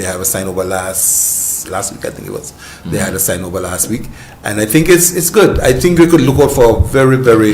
They have a sign over last week, I think it was. They had a sign over last week, and I think it's good. I think we could look out for a very, very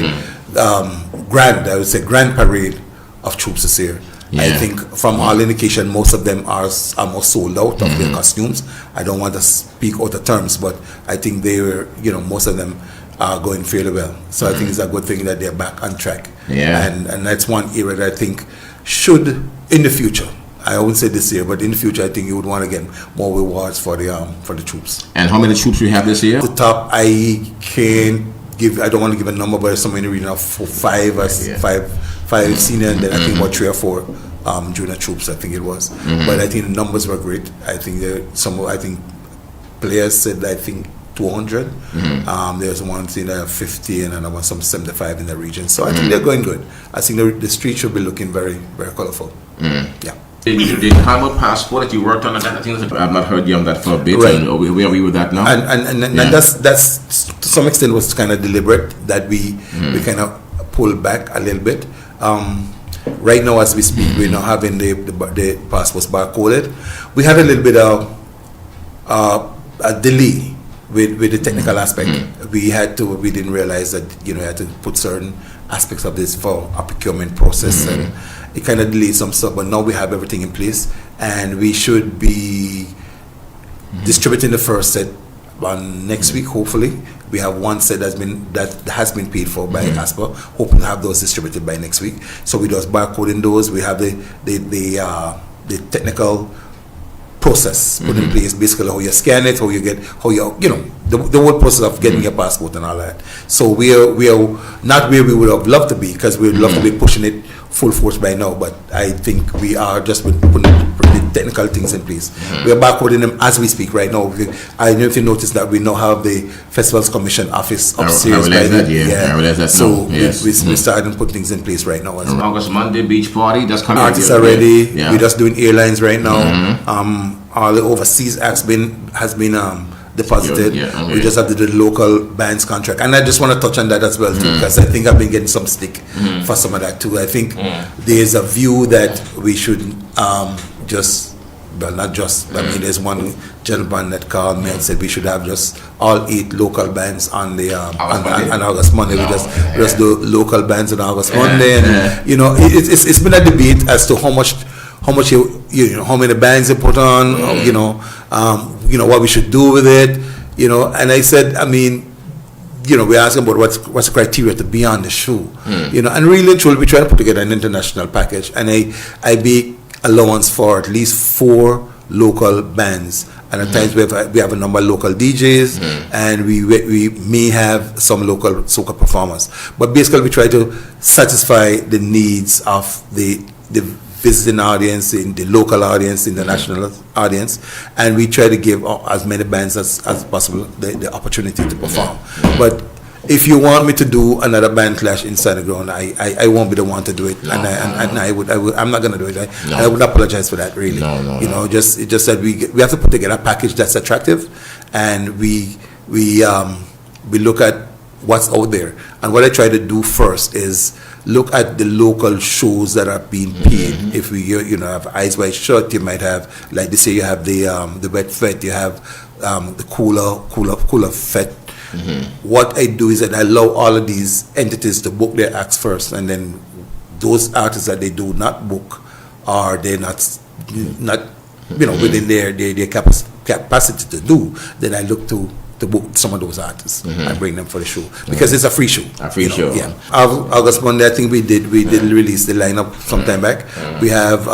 grand, I would say, grand parade of troops this year. Yeah. I think from all indication, most of them are almost sold out of their costumes. I don't want to speak out of terms, but I think they were, most of them are going fairly well. So I think it's a good thing that they're back on track. Yeah. And that's one area that I think should, in the future, I won't say this year, but in the future, I think you would want to get more rewards for the troops. And how many troops we have this year? The top, I don't want to give a number, but it's somewhere in the region of five senior, and then I think about 3 or 4 junior troops. I think it was, but I think the numbers were great. I think players said 200. There's one thing 50 and another some 75 in the region. So I think they're going good. I think the street should be looking very, very colorful. Yeah. The Carmel passport that you worked on, I think I've not heard you on that for a bit. Right. Where are we with that now? And that's to some extent was kind of deliberate that we kind of pulled back a little bit. Right now, as we speak, we're now having the passports barcoded. We had a little bit of a delay with the technical aspect. We didn't realize that you had to put certain aspects of this for a procurement process, and it kind of delayed some stuff. But now we have everything in place, and we should be distributing the first set on next week. Hopefully, we have one set that has been paid for by ASPA. Hoping to have those distributed by next week. So we just barcoding those. We have the technical process put in place, basically how you scan it, how you get, the whole process of getting your passport and all that. So we are not where we would have loved to be, because we would love to be pushing it full force by now, but I think we are just putting the technical things in place. We are barcoding them as we speak right now. I don't know if you noticed that we now have the Festivals Commission office upstairs. We started to put things in place right now as well. August Monday beach party, that's coming. Artists are ready. We're just doing airlines right now. All the overseas acts has been deposited. We just have to do the local bands contract, and I just want to touch on that as well too, because I think I've been getting some stick for some of that too. I think there's a view that we should there's one gentleman that called me and said we should have just all 8 local bands on the on August Monday. We just do local bands on August Monday, and it's been a debate as to how much how many bands they put on, what we should do with it, and I said, we're asking about what's the criteria to be on the show, and really and truly we try to put together an international package, and I make allowance for at least 4 local bands, and at times we have a number of local DJs, and we may have some local soca performers, but basically we try to satisfy the needs of the visiting audience, in the local audience, in the national audience, and we try to give as many bands as possible the opportunity to perform. But if you want me to do another band clash inside the ground, I won't be the one to do it, I'm not going to do it. I would apologize for that, really. It just that we have to put together a package that's attractive, and we look at what's out there. And what I try to do first is look at the local shows that are being paid. If we have Eyes Wide Shut, you might have, like they say, you have the Wet Fete, you have the Cooler Fete. What I do is that I allow all of these entities to book their acts first, and then those artists that they do not book, or they're not within their capacity to do, then I look to book some of those artists and bring them for the show, because it's a free show. Yeah. August Monday, I think we did release the lineup some time back. We have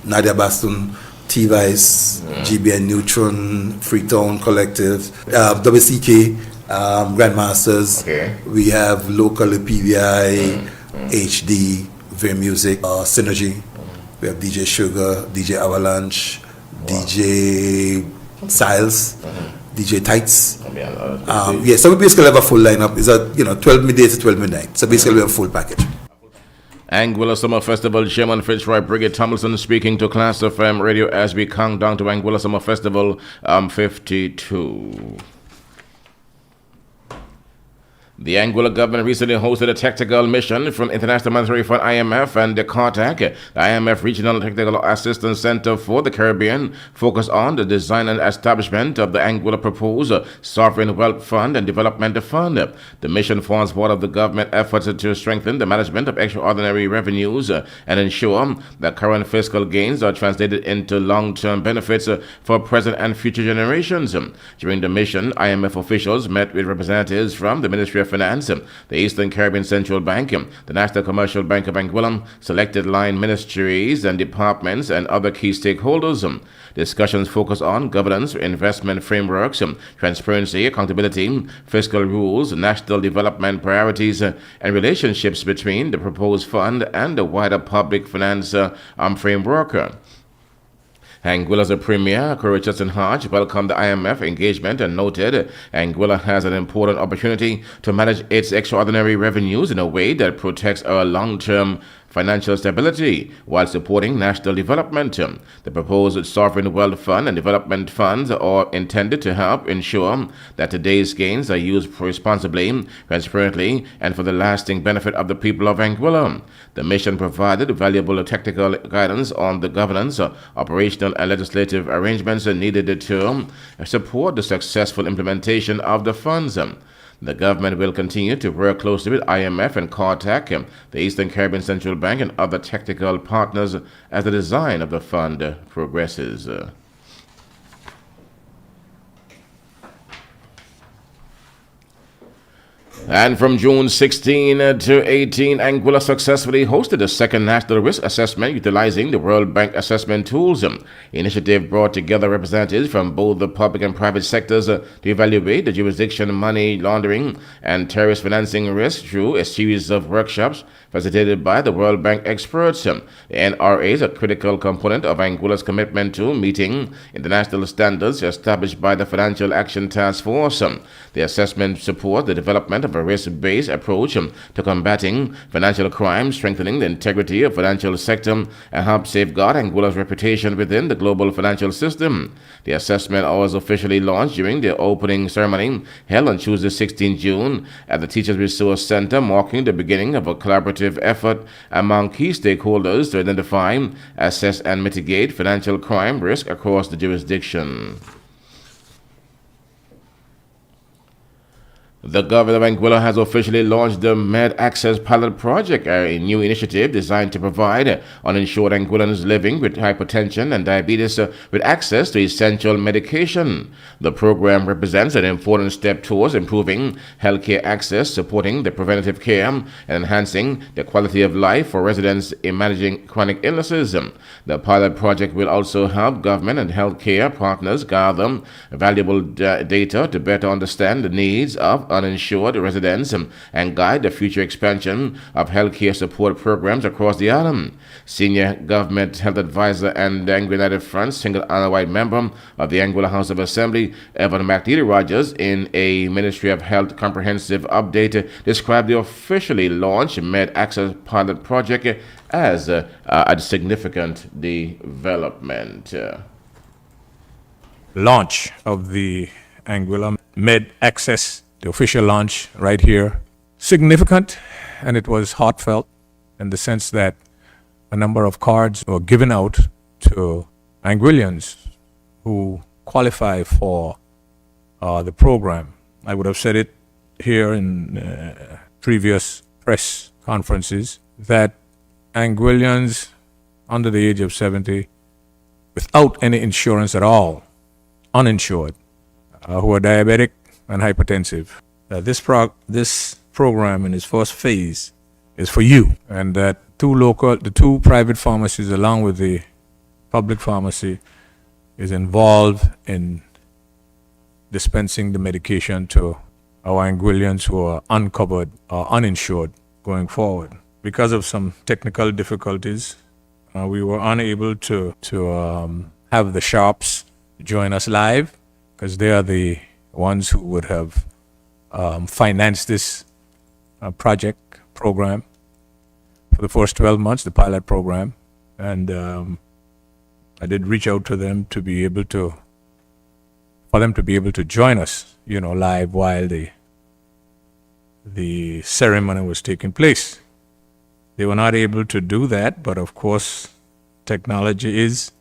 Nadia Baston, T-Vice, GBN Neutron, Freetown Collective, WCK, Grandmasters. We have locally PVI, HD, Veer Music, Synergy. We have DJ Sugar, DJ Avalanche, DJ Siles, DJ Tights. So we basically have a full lineup. It's a 12 midday to 12 midnight. So basically we have a full package. Anguilla Summer Festival Chairman Fitzroy Brigid Tomlinson speaking to Class FM Radio as we count down to Anguilla Summer Festival 52. The Anguilla government recently hosted a technical mission from International Monetary Fund (IMF) and the CARTAC, the IMF Regional Technical Assistance Center for the Caribbean, focused on the design and establishment of the Anguilla proposed Sovereign Wealth Fund and Development Fund. The mission forms part of the government efforts to strengthen the management of extraordinary revenues and ensure that current fiscal gains are translated into long-term benefits for present and future generations. During the mission, IMF officials met with representatives from the Ministry of Finance, the Eastern Caribbean Central Bank, the National Commercial Bank of Anguilla, selected line ministries and departments, and other key stakeholders. Discussions focus on governance, investment frameworks, transparency, accountability, fiscal rules, national development priorities, and relationships between the proposed fund and the wider public finance framework. Anguilla's Premier, Richardson Hodge, welcomed the IMF engagement and noted Anguilla has an important opportunity to manage its extraordinary revenues in a way that protects our long-term financial stability while supporting national development. The proposed Sovereign Wealth Fund and Development Funds are intended to help ensure that today's gains are used responsibly, transparently, and for the lasting benefit of the people of Anguilla. The mission provided valuable technical guidance on the governance, operational, and legislative arrangements needed to support the successful implementation of the funds. The government will continue to work closely with IMF and CARTAC, the Eastern Caribbean Central Bank, and other technical partners as the design of the fund progresses. And from June 16 to 18, Anguilla successfully hosted the second National Risk Assessment utilizing the World Bank Assessment Tools. The initiative brought together representatives from both the public and private sectors to evaluate the jurisdiction, money laundering, and terrorist financing risks through a series of workshops facilitated by the World Bank experts. The NRA is a critical component of Anguilla's commitment to meeting international standards established by the Financial Action Task Force. The assessment supports the development of a risk-based approach to combating financial crime, strengthening the integrity of the financial sector, and help safeguard Anguilla's reputation within the global financial system. The assessment was officially launched during the opening ceremony held on Tuesday, 16 June, at the Teachers Resource Center, marking the beginning of a collaborative effort among key stakeholders to identify, assess, and mitigate financial crime risk across the jurisdiction. The government of Anguilla has officially launched the Med Access Pilot Project, a new initiative designed to provide uninsured Anguillans living with hypertension and diabetes with access to essential medication. The program represents an important step towards improving healthcare access, supporting the preventative care, and enhancing the quality of life for residents in managing chronic illnesses. The pilot project will also help government and healthcare partners gather valuable data to better understand the needs of uninsured residents and guide the future expansion of healthcare support programs across the island. Senior government health advisor and Anguilla United Front single island-wide member of the Anguilla House of Assembly, Evan McNeely Rogers, in a Ministry of Health comprehensive update, described the officially launched Med Access Pilot Project as a significant development. Launch of the Anguilla Med Access, the official launch right here, significant, and it was heartfelt in the sense that a number of cards were given out to Anguillians who qualify for the program. I would have said it here in previous press conferences that Anguillians under the age of 70 without any insurance at all, uninsured, who are diabetic and hypertensive. This program in its first phase is for you, and that the two private pharmacies along with the public pharmacy is involved in dispensing the medication to our Anguillians who are uncovered or uninsured going forward. Because of some technical difficulties, we were unable to have the shops join us live because they are the ones who would have financed this program for the first 12 months, the pilot program. And I did reach out to them for them to be able to join us, live while the the ceremony was taking place. They were not able to do that, but of course, technology is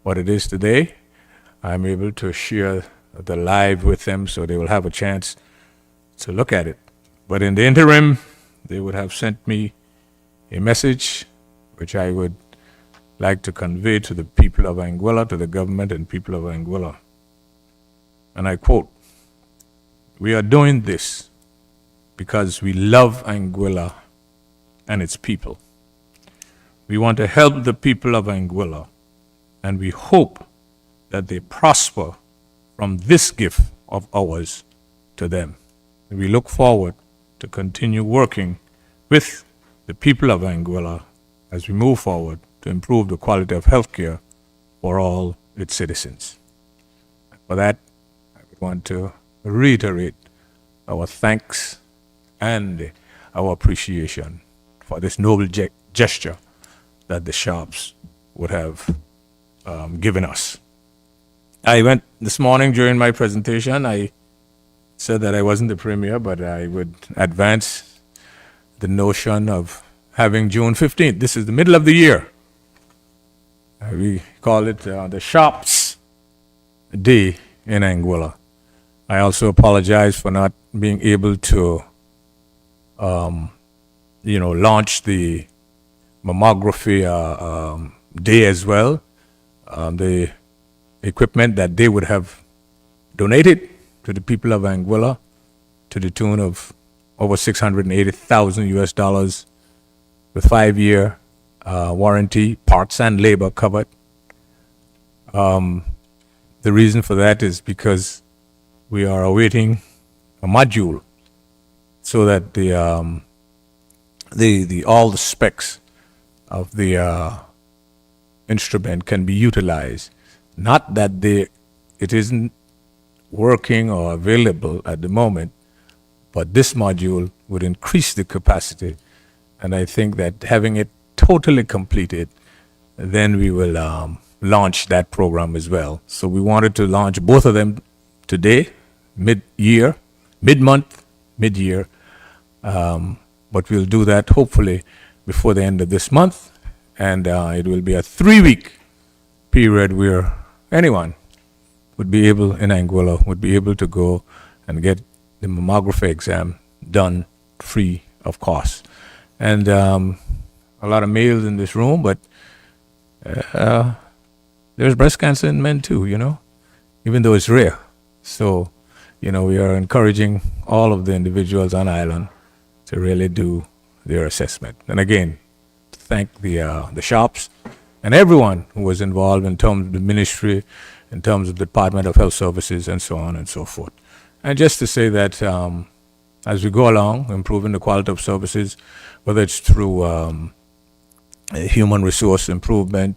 what it is today. I'm able to share the live with them so they will have a chance to look at it. But in the interim, they would have sent me a message which I would like to convey to the people of Anguilla, to the government and people of Anguilla. And I quote, "We are doing this because we love Anguilla and its people. We want to help the people of Anguilla, and we hope that they prosper from this gift of ours to them. We look forward to continue working with the people of Anguilla as we move forward to improve the quality of healthcare for all its citizens." For that, I would want to reiterate our thanks and our appreciation for this noble gesture that the Sharps would have given us. I went this morning during my presentation, I said that I wasn't the premier, but I would advance the notion of having June 15th. This is the middle of the year. We call it the Sharps Day in Anguilla. I also apologize for not being able to, launch the mammography day as well. The equipment that they would have donated to the people of Anguilla to the tune of over $680,000 with 5-year warranty, parts and labor covered. The reason for that is because we are awaiting a module so that all the specs of the instrument can be utilized. Not that it isn't working or available at the moment, but this module would increase the capacity. And I think that having it totally completed, then we will launch that program as well. So we wanted to launch both of them today, mid-year, mid-month, mid-year. But we'll do that hopefully before the end of this month. And it will be a 3-week period where anyone would be able, in Anguilla, would be able to go and get the mammography exam done free of cost. And a lot of males in this room, but there's breast cancer in men too, even though it's rare. So, we are encouraging all of the individuals on island to really do their assessment. And again, to thank the Sharps and everyone who was involved in terms of the ministry, in terms of the Department of Health Services, and so on and so forth. And just to say that as we go along, improving the quality of services, whether it's through human resource improvement,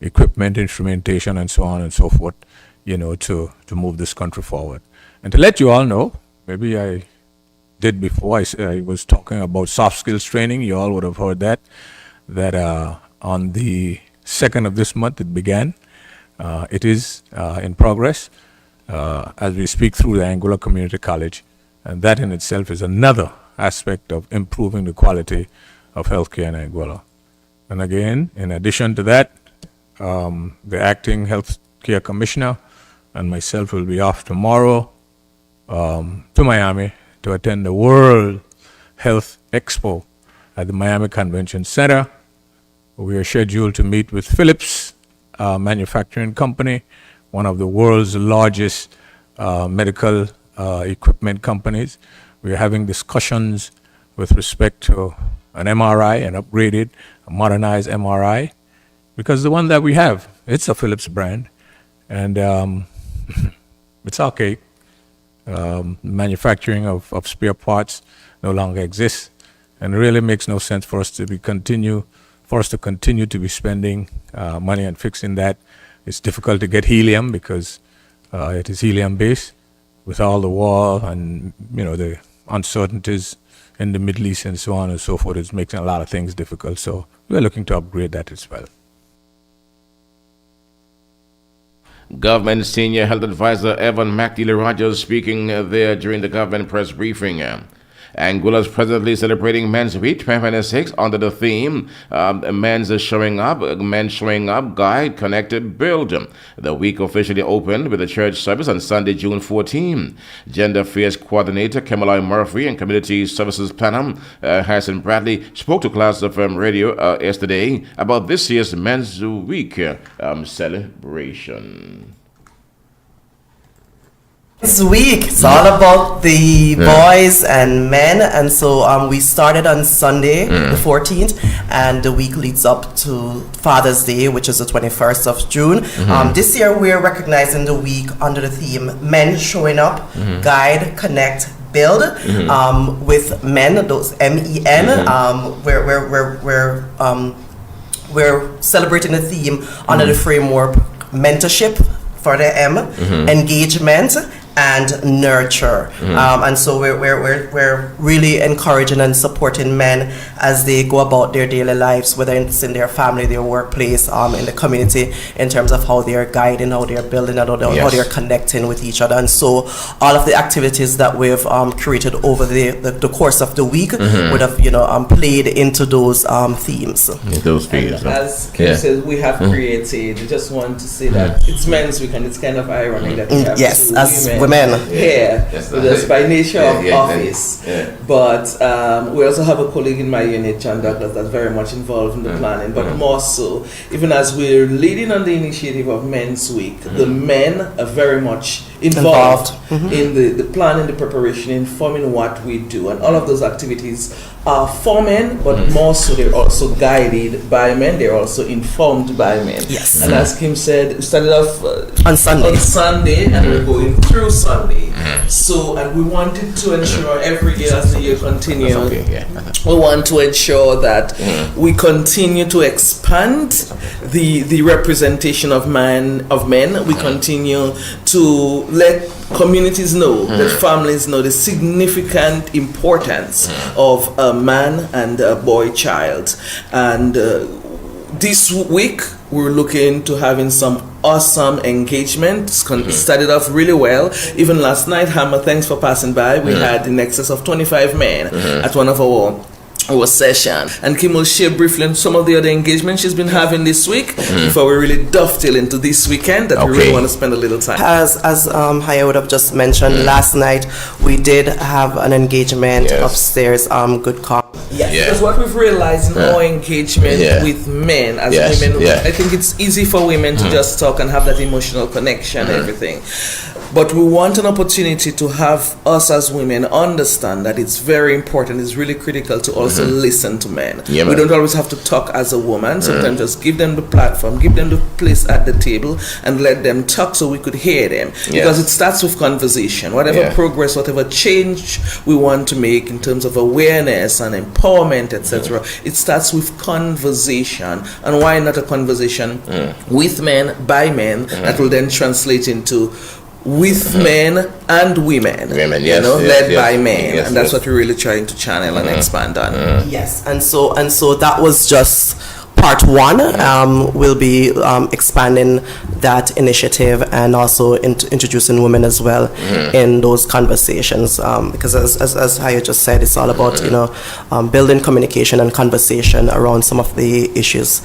equipment, instrumentation, and so on and so forth, to move this country forward. And to let you all know, maybe I did before, I was talking about soft skills training. You all would have heard that on the 2nd of this month it began. It is in progress as we speak through the Anguilla Community College. And that in itself is another aspect of improving the quality of healthcare in Anguilla. And again, in addition to that, the acting healthcare commissioner and myself will be off tomorrow to Miami to attend the World Health Expo at the Miami Convention Center. We are scheduled to meet with Philips Manufacturing Company, one of the world's largest medical equipment companies. We are having discussions with respect to an MRI, an upgraded, a modernized MRI, because the one that we have, it's a Philips brand, and it's archaic. Manufacturing of spare parts no longer exists, and it really makes no sense for us to continue to be spending money on fixing that. It's difficult to get helium because it is helium based. With all the war and the uncertainties in the Middle East and so on and so forth, it's making a lot of things difficult. So we're looking to upgrade that as well. Government Senior Health Advisor Evan McNeely Rogers speaking there during the government press briefing. Anguilla is presently celebrating Men's Week 2026 under the theme Men Showing Up, Guide, Connected, Build. The week officially opened with a church service on Sunday, June 14. Gender Affairs Coordinator Kemalai Murphy and Community Services Planner Harrison Bradley spoke to Klass FM Radio yesterday about this year's Men's Week celebration. This week, it's all about the boys and men, and so we started on Sunday, the 14th, and the week leads up to Father's Day, which is the 21st of June. This year, we're recognizing the week under the theme Men Showing Up, Guide, Connect, Build, with men, those MEN. We're celebrating the theme under the framework mentorship for the M, engagement, and nurture. And so we're really encouraging and supporting men as they go about their daily lives, whether it's in their family, their workplace, in the community, in terms of how they're guiding, how they're building, and how they're connecting with each other. And so all of the activities that we've created over the course of the week would have played into those themes. Those themes. As Kim said, we have created. I just want to say that it's Men's Week, and it's kind of ironic that we have two as women here with us by nature of office. But we also have a colleague in my unit, John Douglas, that's very much involved in the planning. But more so, even as we're leading on the initiative of Men's Week, the men are very much involved in the planning, the preparation, informing what we do, and all of those activities are for men, but more so they're also guided by men, they're also informed by men. Yes. And as Kim said, we started off on Sunday, and we're going through Sunday. So, and we wanted to ensure every year as the year continues, we want to ensure that we continue to expand the representation of men. We continue to let communities know, that families know the significant importance of a man and a boy child. And this week we're looking to having some awesome engagement. Started off really well. Even last night, Hammer, thanks for passing by. We had in excess of 25 men at one of our session, and Kim will share briefly on some of the other engagements she's been having this week before we really dovetail into this weekend that we really want to spend a little time. As Haya would have just mentioned, last night we did have an engagement upstairs, Good Cause. Because what we've realized in our engagement with men as women, I think it's easy for women to just talk and have that emotional connection and everything. But we want an opportunity to have us as women understand that it's very important, it's really critical to also listen to men. We don't always have to talk as a woman. Sometimes just give them the platform, give them the place at the table, and let them talk so we could hear them. Because it starts with conversation. Whatever progress, whatever change we want to make in terms of awareness and empowerment, etc., it starts with conversation. And why not a conversation with men, by men, that will then translate into with men and women, led by men, and that's what we're really trying to channel and expand on. Yes, and so that was just part one. We'll be expanding that initiative and also introducing women as well in those conversations, because as Haya just said, it's all about building communication and conversation around some of the issues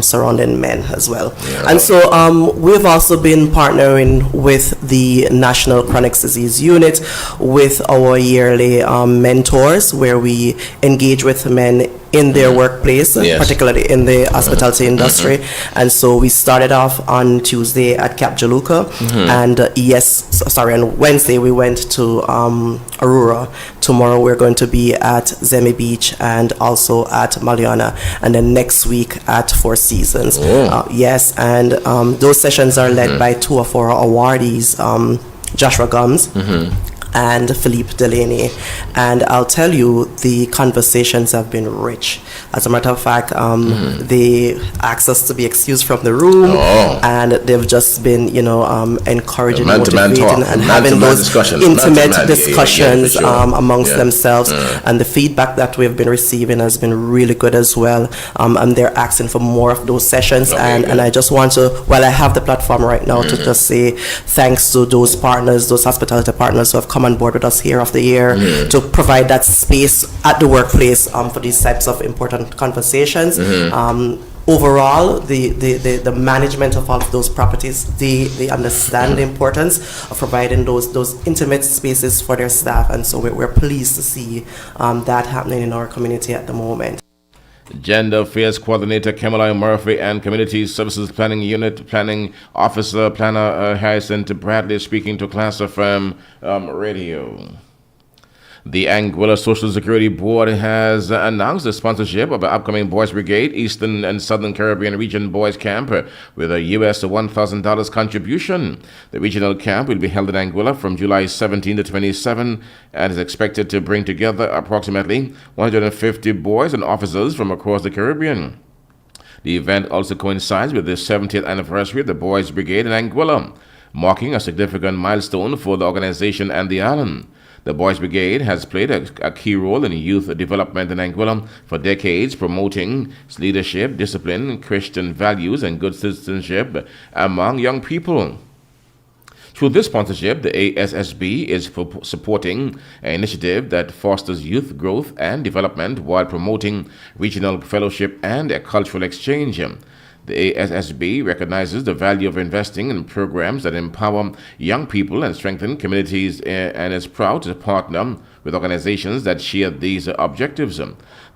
surrounding men as well. And so we've also been partnering with the National Chronic Disease Unit with our yearly mentors, where we engage with men in their workplace, particularly in the hospitality industry. And so we started off on Tuesday at Cap Jaluka, and on Wednesday we went to Aurora. Tomorrow we're going to be at Zemi Beach and also at Maliana, and then next week at Four Seasons. And those sessions are led by two of our awardees, Joshua Gums and Philippe Delaney. And I'll tell you, the conversations have been rich. As a matter of fact, they asked us to be excused from the room, and they've just been, encouraging, motivating, and having those intimate discussions amongst themselves. And the feedback that we've been receiving has been really good as well. And they're asking for more of those sessions. And I just want to, while I have the platform right now, to just say thanks to those partners, those hospitality partners who have come come on board with us here of the year to provide that space at the workplace for these types of important conversations. Overall, the management of all of those properties, they understand the importance of providing those intimate spaces for their staff, and so we're pleased to see that happening in our community at the moment. Gender Affairs Coordinator Caroline Murphy and Community Services Planning Unit Planning Officer Planner Hyacinth Bradley speaking to Klass FM Radio. The Anguilla Social Security Board has announced the sponsorship of the upcoming Boys Brigade Eastern and Southern Caribbean Region Boys Camp with a U.S. $1,000 contribution. The regional camp will be held in Anguilla from July 17 to 27 and is expected to bring together approximately 150 boys and officers from across the Caribbean. The event also coincides with the 70th anniversary of the Boys Brigade in Anguilla, marking a significant milestone for the organization and the island. The Boys Brigade has played a key role in youth development in Anguilla for decades, promoting leadership, discipline, Christian values, and good citizenship among young people. Through this sponsorship, the ASSB is supporting an initiative that fosters youth growth and development while promoting regional fellowship and a cultural exchange. The ASSB recognizes the value of investing in programs that empower young people and strengthen communities and is proud to partner with organizations that share these objectives.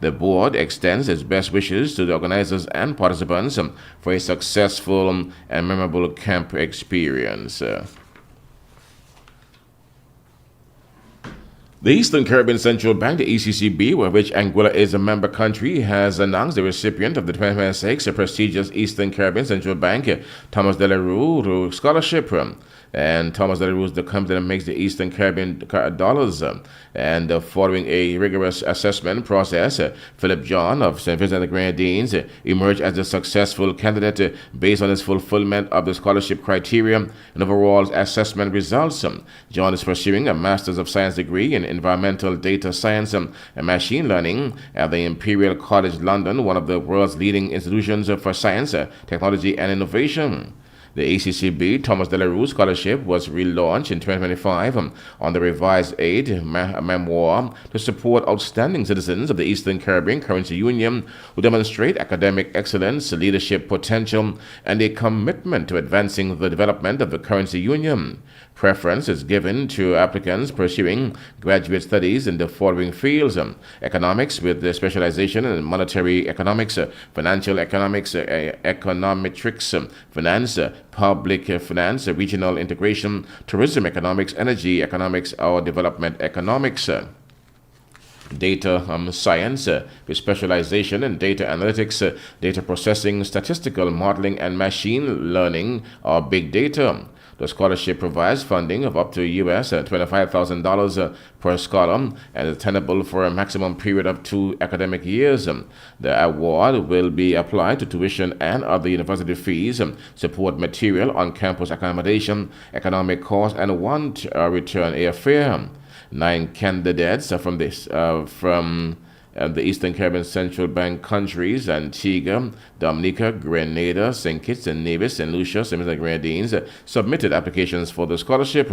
The board extends its best wishes to the organizers and participants for a successful and memorable camp experience. The Eastern Caribbean Central Bank, the ECCB, of which Anguilla is a member country, has announced the recipient of the 2026 prestigious Eastern Caribbean Central Bank Thomas De La Rue Scholarship. And Thomas De La Rue is the company that makes the Eastern Caribbean dollars. And following a rigorous assessment process, Philip John of St. Vincent and the Grenadines emerged as a successful candidate based on his fulfillment of the scholarship criteria and overall assessment results. John is pursuing a Master's of Science degree in Environmental Data Science and Machine Learning at the Imperial College London, one of the world's leading institutions for science, technology, and innovation. The ACCB Thomas De La Rue Scholarship was relaunched in 2025 on the revised aid memoir to support outstanding citizens of the Eastern Caribbean Currency Union who demonstrate academic excellence, leadership potential, and a commitment to advancing the development of the currency union. Preference is given to applicants pursuing graduate studies in the following fields: economics with the specialization in monetary economics, financial economics, econometrics, finance, public finance, regional integration, tourism economics, energy economics, or development economics. Data science with specialization in data analytics, data processing, statistical modeling, and machine learning or big data. The scholarship provides funding of up to US $25,000 per scholar and is tenable for a maximum period of 2 academic years. The award will be applied to tuition and other university fees, support material, on-campus accommodation, economic costs, and one return airfare. 9 candidates from the Eastern Caribbean Central Bank countries, Antigua, Dominica, Grenada, St. Kitts and Nevis, St. Lucia, St. Vincent and Grenadines, submitted applications for the scholarship.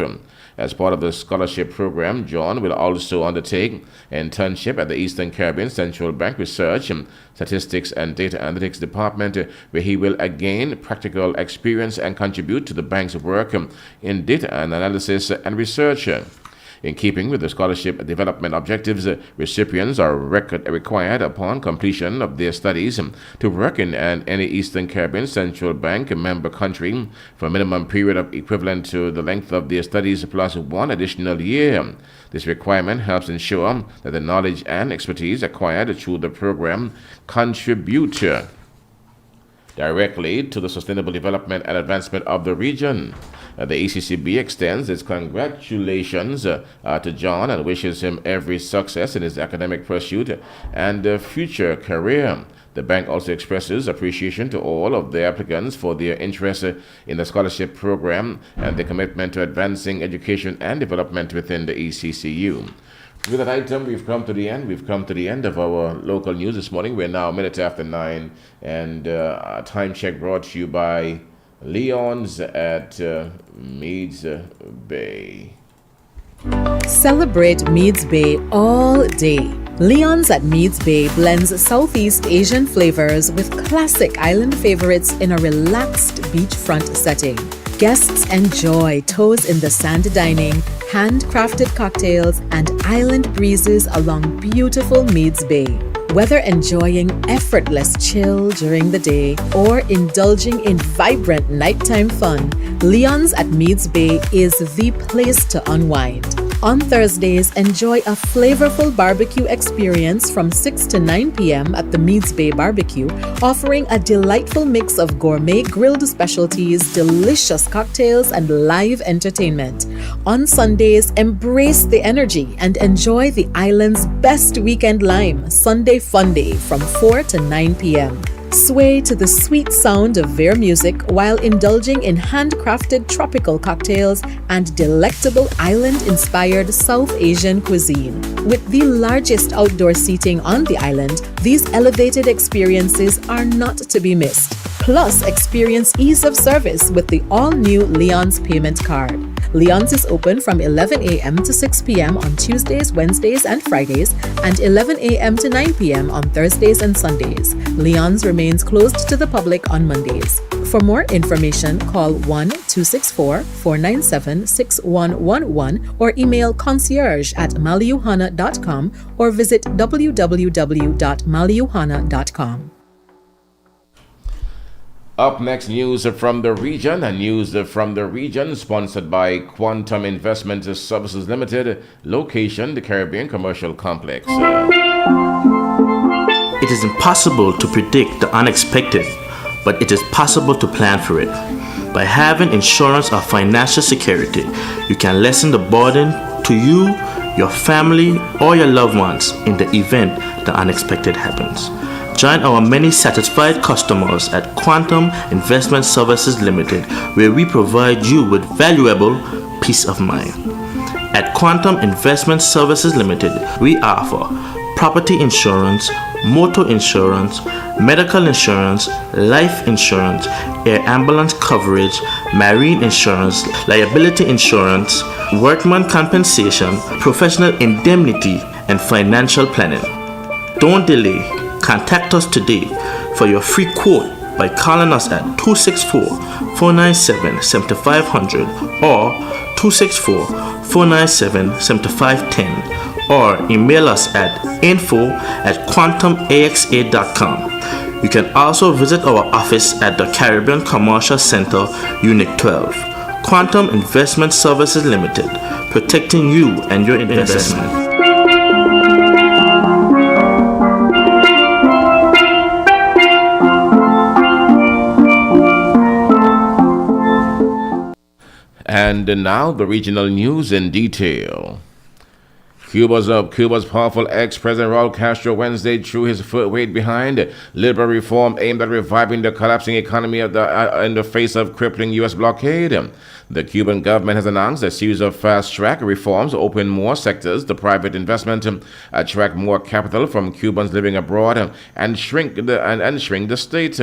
As part of the scholarship program, John will also undertake an internship at the Eastern Caribbean Central Bank Research, Statistics and Data Analytics Department, where he will gain practical experience and contribute to the bank's work in data analysis and research. In keeping with the scholarship development objectives, recipients are required upon completion of their studies to work in any Eastern Caribbean Central Bank member country for a minimum period of equivalent to the length of their studies plus 1 additional year. This requirement helps ensure that the knowledge and expertise acquired through the program contribute directly to the sustainable development and advancement of the region. The ECCB extends its congratulations to John and wishes him every success in his academic pursuit and future career. The bank also expresses appreciation to all of the applicants for their interest in the scholarship program and their commitment to advancing education and development within the ECCU. With that item, we've come to the end. We've come to the end of our local news this morning. We're now a minute after 9, and a time check brought to you by Leon's at Meads Bay. Celebrate Meads Bay all day. Leon's at Meads Bay blends Southeast Asian flavors with classic island favorites in a relaxed beachfront setting. Guests enjoy toes in the sand dining, handcrafted cocktails, and island breezes along beautiful Meads Bay. Whether enjoying effortless chill during the day or indulging in vibrant nighttime fun, Leon's at Meads Bay is the place to unwind. On Thursdays, enjoy a flavorful barbecue experience from 6 to 9 p.m. at the Meads Bay Barbecue, offering a delightful mix of gourmet grilled specialties, delicious cocktails, and live entertainment. On Sundays, embrace the energy and enjoy the island's best weekend lime, Sunday Fun Day from 4 to 9 p.m. Sway to the sweet sound of their music while indulging in handcrafted tropical cocktails and delectable island-inspired South Asian cuisine. With the largest outdoor seating on the island, these elevated experiences are not to be missed. Plus, experience ease of service with the all-new Leon's payment card. Leon's is open from 11 a.m. to 6 p.m. on Tuesdays, Wednesdays, and Fridays, and 11 a.m. to 9 p.m. on Thursdays and Sundays. Leon's remains closed to the public on Mondays. For more information, call 1-264-497-6111 or email concierge@maliuhana.com or visit www.maliuhana.com. Up next, news from the region, and news from the region sponsored by Quantum Investment Services Limited, location the Caribbean Commercial Complex. It is impossible to predict the unexpected, but it is possible to plan for it. By having insurance or financial security, you can lessen the burden to you, your family, or your loved ones in the event the unexpected happens. Join our many satisfied customers at Quantum Investment Services Limited, where we provide you with valuable peace of mind. At Quantum Investment Services Limited, we offer property insurance, motor insurance, medical insurance, life insurance, air ambulance coverage, marine insurance, liability insurance, workman compensation, professional indemnity, and financial planning. Don't delay. Contact us today for your free quote by calling us at 264-497-7500 or 264-497-7510 or email us at info@quantumaxa.com. You can also visit our office at the Caribbean Commercial Center, Unit 12. Quantum Investment Services Limited, protecting you and your investment. And now the regional news in detail. Cuba's powerful ex-president Raul Castro Wednesday threw his foot weight behind liberal reform aimed at reviving the collapsing economy in the face of crippling U.S. blockade. The Cuban government has announced a series of fast-track reforms to open more sectors to private investment, attract more capital from Cubans living abroad, and shrink the state.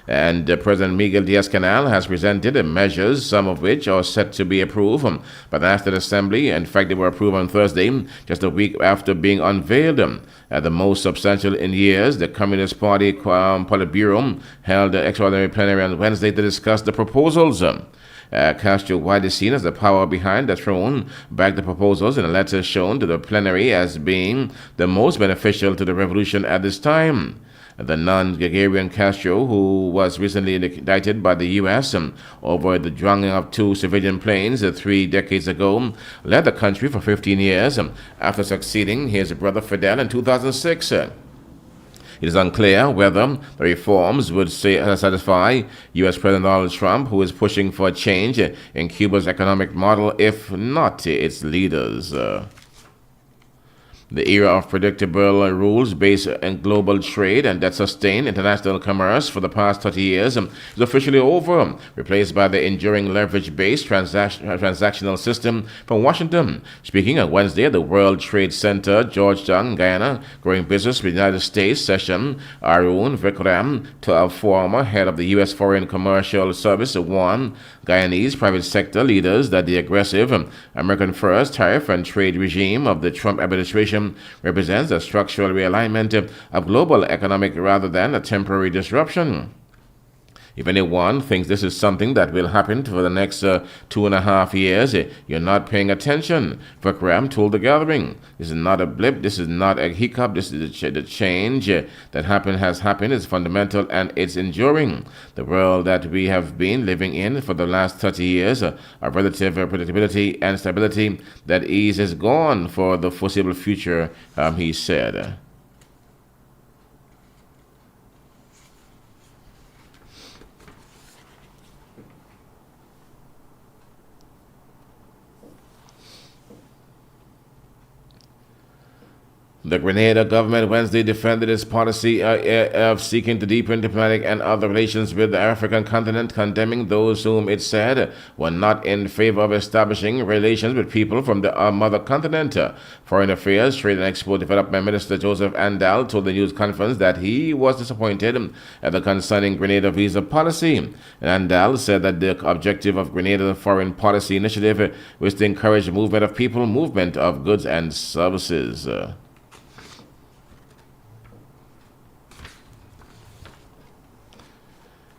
And President Miguel Diaz-Canel has presented measures, some of which are set to be approved by the National Assembly. In fact, they were approved on Thursday, just a week after being unveiled. The most substantial in years, the Communist Party Politburo held an extraordinary plenary on Wednesday to discuss the proposals. Castro, widely seen as the power behind the throne, backed the proposals in a letter shown to the plenary as being the most beneficial to the revolution at this time. The non-Gregarian Castro, who was recently indicted by the U.S. Over the drowning of 2 civilian planes 3 decades ago, led the country for 15 years after succeeding his brother Fidel in 2006. It is unclear whether the reforms would satisfy U.S. President Donald Trump, who is pushing for a change in Cuba's economic model, if not its leaders. The era of predictable rules-based global trade and that sustained international commerce for the past 30 years is officially over, replaced by the enduring leverage-based transactional system from Washington. Speaking on Wednesday at the World Trade Center, Georgetown, Guyana, Growing Business with the United States session, Arun Vikram, a former head of the U.S. Foreign Commercial Service, warned Guyanese private sector leaders that the aggressive American First tariff and trade regime of the Trump administration represents a structural realignment of global economic rather than a temporary disruption. If anyone thinks this is something that will happen for the next 2.5 years, you're not paying attention. Vikram told the gathering, this is not a blip, this is not a hiccup, this is the change that has happened is fundamental and it's enduring. The world that we have been living in for the last 30 years of relative predictability and stability, that ease is gone for the foreseeable future, he said. The Grenada government Wednesday defended its policy of seeking to deepen diplomatic and other relations with the African continent, condemning those whom it said were not in favor of establishing relations with people from the mother continent. Foreign Affairs, Trade and Export Development Minister Joseph Andal told the news conference that he was disappointed at the concerning Grenada visa policy. Andal said that the objective of Grenada's foreign policy initiative was to encourage movement of people, movement of goods and services.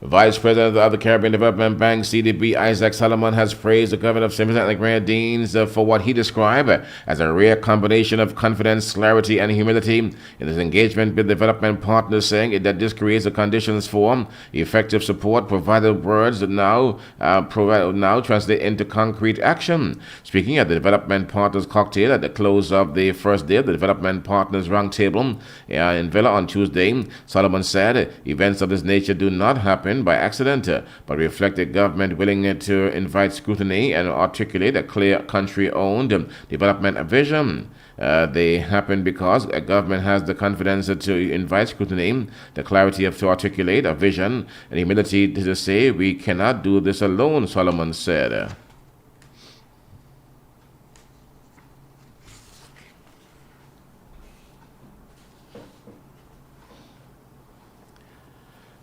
Vice President of the Caribbean Development Bank, CDB, Isaac Solomon, has praised the government of St. Vincent and the Grenadines for what he described as a rare combination of confidence, clarity, and humility in his engagement with development partners, saying that this creates the conditions for effective support, provided words now translate into concrete action. Speaking at the Development Partners Cocktail at the close of the first day of the Development Partners Roundtable in Villa on Tuesday, Solomon said, events of this nature do not happen by accident, but reflect a government willing to invite scrutiny and articulate a clear country-owned development vision. They happen because a government has the confidence to invite scrutiny, the clarity to articulate a vision, and humility to say, we cannot do this alone, Solomon said.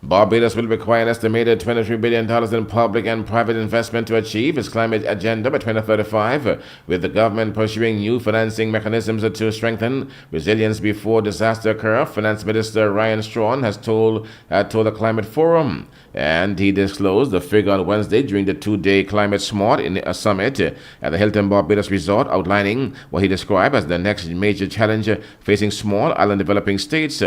Barbados will require an estimated $23 billion in public and private investment to achieve its climate agenda by 2035, with the government pursuing new financing mechanisms to strengthen resilience before disaster occur, Finance Minister Ryan Strawn has told the Climate Forum. And he disclosed the figure on Wednesday during the two-day Climate Smart Summit at the Hilton Barbados Resort, outlining what he described as the next major challenge facing small island developing states.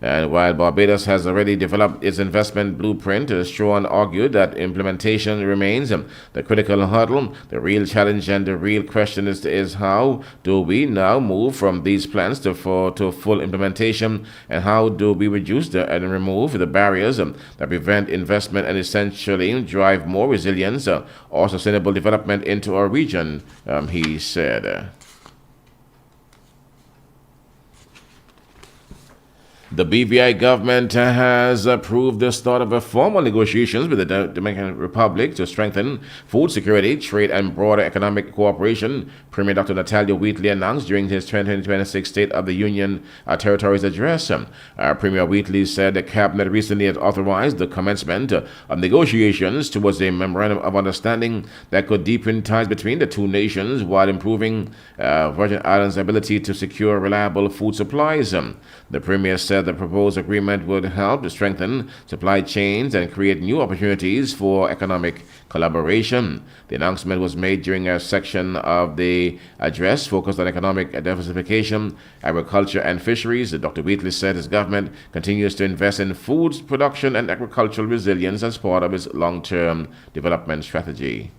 And while Barbados has already developed its investment blueprint, Strawn argued that implementation remains the critical hurdle. The real challenge and the real question is how do we now move from these plans to full implementation, and how do we reduce and remove the barriers that prevent investment and essentially drive more resilience or sustainable development into our region, he said. The BVI government has approved the start of formal negotiations with the Dominican Republic to strengthen food security, trade, and broader economic cooperation, Premier Dr. Natalia Wheatley announced during his 2026 State of the Union Territories address. Premier Wheatley said the cabinet recently had authorized the commencement of negotiations towards a memorandum of understanding that could deepen ties between the two nations while improving Virgin Islands' ability to secure reliable food supplies. The Premier said the proposed agreement would help to strengthen supply chains and create new opportunities for economic collaboration. The announcement was made during a section of the address focused on economic diversification, agriculture, and fisheries. Dr. Wheatley said his government continues to invest in food production and agricultural resilience as part of its long-term development strategy.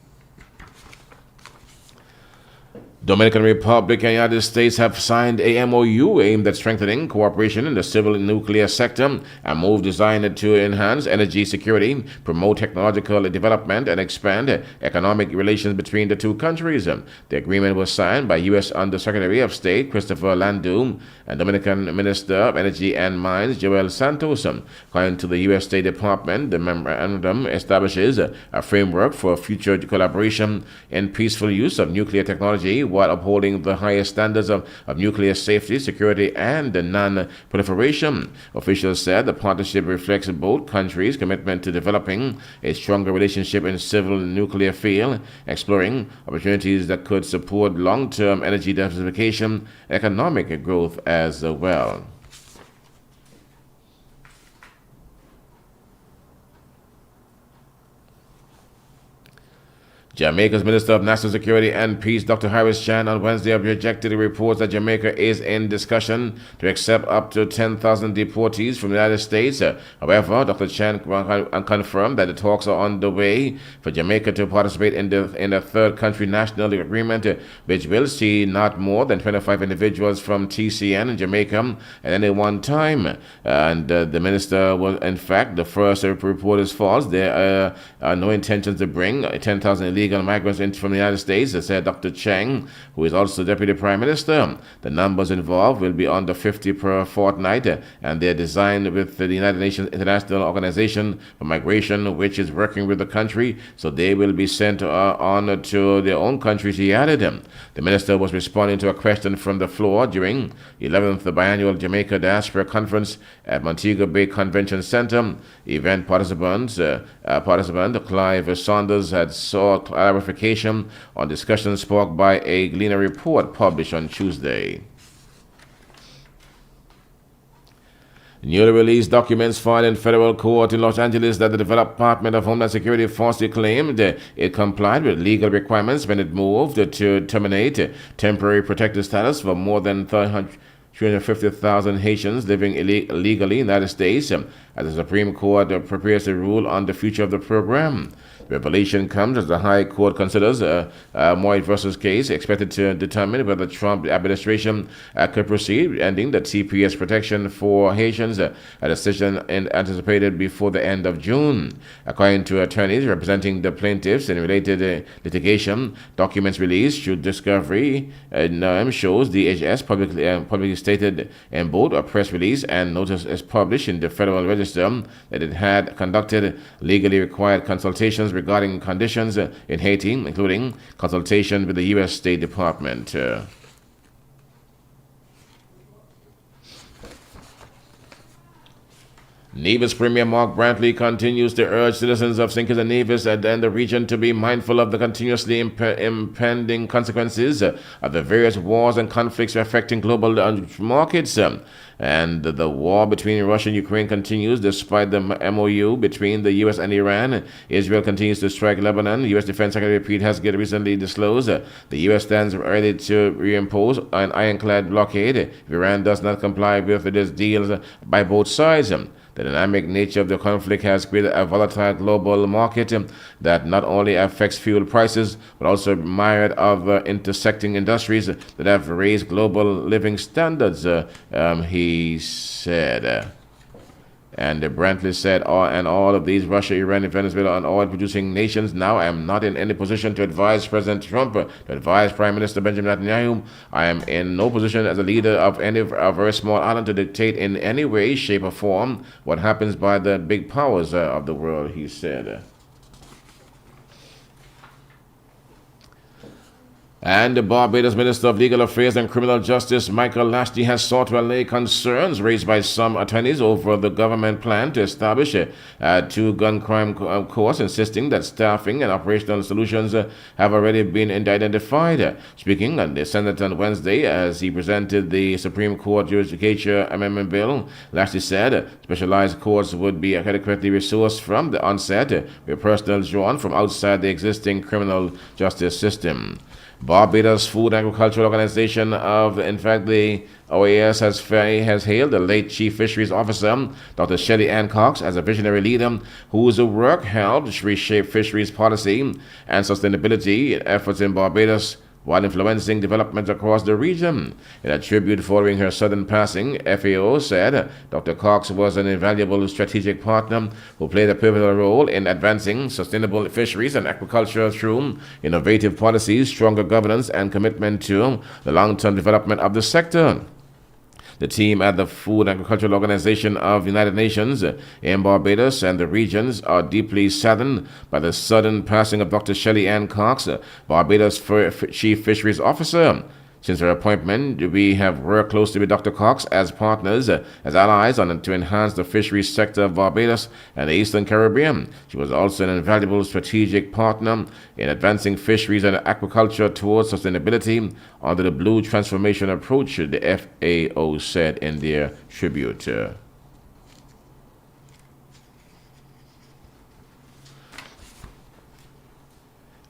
Dominican Republic and United States have signed a MOU aimed at strengthening cooperation in the civil and nuclear sector, a move designed to enhance energy security, promote technological development, and expand economic relations between the two countries. The agreement was signed by U.S. Undersecretary of State Christopher Landu and Dominican Minister of Energy and Mines Joel Santos. According to the U.S. State Department, the memorandum establishes a framework for future collaboration in peaceful use of nuclear technology while upholding the highest standards of nuclear safety, security, and non-proliferation. Officials said the partnership reflects both countries' commitment to developing a stronger relationship in civil nuclear field, exploring opportunities that could support long-term energy diversification, economic growth as well. Jamaica's Minister of National Security and Peace, Dr. Harris Chan, on Wednesday rejected the reports that Jamaica is in discussion to accept up to 10,000 deportees from the United States. However, Dr. Chan confirmed that the talks are underway for Jamaica to participate in the third country national agreement, which will see not more than 25 individuals from TCN in Jamaica at any one time. And the minister was, in fact, the first report is false. There are no intentions to bring 10,000 illegal migrants in from the United States, said Dr. Cheng, who is also Deputy Prime Minister. The numbers involved will be under 50 per fortnight, and they are designed with the United Nations International Organization for Migration, which is working with the country, so they will be sent on to their own countries, he added. The minister was responding to a question from the floor during the 11th Biannual Jamaica Diaspora Conference at Montego Bay Convention Center. Event participant Clive Saunders had sought clarification on discussions sparked by a Gleaner report published on Tuesday. Newly released documents filed in federal court in Los Angeles that the Department of Homeland Security falsely claimed it complied with legal requirements when it moved to terminate temporary protected status for more than 350,000 Haitians living illegally in the United States, as the Supreme Court prepares to rule on the future of the program. Revelation comes as the High Court considers Moy versus case expected to determine whether the Trump administration could proceed, ending the TPS protection for Haitians, a decision anticipated before the end of June. According to attorneys representing the plaintiffs in related litigation, documents released through discovery shows DHS publicly stated in both a press release and notice as published in the Federal Register that it had conducted legally required consultations regarding conditions in Haiti, including consultation with the U.S. State Department. Nevis Premier Mark Brantley continues to urge citizens of St. Kitts and Nevis and the region to be mindful of the continuously impending consequences of the various wars and conflicts affecting global markets. And the war between Russia and Ukraine continues despite the MOU between the U.S. and Iran. Israel continues to strike Lebanon. U.S. Defense Secretary Pete Hegseth recently disclosed the U.S. stands ready to reimpose an ironclad blockade if Iran does not comply with its deals by both sides. The dynamic nature of the conflict has created a volatile global market that not only affects fuel prices, but also a myriad of intersecting industries that have raised global living standards, he said. And Brantley said, all of these, Russia, Iran, Venezuela, and oil-producing nations, now I am not in any position to advise President Trump, to advise Prime Minister Benjamin Netanyahu. I am in no position as a leader of any of a very small island to dictate in any way, shape, or form what happens by the big powers of the world, he said. And the Barbados Minister of Legal Affairs and Criminal Justice, Michael Lashley, has sought to allay concerns raised by some attorneys over the government plan to establish two gun crime courts, insisting that staffing and operational solutions have already been identified. Speaking at the Senate on Wednesday as he presented the Supreme Court Judicature Amendment Bill, Lashley said specialized courts would be adequately resourced from the onset, with personnel drawn from outside the existing criminal justice system. Barbados Food and Agricultural Organization the OAS has hailed the late Chief Fisheries Officer, Dr. Shelley Ann Cox, as a visionary leader whose work helped reshape fisheries policy and sustainability efforts in Barbados while influencing development across the region. In a tribute following her sudden passing, FAO said Dr. Cox was an invaluable strategic partner who played a pivotal role in advancing sustainable fisheries and aquaculture through innovative policies, stronger governance, and commitment to the long-term development of the sector. The team at the Food and Agricultural Organization of the United Nations in Barbados and the regions are deeply saddened by the sudden passing of Dr. Shelley Ann Cox, Barbados Chief Fisheries Officer. Since her appointment, we have worked closely with Dr. Cox as partners, as allies, to enhance the fisheries sector of Barbados and the Eastern Caribbean. She was also an invaluable strategic partner in advancing fisheries and aquaculture towards sustainability under the Blue Transformation approach, the FAO said in their tribute.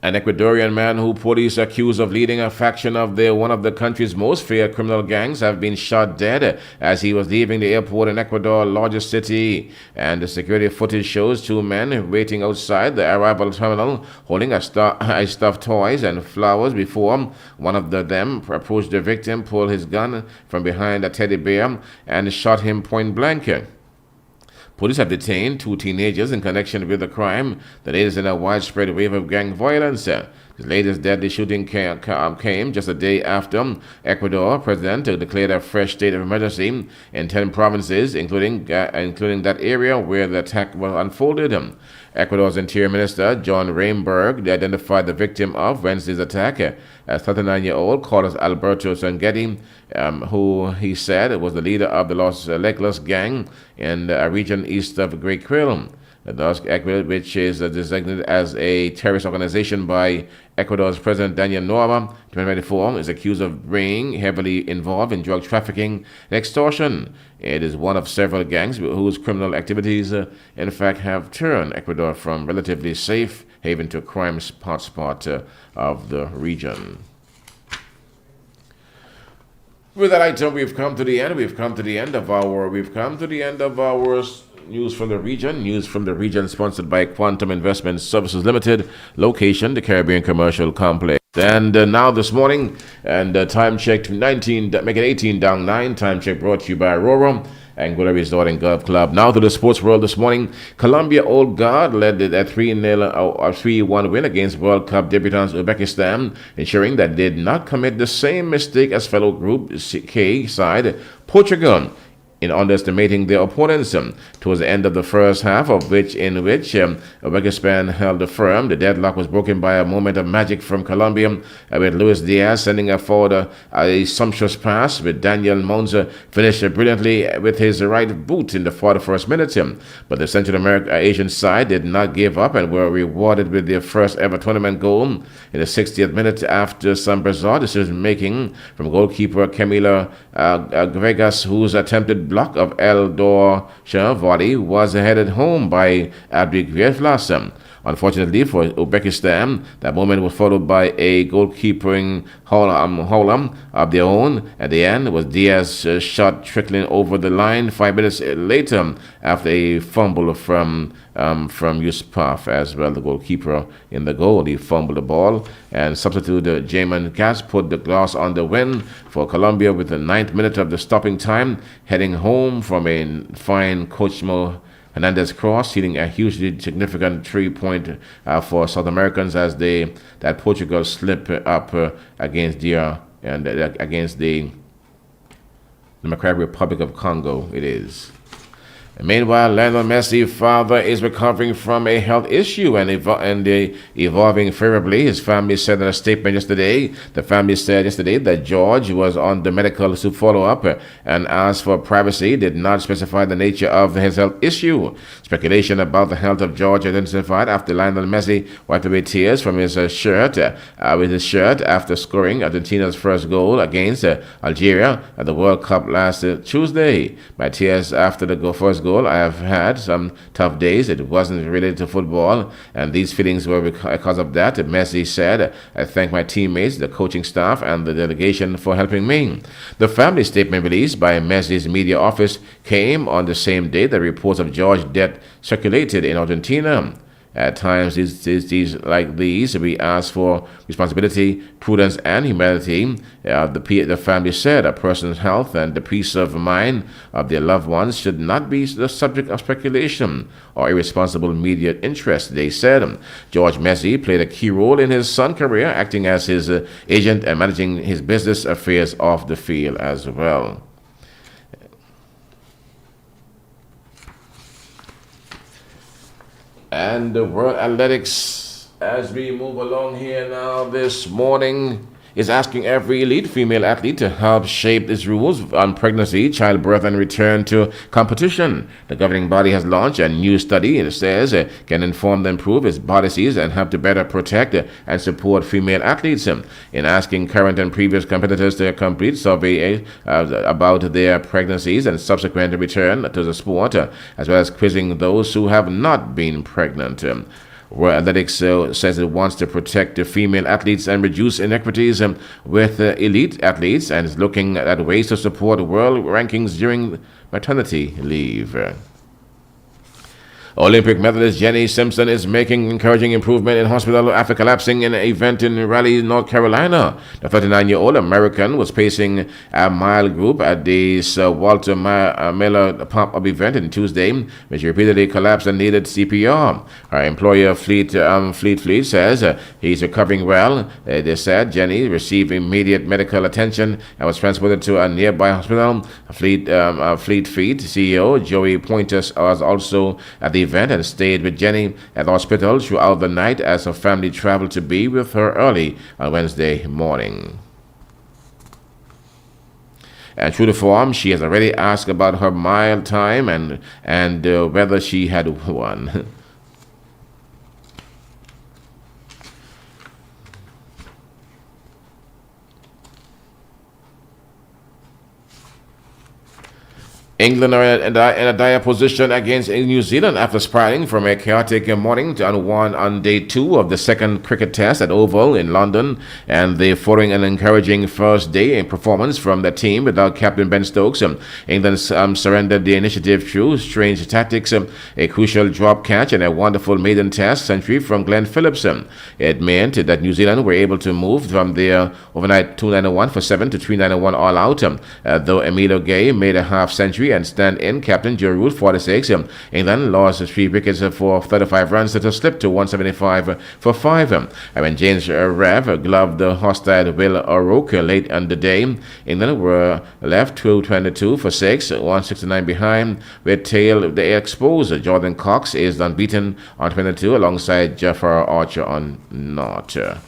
An Ecuadorian man who police accused of leading a faction of one of the country's most feared criminal gangs have been shot dead as he was leaving the airport in Ecuador's largest city. And the security footage shows two men waiting outside the arrival terminal holding stuffed toys and flowers before one of them approached the victim, pulled his gun from behind a teddy bear, and shot him point blank. Police have detained two teenagers in connection with the crime. The latest in a widespread wave of gang violence. The latest deadly shooting came just a day after Ecuador president declared a fresh state of emergency in 10 provinces, including that area where the attack was unfolded. Ecuador's Interior Minister John Rainberg identified the victim of Wednesday's attack as 39-year-old Carlos Alberto Sanguetti, who he said was the leader of the Los Legless gang in a region east of Great Quill. Thus, Ecuador, which is designated as a terrorist organization by Ecuador's President Daniel Noboa, 2024, is accused of being heavily involved in drug trafficking and extortion. It is one of several gangs whose criminal activities, in fact, have turned Ecuador from relatively safe haven to crime hotspot of the region. With that item, we've come to the end. We've come to the end of our news from the region, sponsored by Quantum Investment Services Limited, location the Caribbean Commercial Complex. And now this morning, and time check to 19, make it 18 down 9. Time check brought to you by Aurora Anguilla Resort and Golf Club. Now to the sports world this morning. Colombia Old Guard led a 3-1 win against World Cup debutants Uzbekistan, ensuring that they did not commit the same mistake as fellow Group K side Portugal in underestimating their opponents. Towards the end of the first half, in which Uzbekistan held firm, the deadlock was broken by a moment of magic from Colombia, with Luis Diaz sending forward a sumptuous pass, with Daniel Monza finished brilliantly with his right boot in the 41st minute. But the Central Asian side did not give up and were rewarded with their first ever tournament goal in the 60th minute after some bizarre decision-making from goalkeeper Camila Vegas, whose attempted block of Eldor volley was headed home by Abdi Gvieflas. Unfortunately for Uzbekistan, that moment was followed by a goalkeeping howler of their own. At the end was Diaz's shot trickling over the line 5 minutes later after a fumble from Yusupov as well, the goalkeeper in the goal. He fumbled the ball, and substitute Jamin Gas put the gloss on the win for Colombia with the 9th minute of the stopping time, heading home from a fine Coach Mo Hernandez cross, hitting a hugely significant 3-point for South Americans as that Portugal slip up against the Democratic Republic of Congo. It is. Meanwhile, Lionel Messi's father is recovering from a health issue and evolving favorably. His family said in a statement yesterday. The family said yesterday that George was on the medical to follow up and asked for privacy, did not specify the nature of his health issue. Speculation about the health of George intensified after Lionel Messi wiped away tears from his shirt after scoring Argentina's first goal against Algeria at the World Cup last Tuesday. My tears after the first goal. I have had some tough days. It wasn't related to football, and these feelings were because of that. Messi said, I thank my teammates, the coaching staff, and the delegation for helping me. The family statement released by Messi's media office came on the same day that reports of George's death circulated in Argentina. At times, we ask for responsibility, prudence, and humanity. The family said a person's health and the peace of mind of their loved ones should not be the subject of speculation or irresponsible media interest, they said. George Messi played a key role in his son's career, acting as his agent and managing his business affairs off the field as well. And the World Athletics, as we move along here now this morning, is asking every elite female athlete to help shape its rules on pregnancy, childbirth, and return to competition. The governing body has launched a new study, it says, can inform and improve its policies and help to better protect and support female athletes. In asking current and previous competitors to complete survey about their pregnancies and subsequent return to the sport, as well as quizzing those who have not been pregnant. World Athletics says it wants to protect the female athletes and reduce inequities with elite athletes, and is looking at ways to support world rankings during maternity leave. Olympic medalist Jenny Simpson is making encouraging improvement in hospital after collapsing in an event in Raleigh, North Carolina. The 39-year-old American was pacing a mile group at the Sir Walter Miller pop-up event on Tuesday when she repeatedly collapsed and needed CPR. Her employer, Fleet says he's recovering well. They said Jenny received immediate medical attention and was transported to a nearby hospital. Fleet CEO Joey Pointus was also at the event and stayed with Jenny at the hospital throughout the night as her family traveled to be with her early on Wednesday morning. And true to form, she has already asked about her mile time and whether she had won. England are in a dire position against New Zealand after spiraling from a chaotic morning to unwon on day 2 of the second cricket test at Oval in London, and they're following an encouraging first day in performance from the team without captain Ben Stokes. England surrendered the initiative through strange tactics, a crucial drop catch and a wonderful maiden test century from Glenn Phillips. It meant that New Zealand were able to move from their overnight 291 for 7 to 391 all out, though Emilio Gay made a half century and stand-in captain Joe Root 46. England lost 3 wickets for 35 runs that have slipped to 175 for 5. And when James Rev gloved the hostile Will O'Rourke late in the day, England were left 222 for 6, 169 behind, with tail they exposed. Jordan Cox is unbeaten on 22 alongside Jafar Archer on 0.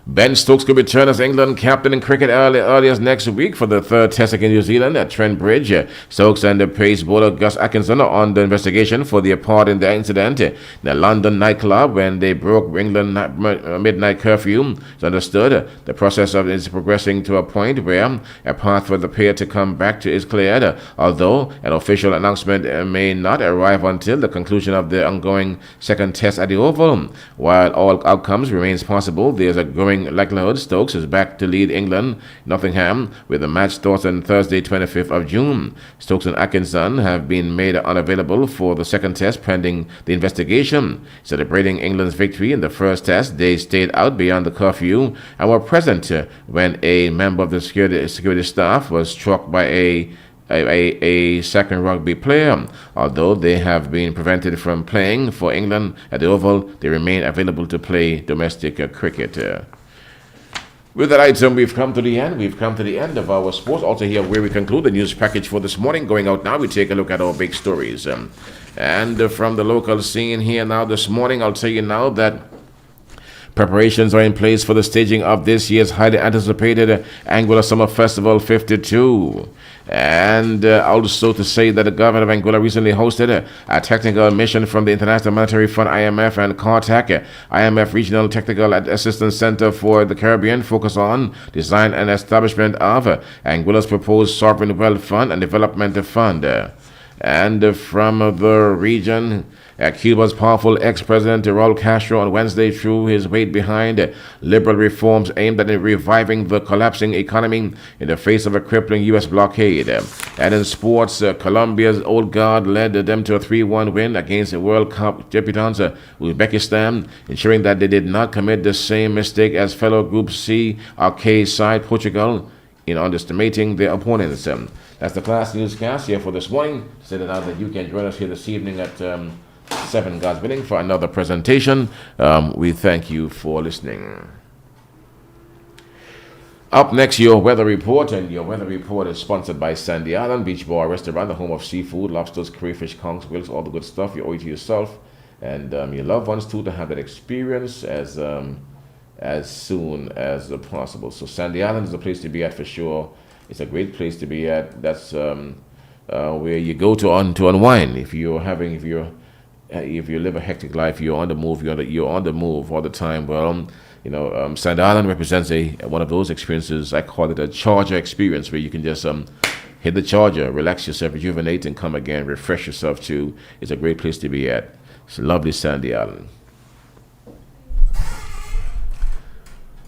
Ben Stokes could return as England captain in cricket earlier next week for the third test against New Zealand at Trent Bridge. Stokes and the pace bowler Gus Atkinson are under investigation for their part in the incident in the London nightclub when they broke England midnight curfew. It's understood the process is progressing to a point where a path for the pair to come back is cleared, although an official announcement may not arrive until the conclusion of the ongoing second test at the Oval. While all outcomes remains possible, there's a growing likelihood Stokes is back to lead England Nottingham with a match starts on Thursday 25th of June. Stokes and Atkinson have been made unavailable for the second test pending the investigation. Celebrating England's victory in the first test, they stayed out beyond the curfew and were present when a member of the security staff was struck by a second rugby player. Although they have been prevented from playing for England at the Oval, they remain available to play domestic cricket. With that item, we've come to the end. We've come to the end of our sports. Also here where we conclude the news package for this morning. Going out now, we take a look at our big stories. And from the local scene here now this morning, I'll tell you now that preparations are in place for the staging of this year's highly anticipated Anguilla Summer Festival 52. And also to say that the government of Anguilla recently hosted a technical mission from the International Monetary Fund, IMF, and CARTAC, IMF Regional Technical Assistance Center for the Caribbean, focus on design and establishment of Anguilla's proposed Sovereign Wealth Fund and Development Fund. And from the region, Cuba's powerful ex-president Raul Castro on Wednesday threw his weight behind liberal reforms aimed at reviving the collapsing economy in the face of a crippling U.S. blockade. And in sports, Colombia's old guard led them to a 3-1 win against the World Cup debutants Uzbekistan, ensuring that they did not commit the same mistake as fellow Group C or K side Portugal in underestimating their opponents. That's the Klass newscast here for this morning. Say that out that you can join us here this evening at 7, God's willing, for another presentation. We thank you for listening. Up next, your weather report, and your weather report is sponsored by Sandy Island Beach Bar Restaurant, the home of seafood, lobsters, crayfish, conchs, wills, all the good stuff. You owe it to yourself and your loved ones too to have that experience as soon as possible. So Sandy Island is a place to be at for sure. It's a great place to be at. That's where you go to unwind. If you live a hectic life, you're on the move. You're on the move all the time. Well, Sandy Island represents one of those experiences. I call it a charger experience, where you can just hit the charger, relax yourself, rejuvenate, and come again, refresh yourself too. It's a great place to be at. It's lovely Sandy Island.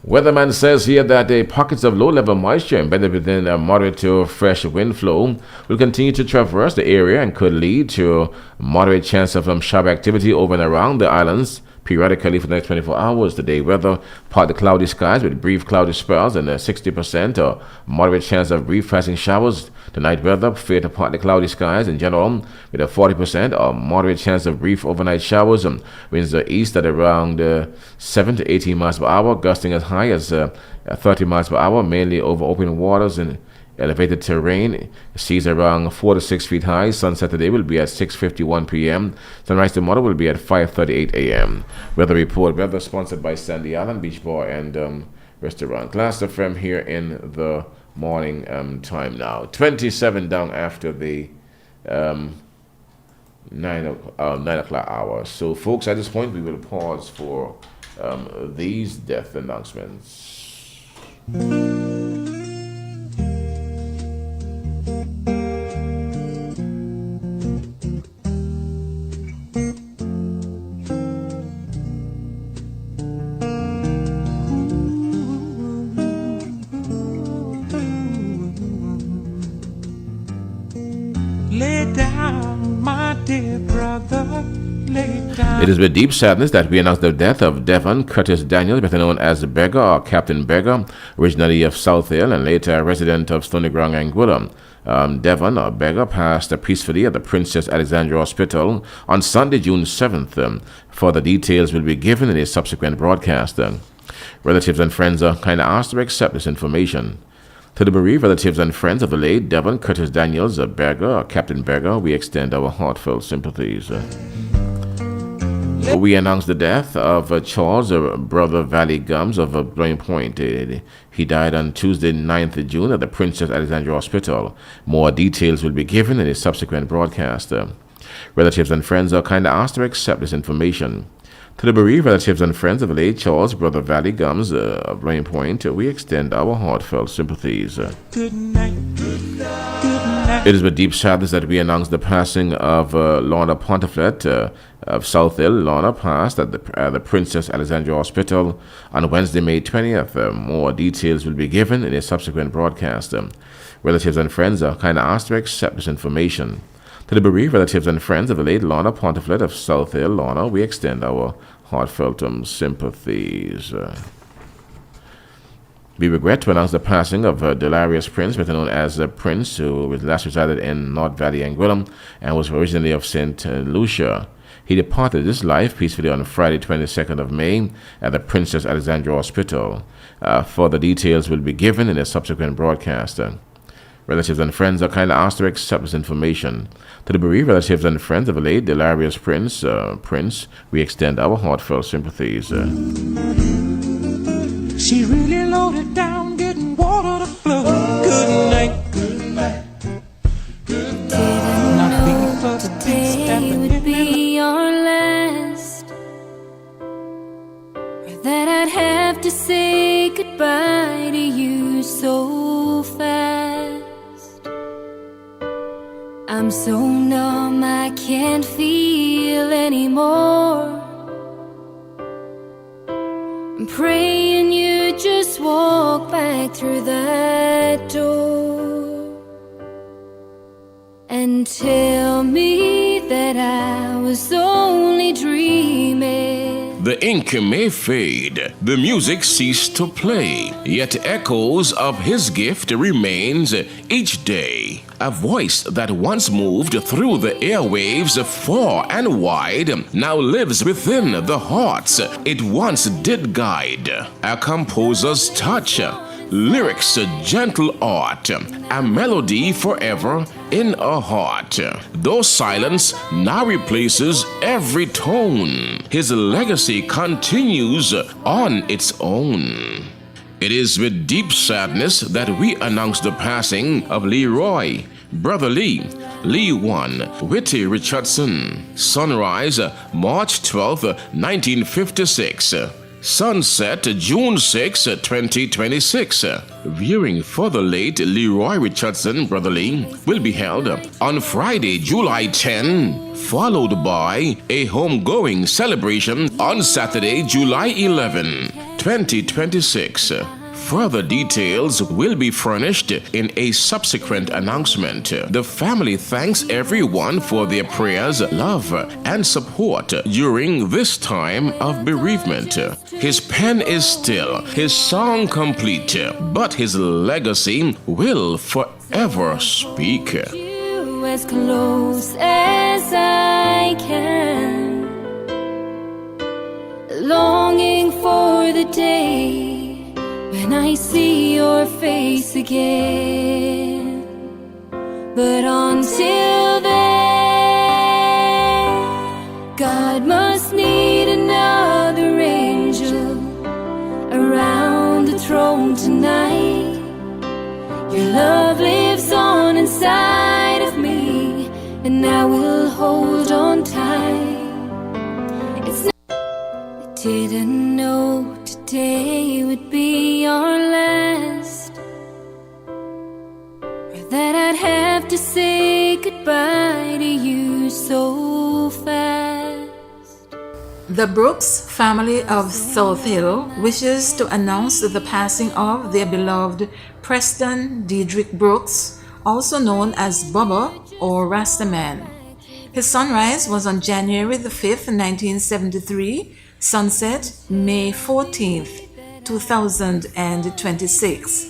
Weatherman says here that the pockets of low-level moisture embedded within a moderate to fresh wind flow will continue to traverse the area and could lead to a moderate chance of sharp activity over and around the islands periodically for the next 24 hours. Today, weather, partly cloudy skies with brief cloudy spells and a 60% or moderate chance of brief passing showers. Tonight, weather, fair to partly cloudy skies in general with a 40% or moderate chance of brief overnight showers. Winds are east at around 7 to 18 miles per hour, gusting as high as 30 miles per hour, mainly over open waters and elevated terrain. Seas around 4 to 6 feet high. Sunset today will be at 6:51 p.m. Sunrise tomorrow will be at 5:38 a.m. Weather report. Weather sponsored by Sandy Island Beach Bar and Restaurant. Klass FM here in the morning time now. 27 down after the 9 o'clock hour. So, folks, at this point we will pause for these death announcements. It is with deep sadness that we announce the death of Devon Curtis Daniels, better known as Beggar or Captain Beggar, originally of South Hill and later a resident of Stony Ground, Anguilla. Devon or Beggar passed peacefully at the Princess Alexandra Hospital on Sunday, June 7th. Further details will be given in a subsequent broadcast. Relatives and friends are kind of asked to accept this information. To the bereaved relatives and friends of the late Devon Curtis Daniels, Beggar or Captain Beggar, we extend our heartfelt sympathies. We announce the death of Charles, Brother Valley Gums of Blowing Point. He died on Tuesday, 9th June at the Princess Alexandra Hospital. More details will be given in a subsequent broadcast. Relatives and friends are kindly asked to accept this information. To the bereaved relatives and friends of the late Charles, Brother Valley Gums of Blowing Point, we extend our heartfelt sympathies. Good night. Good night. It is with deep sadness that we announce the passing of Lorna Pontiflet of South Hill. Lorna passed at the Princess Alexandra Hospital on Wednesday, May 20th. More details will be given in a subsequent broadcast. Relatives and friends are kindly asked to accept this information. To the bereaved relatives and friends of the late Lorna Pontiflet of South Hill, Lorna, we extend our heartfelt sympathies. We regret to announce the passing of Delarius Prince, better known as Prince, who last resided in North Valley, Anguilla, and was originally of St. Lucia. He departed this life peacefully on Friday, 22nd of May, at the Princess Alexandra Hospital. Further details will be given in a subsequent broadcast. Relatives and friends are kindly asked to accept this information. To the bereaved relatives and friends of the late Delarius Prince, we extend our heartfelt sympathies. She really loaded down, getting water to flow. Good night. Good night. Good night. Didn't know today would be our last, or that I'd have to say goodbye to you so fast. I I'm so numb I can't feel anymore. I'm praying you just walk back through that door and tell me that I was only dreaming. The ink may fade, the music cease to play, yet echoes of his gift remains each day. A voice that once moved through the airwaves far and wide now lives within the hearts it once did guide. A composer's touch, lyrics, gentle art, a melody forever in a heart. Though silence now replaces every tone, his legacy continues on its own. It is with deep sadness that we announce the passing of Leroy, Brother Lee, Lee 1, Whitty Richardson. Sunrise, March 12, 1956. Sunset, June 6, 2026. Viewing for the late Leroy Richardson, Brother Lee, will be held on Friday, July 10, followed by a homegoing celebration on Saturday, July 11, 2026. Further details will be furnished in a subsequent announcement. The family thanks everyone for their prayers, love, and support during this time of bereavement. His pen is still, his song complete, but his legacy will forever speak. You as close as I can, longing for the day when I see your face again. But until then, God must need another angel around the throne tonight. Your love lives on inside of me, and I will hold on tight. I didn't know today would be our last, or that I'd have to say goodbye to you so fast. The Brooks family of South Hill wishes to announce the passing of their beloved Preston Diedrich Brooks, also known as Bubba or Rastaman. His sunrise was on January the 5th, 1973, sunset May 14th, 2026.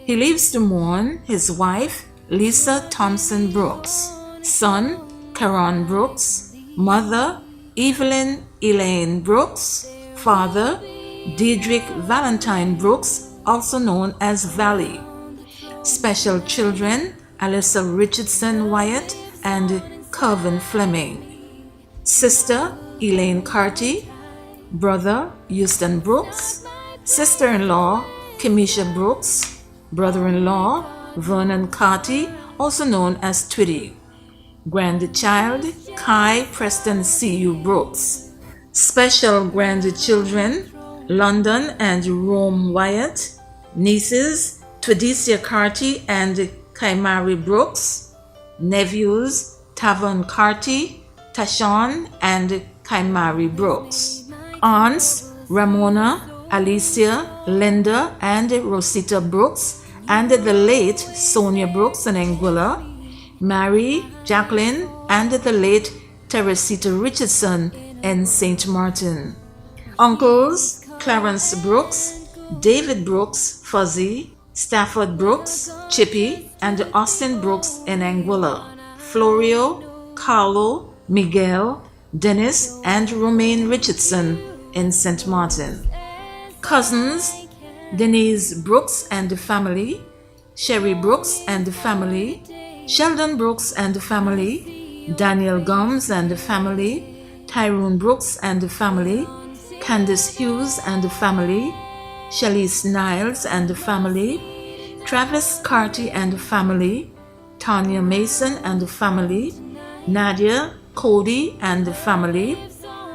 He leaves to mourn his wife, Lisa Thompson Brooks, son, Caron Brooks, mother, Evelyn Elaine Brooks, father, Diedrich Valentine Brooks, also known as Valley. Special children, Alyssa Richardson Wyatt and Calvin Fleming. Sister, Elaine Carty. Brother, Houston Brooks. Sister-in-law, Kemisha Brooks. Brother-in-law, Vernon Carty, also known as Twitty. Grandchild, Kai Preston C.U. Brooks. Special grandchildren, London and Rome Wyatt. Nieces, Twedicia Carty and Kaimari Brooks. Nephews, Tavon Carty, Tashawn and Kaimari Brooks. Aunts, Ramona, Alicia, Linda, and Rosita Brooks, and the late Sonia Brooks in Anguilla, Mary, Jacqueline, and the late Teresita Richardson in St. Martin. Uncles, Clarence Brooks, David Brooks, Fuzzy, Stafford Brooks, Chippy, and Austin Brooks in Anguilla, Florio, Carlo, Miguel, Dennis, and Romaine Richardson in St. Martin. Cousins, Denise Brooks and the family, Sherry Brooks and the family, Sheldon Brooks and the family, Daniel Gomes and the family, Tyrone Brooks and the family, Candace Hughes and the family, Shalice Niles and the family, Travis Carty and the family, Tanya Mason and the family, Nadia, Cody and the family,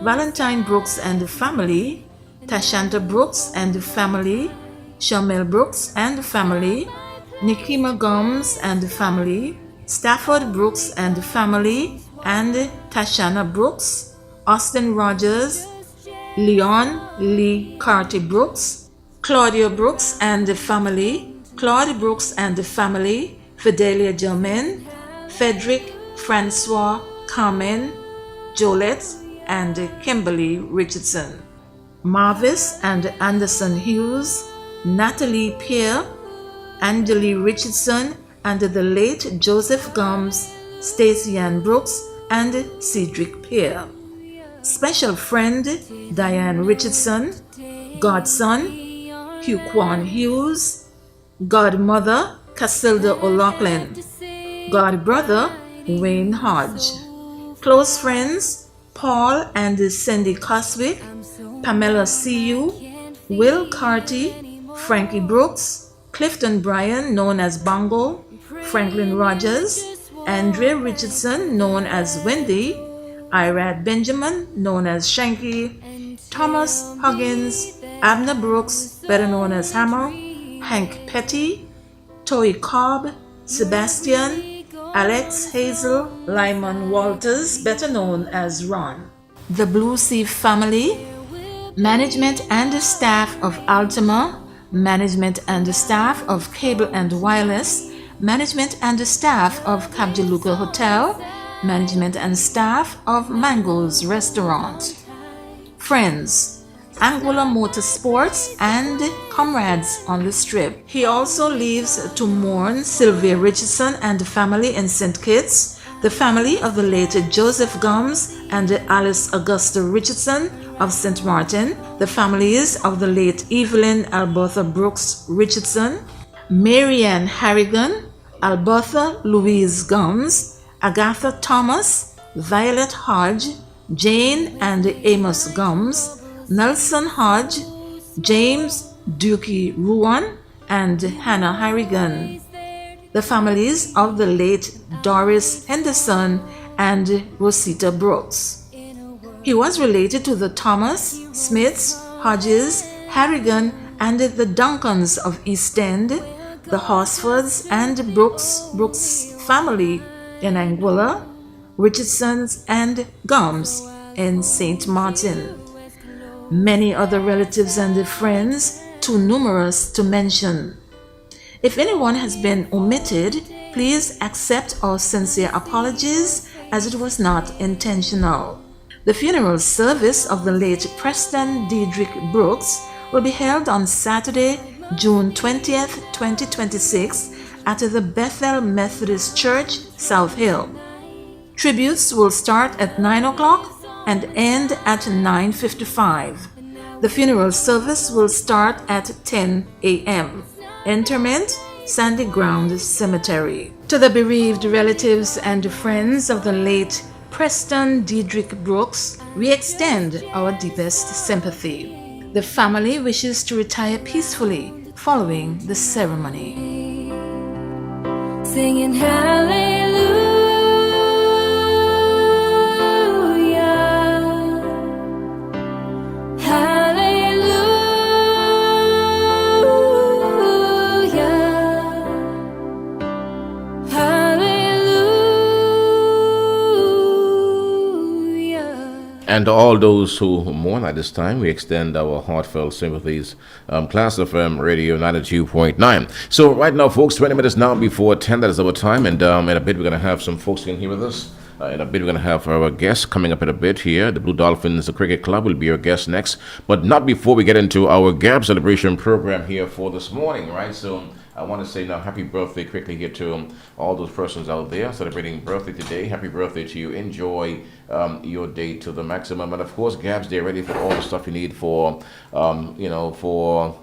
Valentine Brooks and the family, Tashanta Brooks and the family, Shamel Brooks and the family, Nikima Gomes and the family, Stafford Brooks and family, and Tashana Brooks, Austin Rogers, Leon Lee Carty Brooks, Claudia Brooks and family, Claude Brooks and family, Fidelia Germain, Frederick Francois Carmen, Jolette and Kimberly Richardson, Marvis and Anderson Hughes, Natalie Pierre, Angeli Richardson, and the late Joseph Gomes, Stacey Ann Brooks, and Cedric Pierre. Special friend Diane Richardson, godson Hugh Quan Hughes, godmother Casilda O'Loughlin, godbrother Wayne Hodge. Close friends Paul and Cindy Coswick, Pamela C.U., Will Carty, Frankie Brooks, Clifton Bryan, known as Bongo, Franklin Rogers, Andrea Richardson, known as Wendy, Irad Benjamin, known as Shanky, Thomas Huggins, Abner Brooks, better known as Hammer, Hank Petty, Toy Cobb, Sebastian, Alex Hazel, Lyman Walters, better known as Ron. The Blue Sea family, management and staff of Altima, management and staff of Cable and Wireless, management and staff of Kabjaluka Hotel, management and staff of Mango's Restaurant. Friends, Anguilla Motorsports, and comrades on the Strip. He also leaves to mourn Sylvia Richardson and the family in St. Kitts, the family of the late Joseph Gomes and Alice Augusta Richardson of St. Martin, the families of the late Evelyn Albertha Brooks Richardson, Marianne Harrigan, Albertha Louise Gomes, Agatha Thomas, Violet Hodge, Jane and Amos Gomes, Nelson Hodge, James Dukey Ruan, and Hannah Harrigan. The families of the late Doris Henderson and Rosita Brooks. He was related to the Thomas, Smiths, Hodges, Harrigan, and the Duncans of East End, the Horsfords and Brooks family in Anguilla, Richardsons and Gomes in St. Martin. Many other relatives and friends, too numerous to mention. If anyone has been omitted, please accept our sincere apologies as it was not intentional. The funeral service of the late Preston Diedrich Brooks will be held on Saturday, June 20th, 2026 at the Bethel Methodist Church, South Hill. Tributes will start at 9 o'clock and end at 9:55. The funeral service will start at 10 a.m. Interment, Sandy Ground Cemetery. To the bereaved relatives and friends of the late Preston Diedrich Brooks, we extend our deepest sympathy. The family wishes to retire peacefully following the ceremony. Singing hallelujah, And to all those who mourn at this time, we extend our heartfelt sympathies. Klass FM Radio 92.9. So right now, folks, 20 minutes now before 10, that is our time. And in a bit, we're going to have some folks in here with us. In a bit, we're going to have our guests coming up in a bit here. The Blue Dolphins, the Cricket Club, will be our guest next. But not before we get into our Gab celebration program here for this morning, right? So I want to say now happy birthday quickly here to all those persons out there celebrating birthday today. Happy birthday to you. Enjoy your day to the maximum. And of course, Gab's there ready for all the stuff you need for, for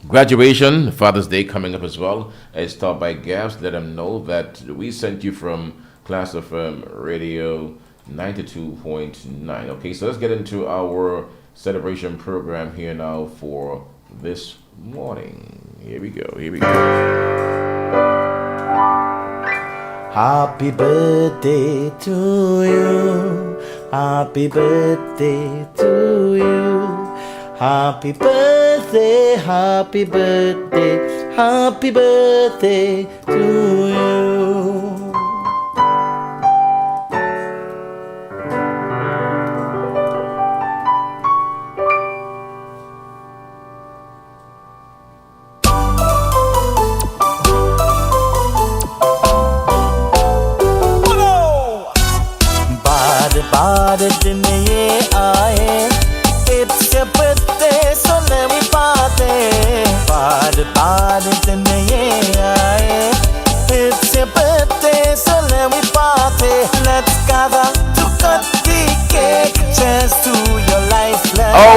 graduation. Father's Day coming up as well. Start by Gab's. Let them know that we sent you from Klass FM Radio 92.9. Okay, so let's get into our celebration program here now for this morning. Here we go. Happy birthday to you. Happy birthday to you. Happy birthday, happy birthday, happy birthday to you.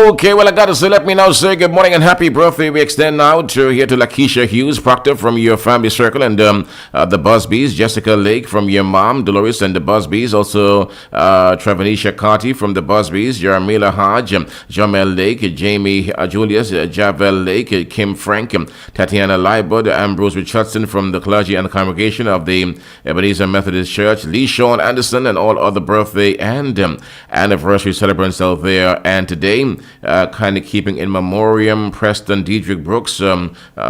Okay, well, I got to say, let me now say good morning and happy birthday. We extend now to Lakeisha Hughes Proctor from your family circle, and the Busbys, Jessica Lake from your mom, Dolores and the Busbys, also Trevanisha Carty from the Busbys, Yarmila Hodge, Jamel Lake, Jamie Julius, Javel Lake, Kim Frank, Tatiana Liebud, Ambrose Richardson from the clergy and congregation of the Ebenezer Methodist Church, Lee Sean Anderson, and all other birthday and anniversary celebrants out there. And today, kind of keeping in memoriam Preston Diedrich Brooks,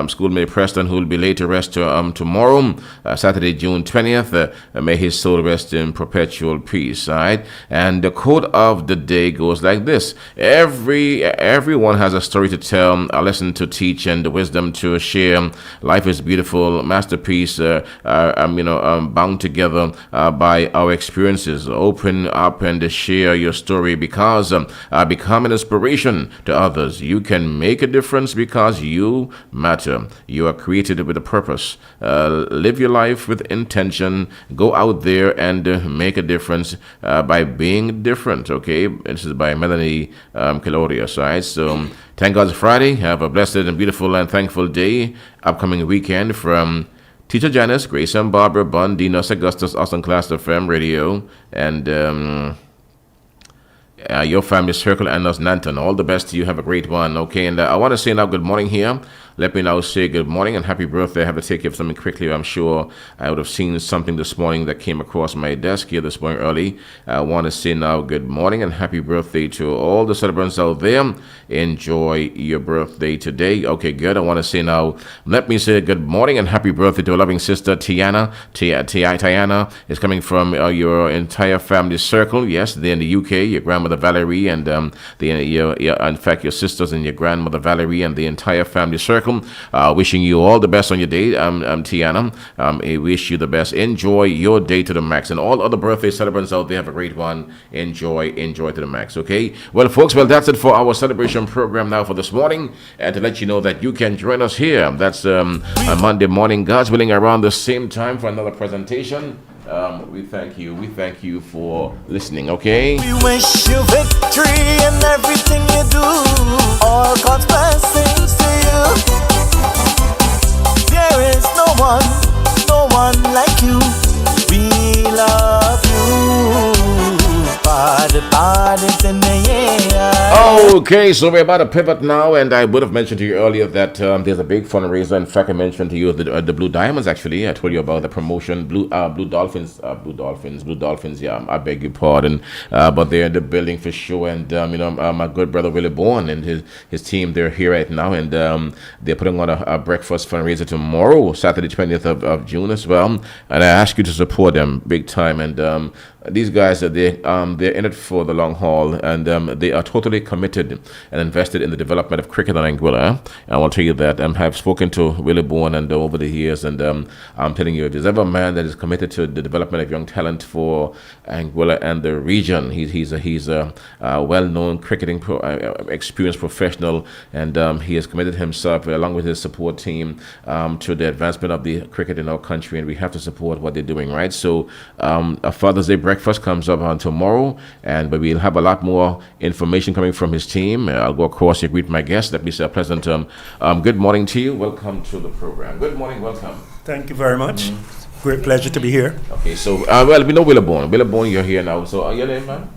schoolmate Preston, who will be laid to rest tomorrow, Saturday, June 20th. May his soul rest in perpetual peace. All right. And the quote of the day goes like this: everyone has a story to tell, a lesson to teach, and the wisdom to share. Life is beautiful, masterpiece, bound together by our experiences. Open up and share your story, because become an inspiration to others. You can make a difference because you matter. You are created with a purpose. Live your life with intention. Go out there and make a difference by being different. Okay, this is by Melanie Calorius. All right, so thank God it's Friday. Have a blessed and beautiful and thankful day. Upcoming weekend from Teacher Janice, Grace and Barbara, Bun, Dinos Augustus, Austin Class FM Radio, and your family circle, and us Nanton. All the best to you. Have a great one. Okay, and I want to say now good morning here. Let me now say good morning and happy birthday. I have to take care of something quickly. I'm sure I would have seen something this morning that came across my desk here this morning early. I want to say now good morning and happy birthday to all the celebrants out there. Enjoy your birthday today. Okay, good. I want to say now, let me say good morning and happy birthday to a loving sister, Tiana. Tiana is coming from your entire family circle. Yes, they're in the UK. Your grandmother Valerie and in fact, your sisters and your grandmother Valerie and the entire family circle. Wishing you all the best on your day, Tiana. I wish you the best. Enjoy your day to the max. And all other birthday celebrants out there, have a great one. Enjoy to the max, okay? Well, folks, that's it for our celebration program now for this morning. And to let you know that you can join us here. That's on Monday morning, God's willing, around the same time for another presentation. We thank you for listening, okay? We wish you victory in everything you do. All God's blessings to you. There is no one like you. We love you. Party's in the air. Okay, so we're about to pivot now, and I would have mentioned to you earlier that there's a big fundraiser. In fact, I mentioned to you the Blue Diamonds. Actually, I told you about the promotion. Blue Dolphins. Yeah, I beg your pardon, but they're in the building for sure. And my good brother Willie Bourne and his team, they're here right now, and they're putting on a breakfast fundraiser tomorrow, Saturday 20th of June as well. And I ask you to support them big time. And these guys, they're in it for the long haul, and they are totally committed and invested in the development of cricket in Anguilla. I will tell you that I have spoken to Willie Bourne and over the years, and I'm telling you, if there's ever a man that is committed to the development of young talent for Anguilla and the region, he's a well-known cricketing experienced professional, and he has committed himself along with his support team to the advancement of the cricket in our country, and we have to support what they're doing, right? So a Father's Day breakfast comes up on tomorrow, but we'll have a lot more information coming from his team. I'll go across and greet my guests. Let me say a pleasant good morning to you. Welcome to the program. Good morning, welcome. Thank you very much. Great pleasure to be here. Okay, so we know Willie Bourne. Willie Bourne, you're here now. So your name, man?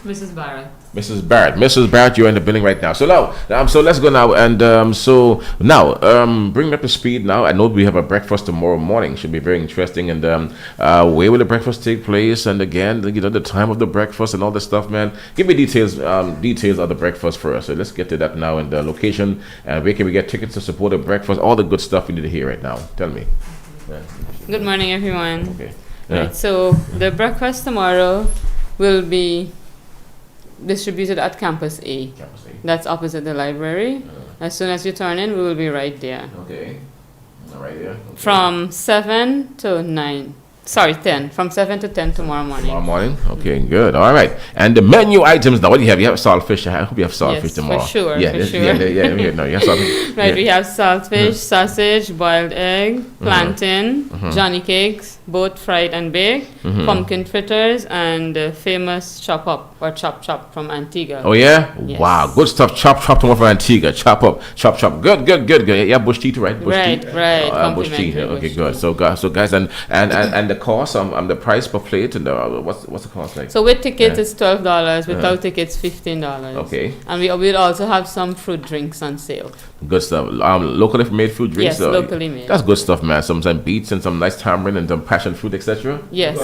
Mrs. Barrett. Mrs. Barrett, you're in the building right now. So now, so let's go now, and bring me up to speed now. I know we have a breakfast tomorrow morning. Should be very interesting. And where will the breakfast take place? And again, the time of the breakfast and all this stuff, man. Give me details of the breakfast for us. So let's get to that now, and the location, and where can we get tickets to support the breakfast? All the good stuff we need to hear right now. Tell me. Yeah. Good morning, everyone. Okay. Yeah. Right, so the breakfast tomorrow will be distributed at Campus A. That's opposite the library. As soon as you turn in, we will be right there. Okay. Right there. Okay. From 7 to 9. Sorry, 10. From 7 to 10 tomorrow morning. Tomorrow morning? Okay, good. All right. And the menu items now, what do you have? You have saltfish. I hope you have saltfish tomorrow. For sure. Yeah, for sure. No, you have saltfish. Right, we have saltfish, sausage, boiled egg, plantain, Johnny cakes, both fried and baked, pumpkin fritters, and famous chop up or chop chop from Antigua. Oh yeah, Yes. wow, good stuff. Chop tomorrow from Antigua. Chop up, chop. Good. Yeah, bush tea too, right? Bush Right. tea. Bush tea. Complimentary Okay, bush good. tea. So guys, and the cost, the price per plate, and what's the cost like? So with tickets it's $12. Without tickets $15. Okay. And we'll also have some fruit drinks on sale. Good stuff. Locally made fruit drinks. Yes, locally made. That's good stuff, man. Some beets and some nice tamarind and some passion fruit, etc. Yes.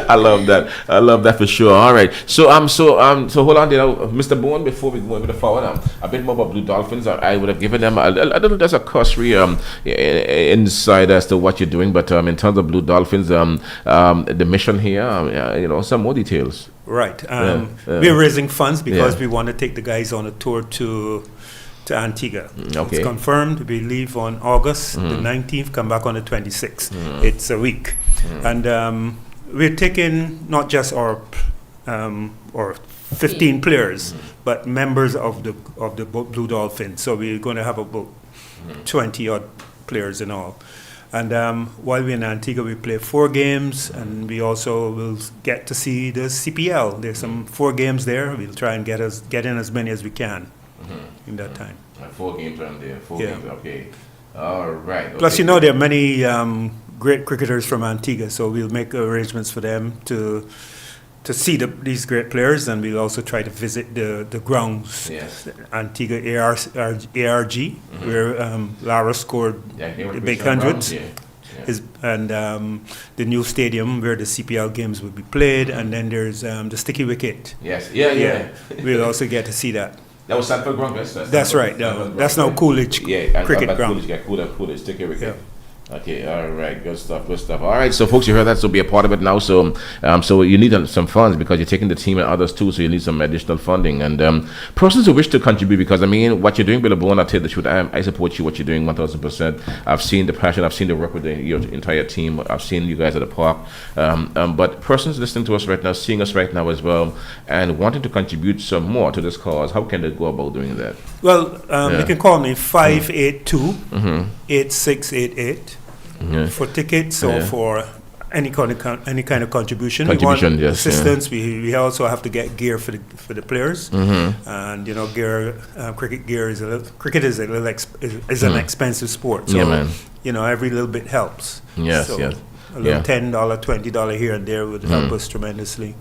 I love that for sure. All right. So hold on there, Mr. Bowen. Before we go into the forward, a bit more about Blue Dolphins. I would have given them a little. There's a cursory insight as to what you're doing, but in terms of Blue Dolphins, the mission here, some more details. Right. We're raising funds because we want to take the guys on a tour to Antigua. Okay. It's confirmed. We leave on August the 19th, come back on the 26th. It's a week. And we're taking not just our 15 players, but members of the Blue Dolphins. So we're going to have about 20 odd players in all. And while we're in Antigua, we play 4 games, and we also will get to see the CPL. There's some 4 games there. We'll try and get in as many as we can in that time. 4 games around there. 4 games. Okay. All right. Okay. Plus, there are many great cricketers from Antigua, so we'll make arrangements for them to see these great players, and we'll also try to visit the grounds. Yes. Antigua ARG, where Lara scored the big hundreds. And the new stadium where the CPL games will be played, and then there's the Sticky Wicket. Yes. Yeah. We'll also get to see that. That was Sanford Ground, yes? That's right. That's now Coolidge Cricket Ground. Coolidge Sticky Wicket. Yeah. Okay, all right, good stuff. All right, so folks, you heard that, so be a part of it now. So you need some funds because you're taking the team and others too, so you need some additional funding. And persons who wish to contribute, because what you're doing, Billabong, I tell the truth, I support you, what you're doing 1000%. I've seen the passion, I've seen the work with your entire team, I've seen you guys at the park. But persons listening to us right now, seeing us right now as well, and wanting to contribute some more to this cause, how can they go about doing that? Well, you can call me 582-8688. For tickets or for any kind of contribution. We want assistance. We also have to get gear for the players, and gear. Cricket gear is an expensive sport. So every little bit helps. Yes, so a little $10, $20 here and there would help us tremendously.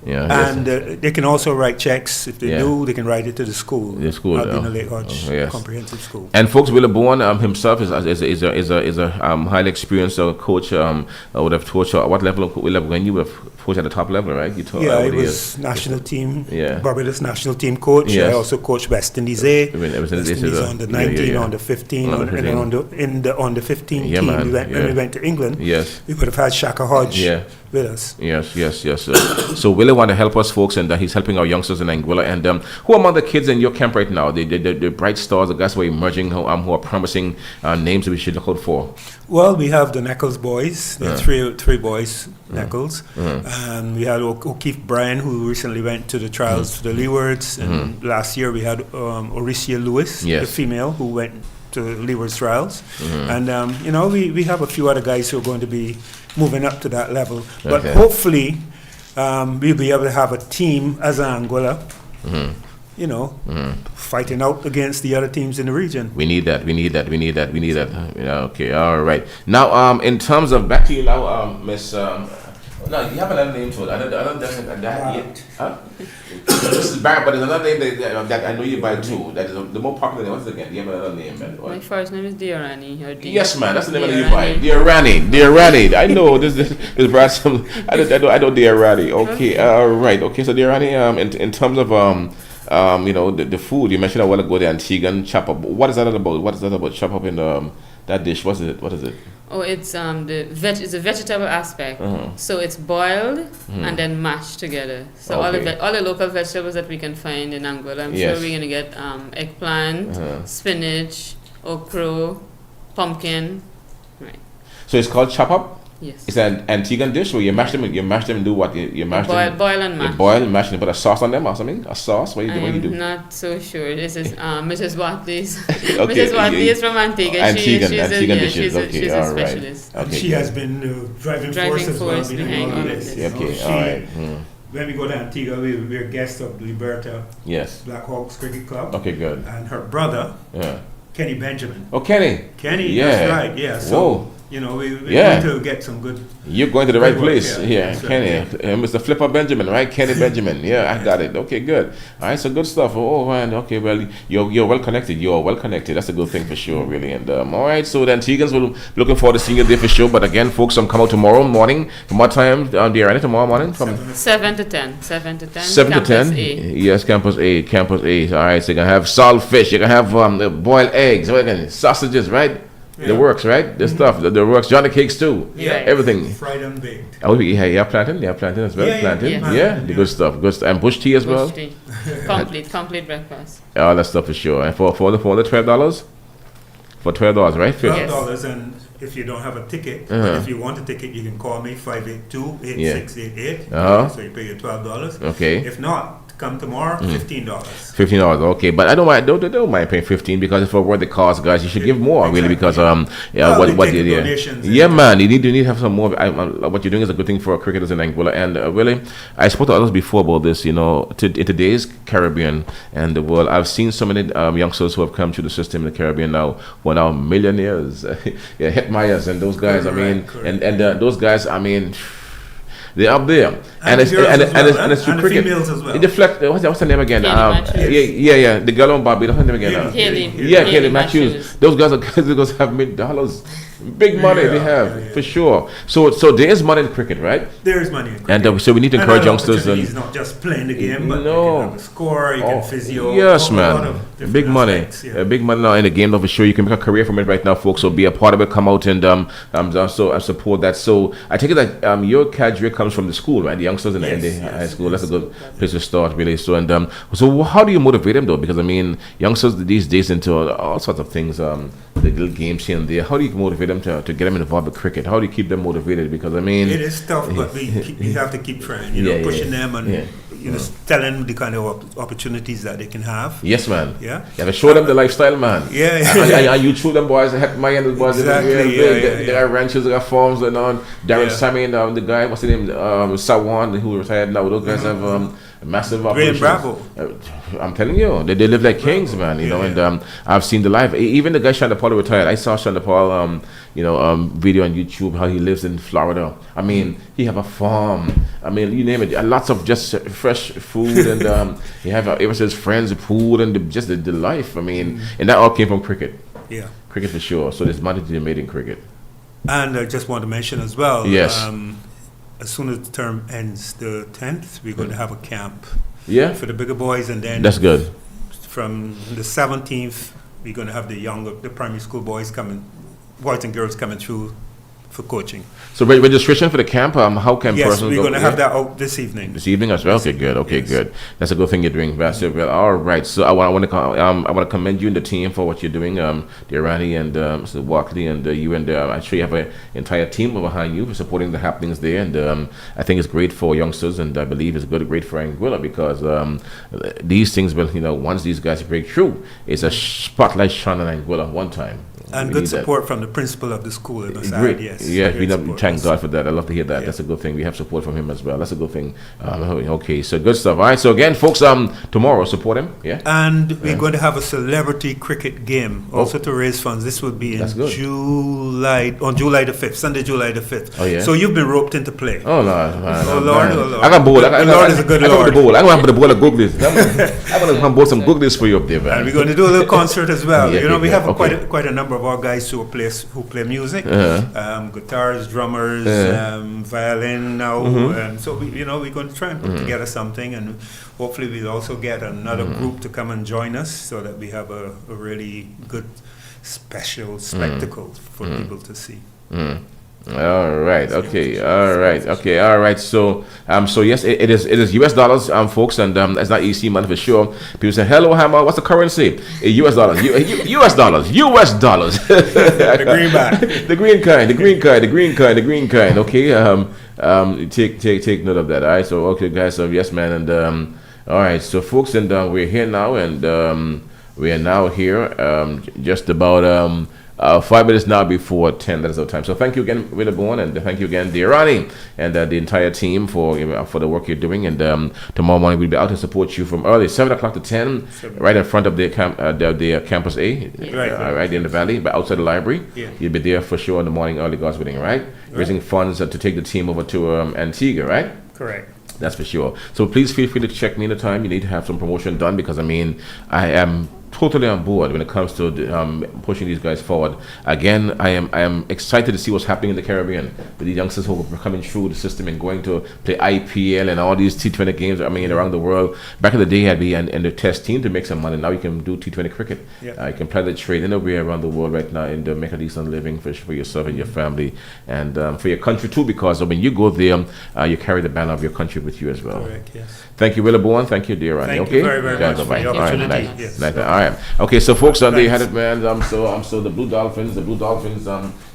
And they can also write checks. If they do, they can write it to the school. The school, Albina Lake Hodge Comprehensive School. And folks, Billabong himself is a highly experienced coach. Would have taught you what level when you were coached at the top level, right? You taught. I was national team. Barbados national team coach. I also coached West Indies A. West Indies on the 19, on the 15, and on the 15 team. When we went to England, we would have had Shaka Hodge with us. Yes. So Willie want to help us, folks, and he's helping our youngsters in Anguilla. And who among the kids in your camp right now? The bright stars, the guys who are emerging, who are promising names that we should look out for? Well, we have the Neckles boys. There are three boys, Neckles. And we had O'Keefe Bryan, who recently went to the trials to the Leewards. And last year we had Oricia Lewis, the female, who went to Leewards trials. And, we have a few other guys who are going to be moving up to that level. But hopefully we'll be able to have a team as Anguilla, fighting out against the other teams in the region. We need that. Okay, all right. Now, in terms of, back to you now, Miss... no, you have another name to it. I don't this is Barrett, but there's another name that I know you by too. That is the more popular name. What's it again? Do you have another name, man? My first name is Dearani. Yes, man. That's the name that you by. Dearani. I know this brought some. I know Dearani. Okay, all right. Okay, so Dearani. In terms of the food you mentioned a while ago, the Antiguan chop up. What is that about? What is that about? Chop up in that dish. What is it? Oh, it's it's a vegetable aspect. So it's boiled and then mashed together. So all the local vegetables that we can find in Anguilla. I'm sure we're gonna get eggplant, spinach, okra, pumpkin. Right. So it's called chop up? Yes. It's an Antiguan dish where you mash them and do what? You mash them. Boil and mash. You boil and mash and put a sauce on them or something? A sauce? What do you do? I'm not so sure. This is Mrs. Watley's. Okay. Mrs. Watley is from Antigua. Antiguan dishes. She's a specialist. And she has been driving force as well behind all of this. Okay, all right. When we go to Antigua, we're guests of Liberta Black Hawks Cricket Club. Okay, good. And her brother, Kenny Benjamin. Oh, Kenny. Kenny, that's right, yeah. So, whoa. You know, we're going to get some good... You're going to the right place. Yeah, Kenny. Mr. Flipper Benjamin, right? Kenny Benjamin. Yeah, I got it. Okay, good. All right, so good stuff. Oh, man. Okay, well, you're well connected. You're well connected. That's a good thing for sure, really. And all right, so the Antiguans will looking forward to seeing you there for sure. But again, folks, come out tomorrow morning. From what time, dear, tomorrow morning? From 7 to 10. 7 to 10. 7 to 10? A. Yes, Campus A. Campus A. All right, so you can have salt fish. You can have boiled eggs. Sausages, right? The works, right? The stuff, the works. Johnny cakes too. Yeah. Everything. Fried and baked. Oh, yeah, plantain. Yeah, plantain as well. Plantain. Yeah. The good stuff. Good stuff. And bush tea as well. Bush tea. Complete breakfast. All that stuff for sure. And for the $12? For $12, right? $12, and if you don't have a ticket, but if you want a ticket, you can call me 582-8688. So you pay your $12. Okay. If not, come tomorrow, $15. $15, okay, but I don't mind paying $15 because for what the cost, guys, you should give more really because man, you need to have some more. What you're doing is a good thing for cricketers in Anguilla, and really, I spoke to others before about this. You know, in today's Caribbean and the world, I've seen so many youngsters who have come through the system in the Caribbean now who are now millionaires, Hetmeyers and those guys. Those guys, they're up there, and it's through cricket. What's her name again? The girl on Barbie. What's her name again? Kelly Matthews. Those guys have made dollars. Big money they have for sure. So there is money in cricket, right? There is money in cricket, and so we need to encourage youngsters. He's not just playing the game, but you can have a score, you can physio. Yes, man. Big money, big money now in the game. Though for sure, you can make a career from it right now, folks. So be a part of it. Come out and also support that. So I take it that your cadre comes from the school, right? The youngsters in the high school. That's a good place to start, really. So so how do you motivate them though? Because youngsters these days into all sorts of things. The little games here and there. How do you motivate them to get them involved with cricket? How do you keep them motivated? Because it is tough, but we have to keep trying. Pushing them and telling them the kind of opportunities that they can have. Yes, man. Yeah. You have to show them the lifestyle, man. And you show them boys, my and the boys. They got ranches, they got farms, and on. Darren Sammy and the guy, what's his name? Sawan, who retired now. Those guys have massive operations. Bravo. I'm telling you, they live like kings, man. And I've seen the life. Even the guy Shanda Paul retired. I saw Shanda Paul, video on YouTube how he lives in Florida. He have a farm. You name it. Lots of just fresh food, and he have his friends' food and just the life. And that all came from cricket. Yeah, cricket for sure. So there's money to be made in cricket. And I just want to mention as well. Yes. As soon as the term ends, the 10th, we're going to have a camp. Yeah. For the bigger boys, and then that's good. From the 17th, we're going to have the primary school boys and girls coming through for coaching. So registration for the camp, how can persons go? Yes, we're going to have that out this evening. This evening as well. Okay, good. Okay, good. That's a good thing you're doing, Vassar. Well, all right. So I want to commend you and the team for what you're doing, the Irani and Mr. Walkley and you, and I'm sure you have an entire team behind you for supporting the happenings there. And I think it's great for youngsters, and I believe it's great for Anguilla because these things will, once these guys break through, it's a spotlight shone on Anguilla one time. And good support from the principal of the school. Great. Thank God for that. I love to hear that. Yeah. That's a good thing. We have support from him as well. That's a good thing. Okay, so good stuff. All right. So again, folks, tomorrow support him. Yeah. And we're going to have a celebrity cricket game also to raise funds. This will be in July the 5th, Sunday, July the 5th. Oh yeah. So you've been roped into play. Oh Lord, man. Oh Lord. I got bored. Lord is a good Lord. I'm going to have the bowl of googlies. I'm going to have both some googlies for you up there, man. And we're going to do a little concert as well. We have quite a number of our guys who play music, guitars, drummers, violin now, and so we're going to try and put together something, and hopefully we'll also get another group to come and join us so that we have a really good special spectacle for people to see. All right. Okay. All right. Okay. All right. So, so yes, it is U.S. dollars, folks, and it's not EC money for sure. People say, "Hello, Hammer. What's the currency?" U.S. dollars. U.S. dollars. U.S. dollars. The greenback. The green kind. The green kind. The green kind. The green kind. Okay. Take note of that. All right. So, okay, guys. So, yes, man, and all right. So, folks, and we're here now, and we are now here just about 5 minutes now before 10. That is our time. So thank you again, Williborn, and thank you again, dear Ronnie, and the entire team for the work you're doing. And tomorrow morning we'll be out to support you from early 7 o'clock to 10, right in front of the campus A, right in the valley, but outside the library. Yeah. You'll be there for sure in the morning, early God's willing, right? Raising funds to take the team over to Antigua, right? Correct. That's for sure. So please feel free to check me anytime you need to have some promotion done, because I mean, I am totally on board when it comes to pushing these guys forward. Again, I am excited to see what's happening in the Caribbean with the youngsters who are coming through the system and going to play IPL and all these T20 games. I mean, around the world. Back in the day, I'd be in the test team to make some money. Now you can do T20 cricket. Yeah. You can play the trade anywhere around the world right now and make a decent living for yourself and your family and for your country too. Because when you go there, you carry the banner of your country with you as well. Correct. Yes. Thank you, Williborn. Thank you, dear Ronnie. Thank you very, very much for the opportunity. Yes. All right. Okay, so folks, there you had it, man. So the Blue Dolphins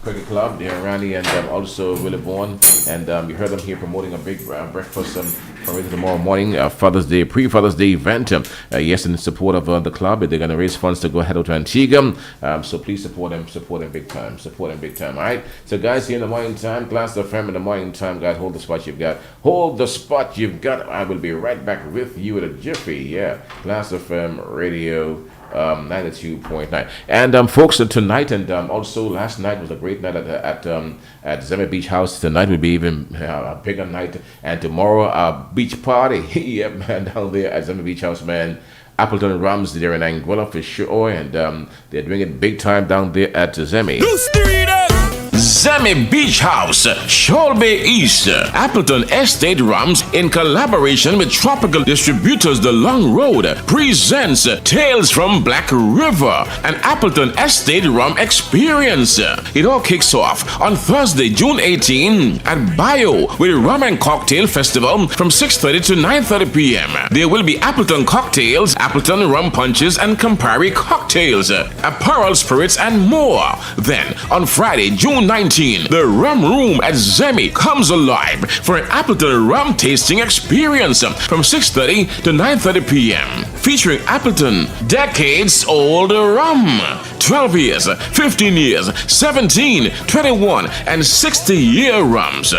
Cricket Club, dear Ronnie, and also Williborn, and you heard them here promoting a big breakfast for tomorrow morning, pre-Father's Day event. Yes, in support of the club, they're going to raise funds to go head out to Antigua. So please support them big time. All right. So guys, here in the morning time, Klass FM in the morning time, guys, hold the spot you've got. I will be right back with you at a jiffy. Yeah, Klass FM Radio. 92.9. And folks, tonight and also last night was a great night at Zeme Beach House. Tonight will be even a bigger night, and tomorrow a beach party. Yeah, man, down there at Zeme Beach House, man. Appleton Rums, they're in Anguilla for sure, and they're doing it big time down there at Zeme. Zeme Beach House, Shoal Bay East, Appleton Estate Rums, in collaboration with Tropical Distributors The Long Road, presents Tales from Black River, an Appleton Estate Rum experience. It all kicks off on Thursday, June 18 at Bio with Rum and Cocktail Festival from 6:30 to 9:30 p.m. There will be Appleton cocktails, Appleton rum punches, and Campari cocktails, apparel, spirits, and more. Then, on Friday, June 19, the Rum Room at Zeme comes alive for an Appleton rum tasting experience from 6:30 to 9:30 p.m. featuring Appleton decades-old rum, 12 years, 15 years, 17, 21, and 60-year rums.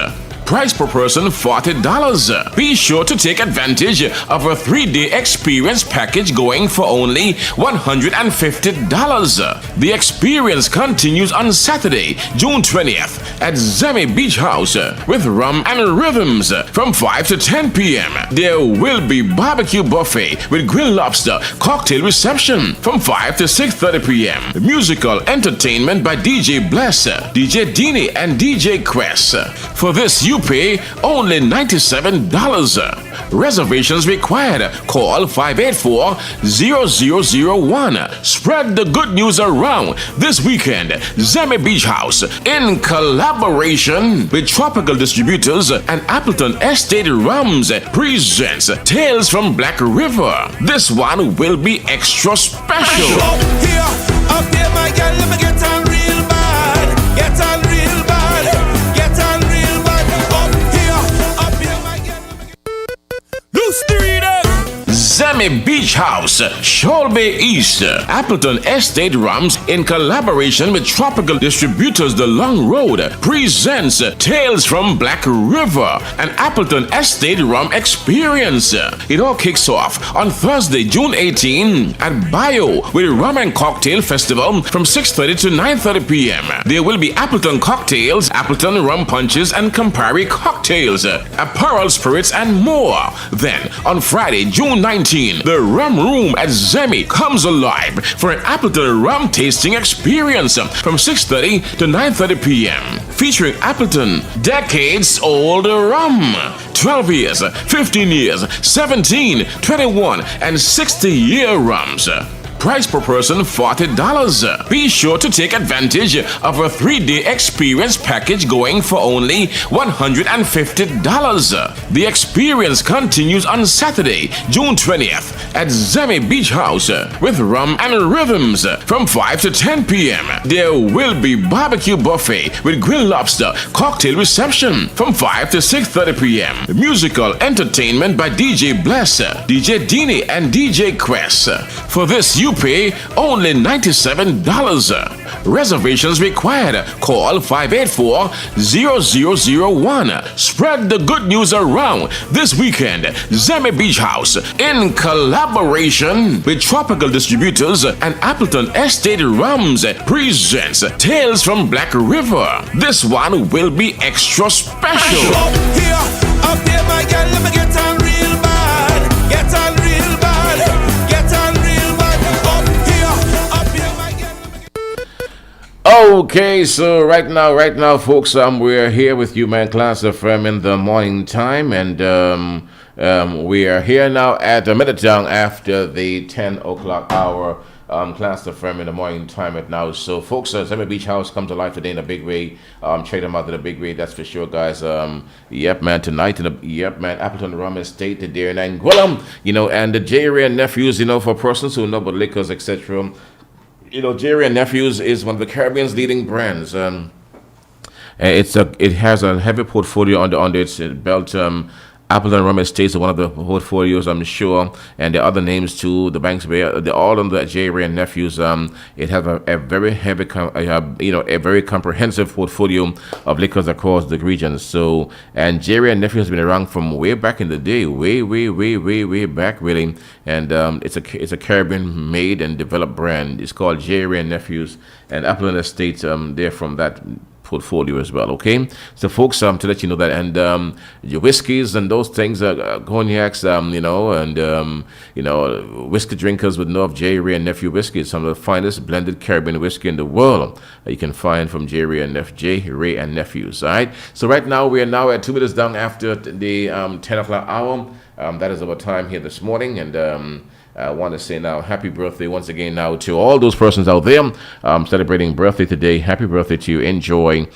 Price per person $40. Be sure to take advantage of a 3-day experience package going for only $150. The experience continues on Saturday, June 20th at Zeme Beach House with rum and rhythms from 5 to 10 p.m. There will be barbecue buffet with grilled lobster, cocktail reception from 5 to 6:30 p.m. Musical entertainment by DJ Bless, DJ Dini, and DJ Quest. For this, you pay only $97. Reservations required. Call 584-0001. Spread the good news around this weekend. Zeme Beach House, in collaboration with Tropical Distributors and Appleton Estate Rums, presents Tales from Black River. This one will be extra special. Up here, my girl, let me get on real bad. Get on real bad. Get on real bad. Up here, my girl, let me get... Loose the reader. Zeme Beach House, Shoal Bay East, Appleton Estate Rums, in collaboration with Tropical Distributors The Long Road, presents Tales from Black River, an Appleton Estate Rum experience. It all kicks off on Thursday, June 18 at Bio with Rum and Cocktail Festival from 6:30 to 9:30 p.m. There will be Appleton cocktails, Appleton rum punches, and Campari cocktails, apparel, spirits, and more. Then, on Friday, June 19, the Rum Room at Zeme comes alive for an Appleton rum tasting experience from 6:30 to 9:30 p.m. featuring Appleton decades-old rum, 12 years, 15 years, 17, 21, and 60-year rums. Price per person $40. Be sure to take advantage of a 3-day experience package going for only $150. The experience continues on Saturday, June 20th at Zemi Beach House with rum and rhythms from 5 to 10 p.m. There will be barbecue buffet with grilled lobster, cocktail reception from 5 to 6:30 p.m. Musical entertainment by DJ Bless, DJ Dini, and DJ Quest. For this, you pay only $97. Reservations required. Call 584-0001. Spread the good news around this weekend. Zemi Beach House, in collaboration with Tropical Distributors and Appleton Estate Rums, presents Tales from Black River. This one will be extra special. Up here, my girl, let me get on real bad. Get on real bad. Get on real bad. Up here, my girl, let me get... Okay, so right now, folks, we're here with you, man, Klass FM in the morning time, and we are here now at a minute down after the 10 o'clock hour. Klass FM in the morning time at now. So, folks, Zemi Beach House come to life today in a big way. Check them out in a big way, that's for sure, guys. Yep, man, tonight in Appleton Rum Estate there in Anguilla, and the J. and Nephews, for persons who know about liquors, etc. J. and Nephews is one of the Caribbean's leading brands. It has a heavy portfolio under its belt. Appleton Rum Estates is one of the portfolios, I'm sure, and the other names too. The Banks Bay, they're all under J. and Nephews. It has a very heavy, a very comprehensive portfolio of liquors across the region. So, and J. and Nephews has been around from way back in the day, way back, really. And it's a Caribbean made and developed brand. It's called J. and Nephews, and Appleton Estates. They're from that portfolio as well. Okay, so folks, to let you know that, and your whiskeys and those things, cognacs, whiskey drinkers would know of J. and Nephew whiskey. It's some of the finest blended Caribbean whiskey in the world you can find from J. and Nephews. All right, so right now we are now at 2 minutes down after the 10 o'clock hour. That is our time here this morning, and I want to say now happy birthday once again now to all those persons out there celebrating birthday today. Happy birthday to you. Enjoy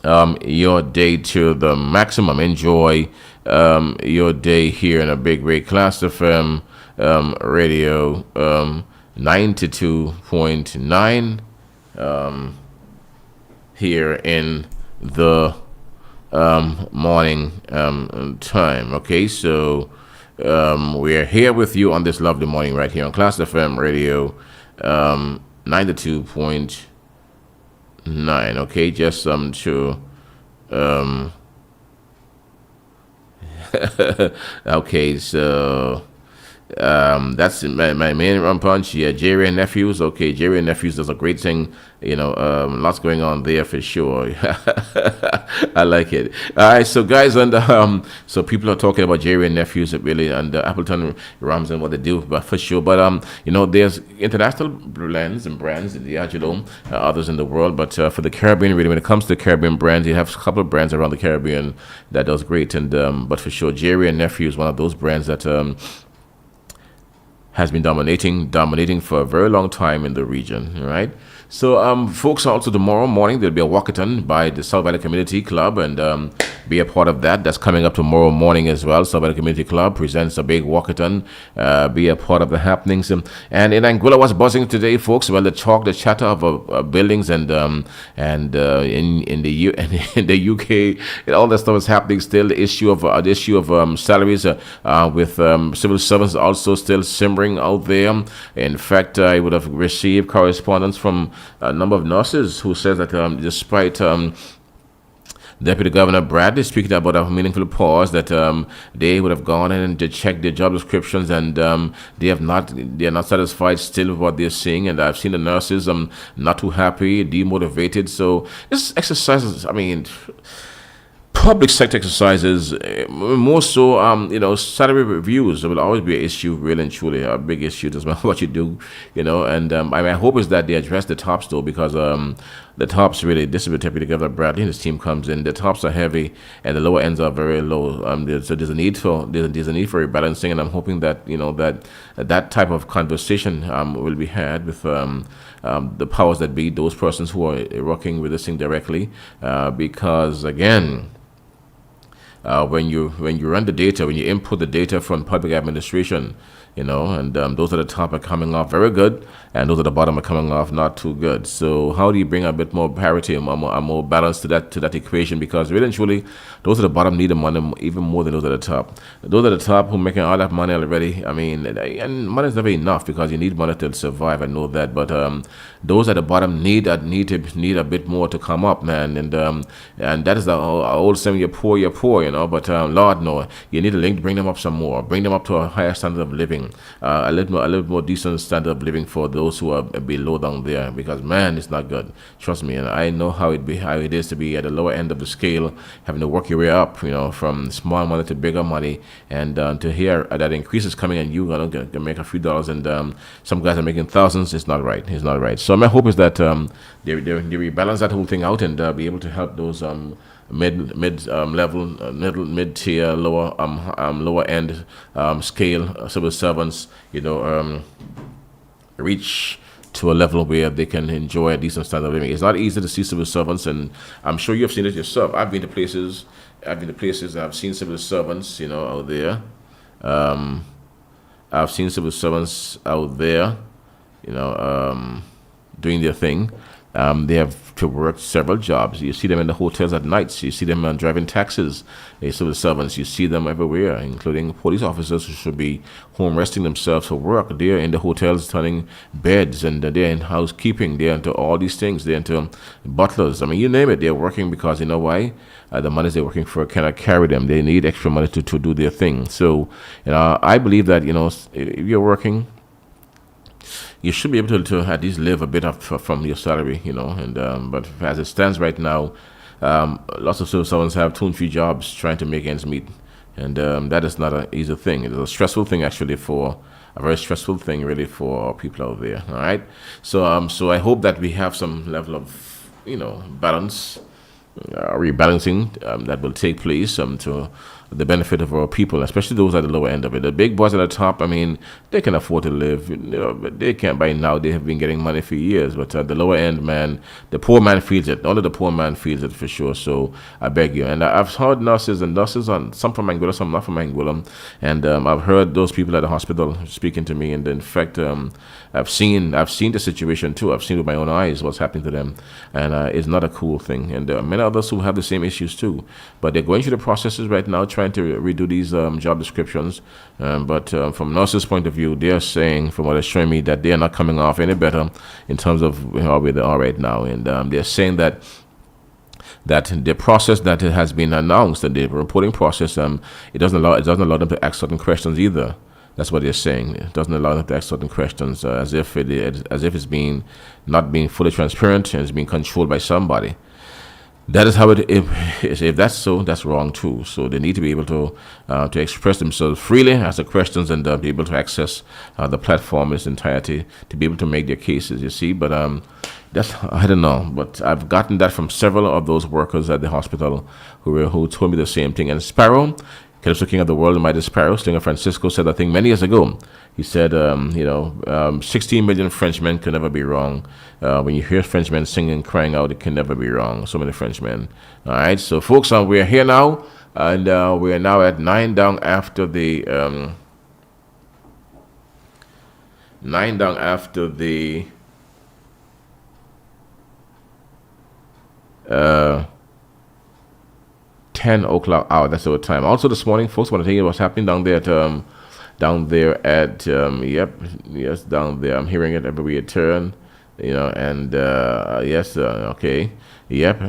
your day to the maximum. Enjoy your day here in a big way. Klass FM radio 92.9 here in the morning time. Okay, so we are here with you on this lovely morning right here on Klass FM radio 92.9. Okay, just to okay, so that's my main rum punch. Yeah, J. and Nephews. Okay, J. and Nephews does a great thing. Lots going on there for sure. I like it. All right, so guys, and so people are talking about J. and Nephews really, and Appleton Rums and what they do, but for sure. But there's international blends and brands in the others in the world. But for the Caribbean, really, when it comes to Caribbean brands, you have a couple of brands around the Caribbean that does great. And but for sure, J. and Nephews is one of those brands that has been dominating for a very long time in the region, right? So, folks, also tomorrow morning, there'll be a walkathon by the South Valley Community Club, and be a part of that. That's coming up tomorrow morning as well. South Valley Community Club presents a big walkathon. Be a part of the happenings. And in Anguilla, what's buzzing today, folks? Well, the chatter of buildings and in the UK, all that stuff is happening still. The issue of salaries with civil servants also still simmering out there. In fact, I would have received correspondence from a number of nurses who says that despite Deputy Governor Bradley speaking about a meaningful pause, that they would have gone in and to check their job descriptions, and they are not satisfied still with what they're seeing. And I've seen the nurses not too happy, demotivated. So this exercise is, public sector exercises, more so, salary reviews will always be an issue, really and truly, a big issue. Doesn't matter what you do, and my hope is that they address the tops though, because the tops really, this is where Deputy Governor Bradley and his team comes in. The tops are heavy and the lower ends are very low. So there's a need for rebalancing, and I'm hoping that that type of conversation will be had with the powers that be, those persons who are working with this thing directly, because again, when you run the data, when you input the data from public administration, and those at the top are coming off very good, and those at the bottom are coming off not too good. So how do you bring a bit more parity, a more balance to that equation? Because really and truly, those at the bottom need the money even more than those at the top. Those at the top who are making all that money already, and money is never enough because you need money to survive. I know that, but those at the bottom need a bit more to come up, man. And that is the old saying: you're poor, But Lord, no, you need to bring them up some more, bring them up to a higher standard of living. A little more decent standard of living for those who are below down there, because man, it's not good. Trust me, and I know how it is to be at the lower end of the scale, having to work your way up, from small money to bigger money, and to hear that increase is coming and you're gonna make a few dollars, and some guys are making thousands. It's not right. It's not right. So my hope is that they rebalance that whole thing out and be able to help those mid-tier, lower end scale civil servants, reach to a level where they can enjoy a decent standard of living. It's not easy to see civil servants, and I'm sure you've seen it yourself. I've been to places. I've seen civil servants, out there. I've seen civil servants out there, doing their thing. They have to work several jobs. You see them in the hotels at nights. You see them driving taxis. Civil servants. You see them everywhere, including police officers who should be home resting themselves for work. They're in the hotels turning beds, and they're in housekeeping. They're into all these things. They're into butlers. You name it. They're working because you know why? The monies they're working for cannot carry them. They need extra money to do their thing. So, I believe that if you're working, you should be able to at least live a bit up from your salary, but as it stands right now, lots of civil servants have 2 and 3 jobs trying to make ends meet, and that is not an easy thing. It is a stressful thing, actually, a very stressful thing, really, for people out there. All right, so I hope that we have some level of balance, rebalancing that will take place to the benefit of our people, especially those at the lower end of it. The big boys at the top, they can afford to live. But they can't. By now, they have been getting money for years. But at the lower end, man, the poor man feels it. Only the poor man feels it for sure. So I beg you. And I've heard nurses, some from Anguilla, some not from Anguilla. And I've heard those people at the hospital speaking to me. And in fact, I've seen the situation too. I've seen with my own eyes what's happening to them. And it's not a cool thing. And there are many others who have the same issues too. But they're going through the processes right now, trying to redo these job descriptions, but from nurses' point of view, they're saying, from what they're showing me, that they are not coming off any better in terms of how they are right now, and they're saying that the process that has been announced, that the reporting process, it doesn't allow them to ask certain questions either. That's what they're saying. It doesn't allow them to ask certain questions, as if it's not being fully transparent and it's being controlled by somebody. That is how it is. If that's so, that's wrong too. So they need to be able to express themselves freely, ask the questions, and be able to access the platform in its entirety to be able to make their cases. You see, but I don't know. But I've gotten that from several of those workers at the hospital who told me the same thing. And Sparrow, Calypso King of the World, the Mighty Sparrow, Slinger Francisco, said that thing many years ago. He said, 16 million Frenchmen can never be wrong. When you hear Frenchmen singing, crying out, it can never be wrong. So many Frenchmen. All right, so folks, we're here now, and we are now at 9 down after the 10 o'clock hour. That's our time. Also this morning, folks, want to tell you what's happening down there at down there. I'm hearing it everywhere you turn, and yes, okay. Yep,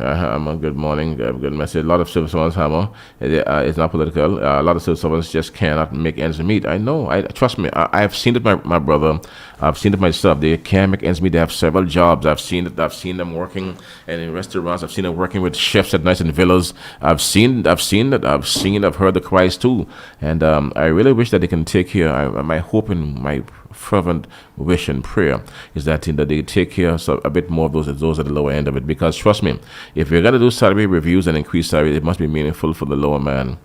good morning, good message. A lot of civil servants, Hammer, it's not political. A lot of civil servants just cannot make ends meet. I know. Trust me. I've seen it, my brother. I've seen it myself. They can't make ends meet. They have several jobs. I've seen it. I've seen them working and in restaurants. I've seen them working with chefs at nights in villas. I've seen it. I've heard the cries too. And I really wish that they can take care. My hope and my fervent wish and prayer is that they take care of a bit more of those at the lower end of it, because trust me, if we're going to do salary reviews and increase salary, it must be meaningful for the lower man.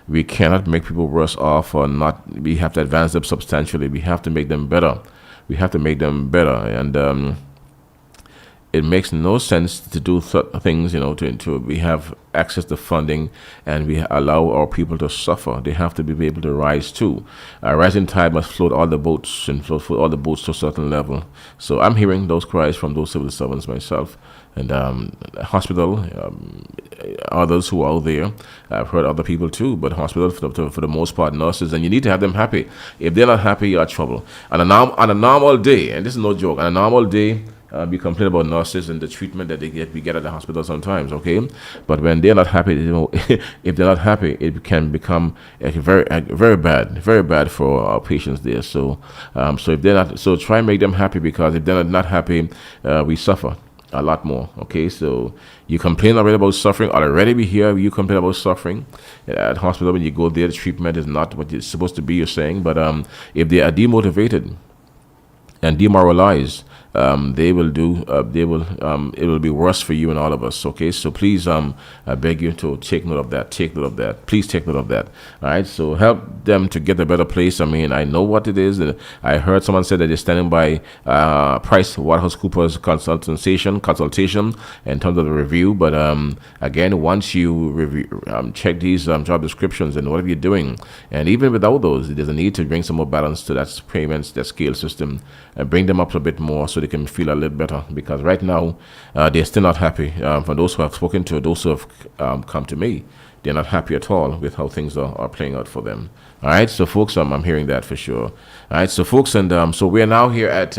We cannot make people worse off or not. We have to advance them substantially. We have to make them better. And it makes no sense to do things, to we have access to funding and we allow our people to suffer. They have to be able to rise too. A rising tide must float all the boats and float all the boats to a certain level. So I'm hearing those cries from those civil servants myself. And hospital, others who are out there, I've heard other people too, but hospital for the most part, nurses, and you need to have them happy. If they're not happy, you're in trouble. On a normal day, and this is no joke, on a normal day, we complain about nurses and the treatment that we get at the hospital sometimes, okay? But when they're not happy, if they're not happy, it can become very bad for our patients there. So if they're not, so try and make them happy, because if they're not happy, we suffer a lot more. Okay, so you complain already about suffering. Already we hear you complain about suffering at hospital. When you go there, the treatment is not what it's supposed to be, you're saying. But if they are demotivated and demoralized, it will be worse for you and all of us. Okay, so please, I beg you to take note of that. Please take note of that. All right, so help them to get a better place. I mean, I know what it is. I heard someone say that they're standing by PricewaterhouseCoopers consultation in terms of the review. But again, once you check these job descriptions and whatever you're doing, and even without those, there's a need to bring some more balance to that payments, that scale system, and bring them up a bit more so they can feel a little better, because right now they're still not happy. For those who have spoken to, those who have come to me, they're not happy at all with how things are playing out for them. All right, so folks, I'm hearing that for sure. All right, so folks, and so we're now here at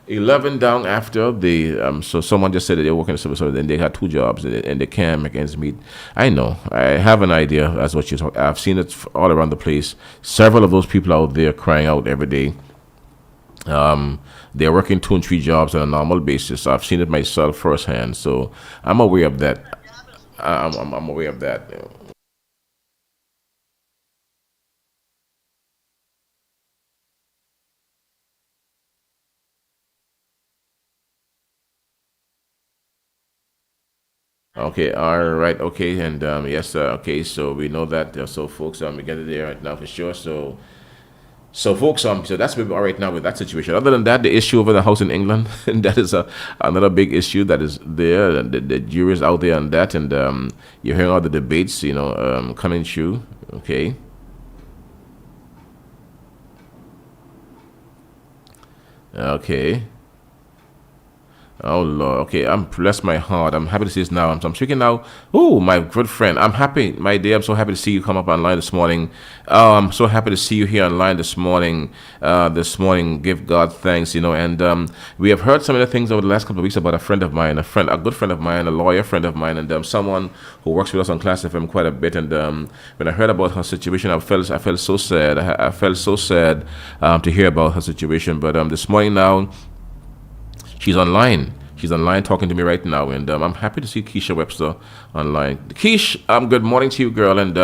11 down after the so someone just said that they're working in civil service and they had 2 jobs and they can't make ends meet. I know, I have an idea as what you're talking. I've seen it all around the place. Several of those people out there crying out every day. They're working 2 and 3 jobs on a normal basis. I've seen it myself firsthand, so I'm aware of that. I'm aware of that. Okay, all right, okay, and yes, okay, so we know that. So, folks, we get it there right now for sure. So folks, so that's where we are right now with that situation. Other than that, the issue over the house in England, and that is another big issue that is there. And the jury's out there on that, and you're hearing all the debates, coming through. Okay. Okay. Oh Lord, okay, bless my heart. I'm happy to see this now. I'm speaking now. Oh, my good friend, I'm happy, my dear. I'm so happy to see you come up online this morning. I'm so happy to see you here online this morning. Give God thanks, And we have heard some of the things over the last couple of weeks about a friend of mine, a good friend of mine, a lawyer friend of mine, and someone who works with us on Klass FM quite a bit. And when I heard about her situation, I felt so sad. I felt so sad to hear about her situation. But this morning now, she's online. She's online talking to me right now, and I'm happy to see Keisha Webster online. Keish, good morning to you, girl, and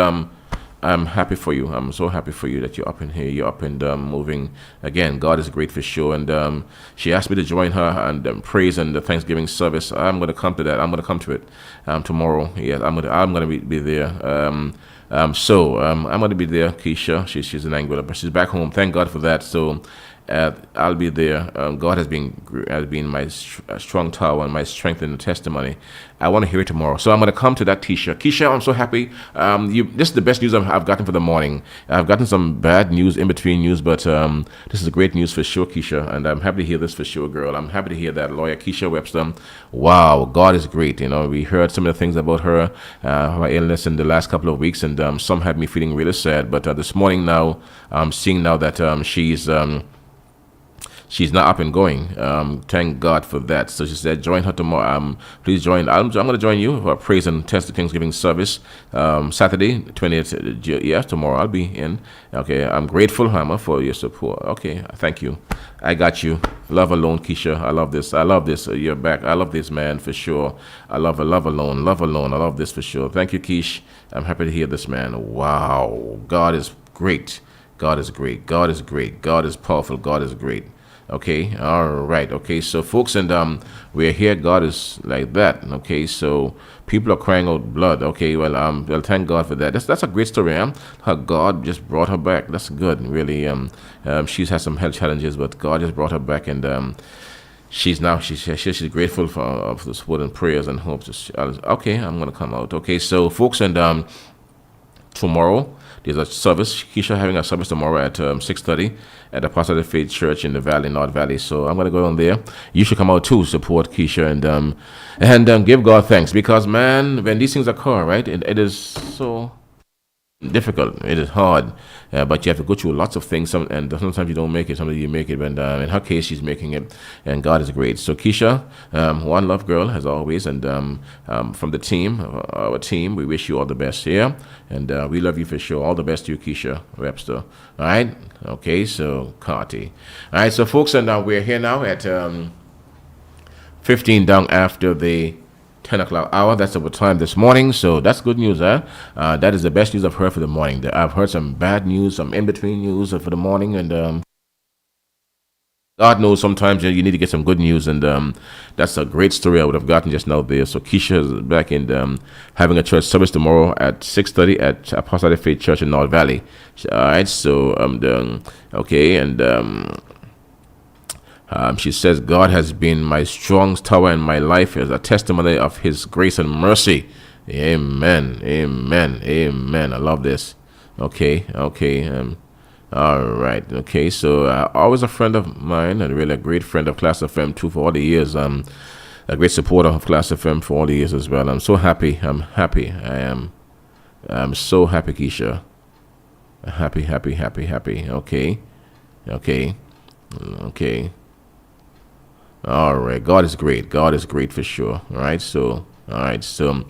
I'm happy for you. I'm so happy for you that you're up in here. You're up and moving. Again, God is great for sure, and she asked me to join her and praise and the Thanksgiving service. I'm going to come to that. I'm going to come to it tomorrow. Yeah, I'm going to be there. I'm going to be there, Keisha. She's in Anguilla, but she's back home. Thank God for that. So I'll be there. God has been my strong tower and my strength in the testimony. I want to hear it tomorrow, so I'm going to come to that. Keisha, I'm so happy. This is the best news I've gotten for the morning. I've gotten some bad news in between news, but this is great news for sure, Keisha, and I'm happy to hear this for sure, girl. I'm happy to hear that, lawyer Keisha Webster. Wow, God is great. We heard some of the things about her illness in the last couple of weeks, and some had me feeling really sad. But this morning now, I'm seeing now that she's not up and going. Thank God for that. So she said, join her tomorrow. Please join. I'm going to join you for a praise and Thanksgiving service Saturday, 20th. Yes, tomorrow I'll be in. Okay, I'm grateful, Hammer, for your support. Okay, thank you. I got you. Love alone, Keisha. I love this. I love this. You're back. I love this, man, for sure. I love alone. Love alone. I love this for sure. Thank you, Keish. I'm happy to hear this, man. Wow. God is great. God is great. God is great. God is powerful. God is great. Okay, all right. Okay, so folks, and we're here. God is like that. Okay, so people are crying out blood. Okay, well, thank God for that. That's a great story. How God just brought her back. That's good, really. She's had some health challenges, but God just brought her back, and she's grateful for the support and prayers and hopes. Okay, I'm gonna come out. Okay, so folks, and tomorrow there's a service. Keisha having a service tomorrow at 6:30 at the Apostolic Faith Church in the Valley, North Valley. So I'm going to go on there. You should come out too, support Keisha, and give God thanks, because, man, when these things occur, right, it is so difficult. It is hard, but you have to go through lots of things, and sometimes you don't make it, sometimes you make it, and in her case, she's making it, and God is great. So Keisha, one love girl, as always, and from the team, our team, we wish you all the best here, and we love you for sure. All the best to you, Keisha Webster. All right? Okay, so Carty. All right, so folks, and we're here now at 15 down after the 10 o'clock hour. That's our time this morning, so that's good news, huh? That is the best news I've heard for the morning. I've heard some bad news, some in-between news for the morning, and God knows sometimes you need to get some good news, and that's a great story I would have gotten just now there. So Keisha is back in having a church service tomorrow at 6:30 at Apostolic Faith Church in North Valley. All right, so okay, and she says, God has been my strong tower in my life as a testimony of his grace and mercy. Amen. Amen. Amen. I love this. Okay. All right. Okay. So always a friend of mine, and really a great friend of Klass FM too for all the years. A great supporter of Klass FM for all the years as well. I'm so happy. I'm happy. I'm so happy, Keisha. Happy. Okay. All right, God is great. God is great for sure. All right, so so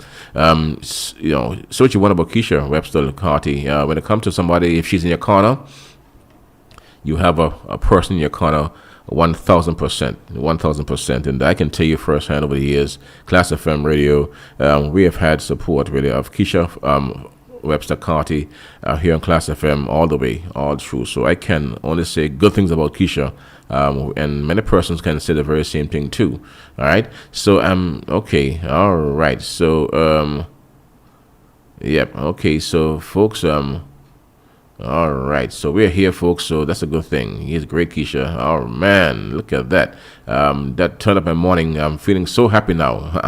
what you want about Keisha Webster Carty? When it comes to somebody, if she's in your corner, you have a person in your corner, 1,000%, and I can tell you firsthand over the years, Klass FM Radio, we have had support really of Keisha Webster Carty here on Klass FM all the way, all through. So I can only say good things about Keisha. And many persons can say the very same thing too. All right. So okay. All right. So yep. Okay. So folks, all right. So we're here, folks. So that's a good thing. He's great, Keisha. Oh man, look at that. That turned up my morning. I'm feeling so happy now.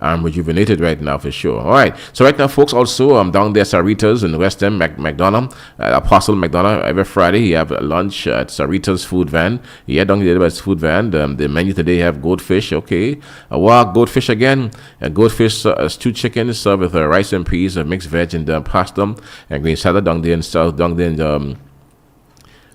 I'm rejuvenated right now for sure. All right. So right now, folks, also I'm down there, Sarita's in West End, McDonough, Apostle McDonough. Every Friday, he have lunch at Sarita's food van. Yeah, down there by his food van. The menu today have goldfish. Okay, goldfish again. Goldfish stewed chicken served with rice and peas, mixed veg and pasta and green salad down there in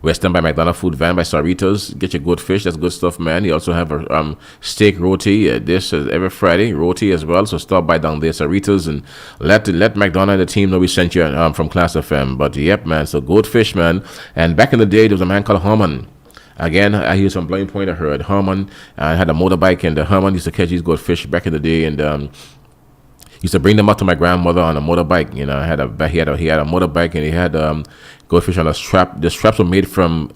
West End by McDonough food van by Sarita's. Get your good fish. That's good stuff, man. You also have a steak roti dish every Friday, roti as well. So stop by down there, Sarita's, and let McDonough and the team know we sent you from Klass FM. But yep, man. So good fish, man. And back in the day, there was a man called Herman. Again, I hear some Blind Point. I heard Herman. I had a motorbike, and Herman used to catch these good fish back in the day, and used to bring them up to my grandmother on a motorbike. You know, he had a motorbike, and he had goldfish on a strap. The straps were made from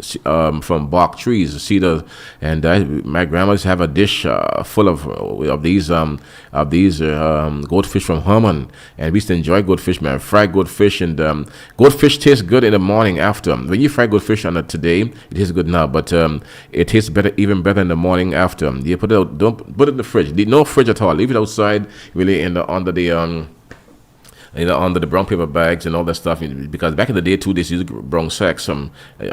bark trees, cedar, and my grandma used to have a dish full of these goldfish from Herman, and we used to enjoy goldfish, man. Fried goldfish, and goldfish tastes good in the morning after. When you fry goldfish on it today, it tastes good now, but it tastes better, even better in the morning after. You put it don't put it in the fridge. No fridge at all. Leave it outside, really, under the under the brown paper bags and all that stuff. Because back in the day too, they used brown sacks.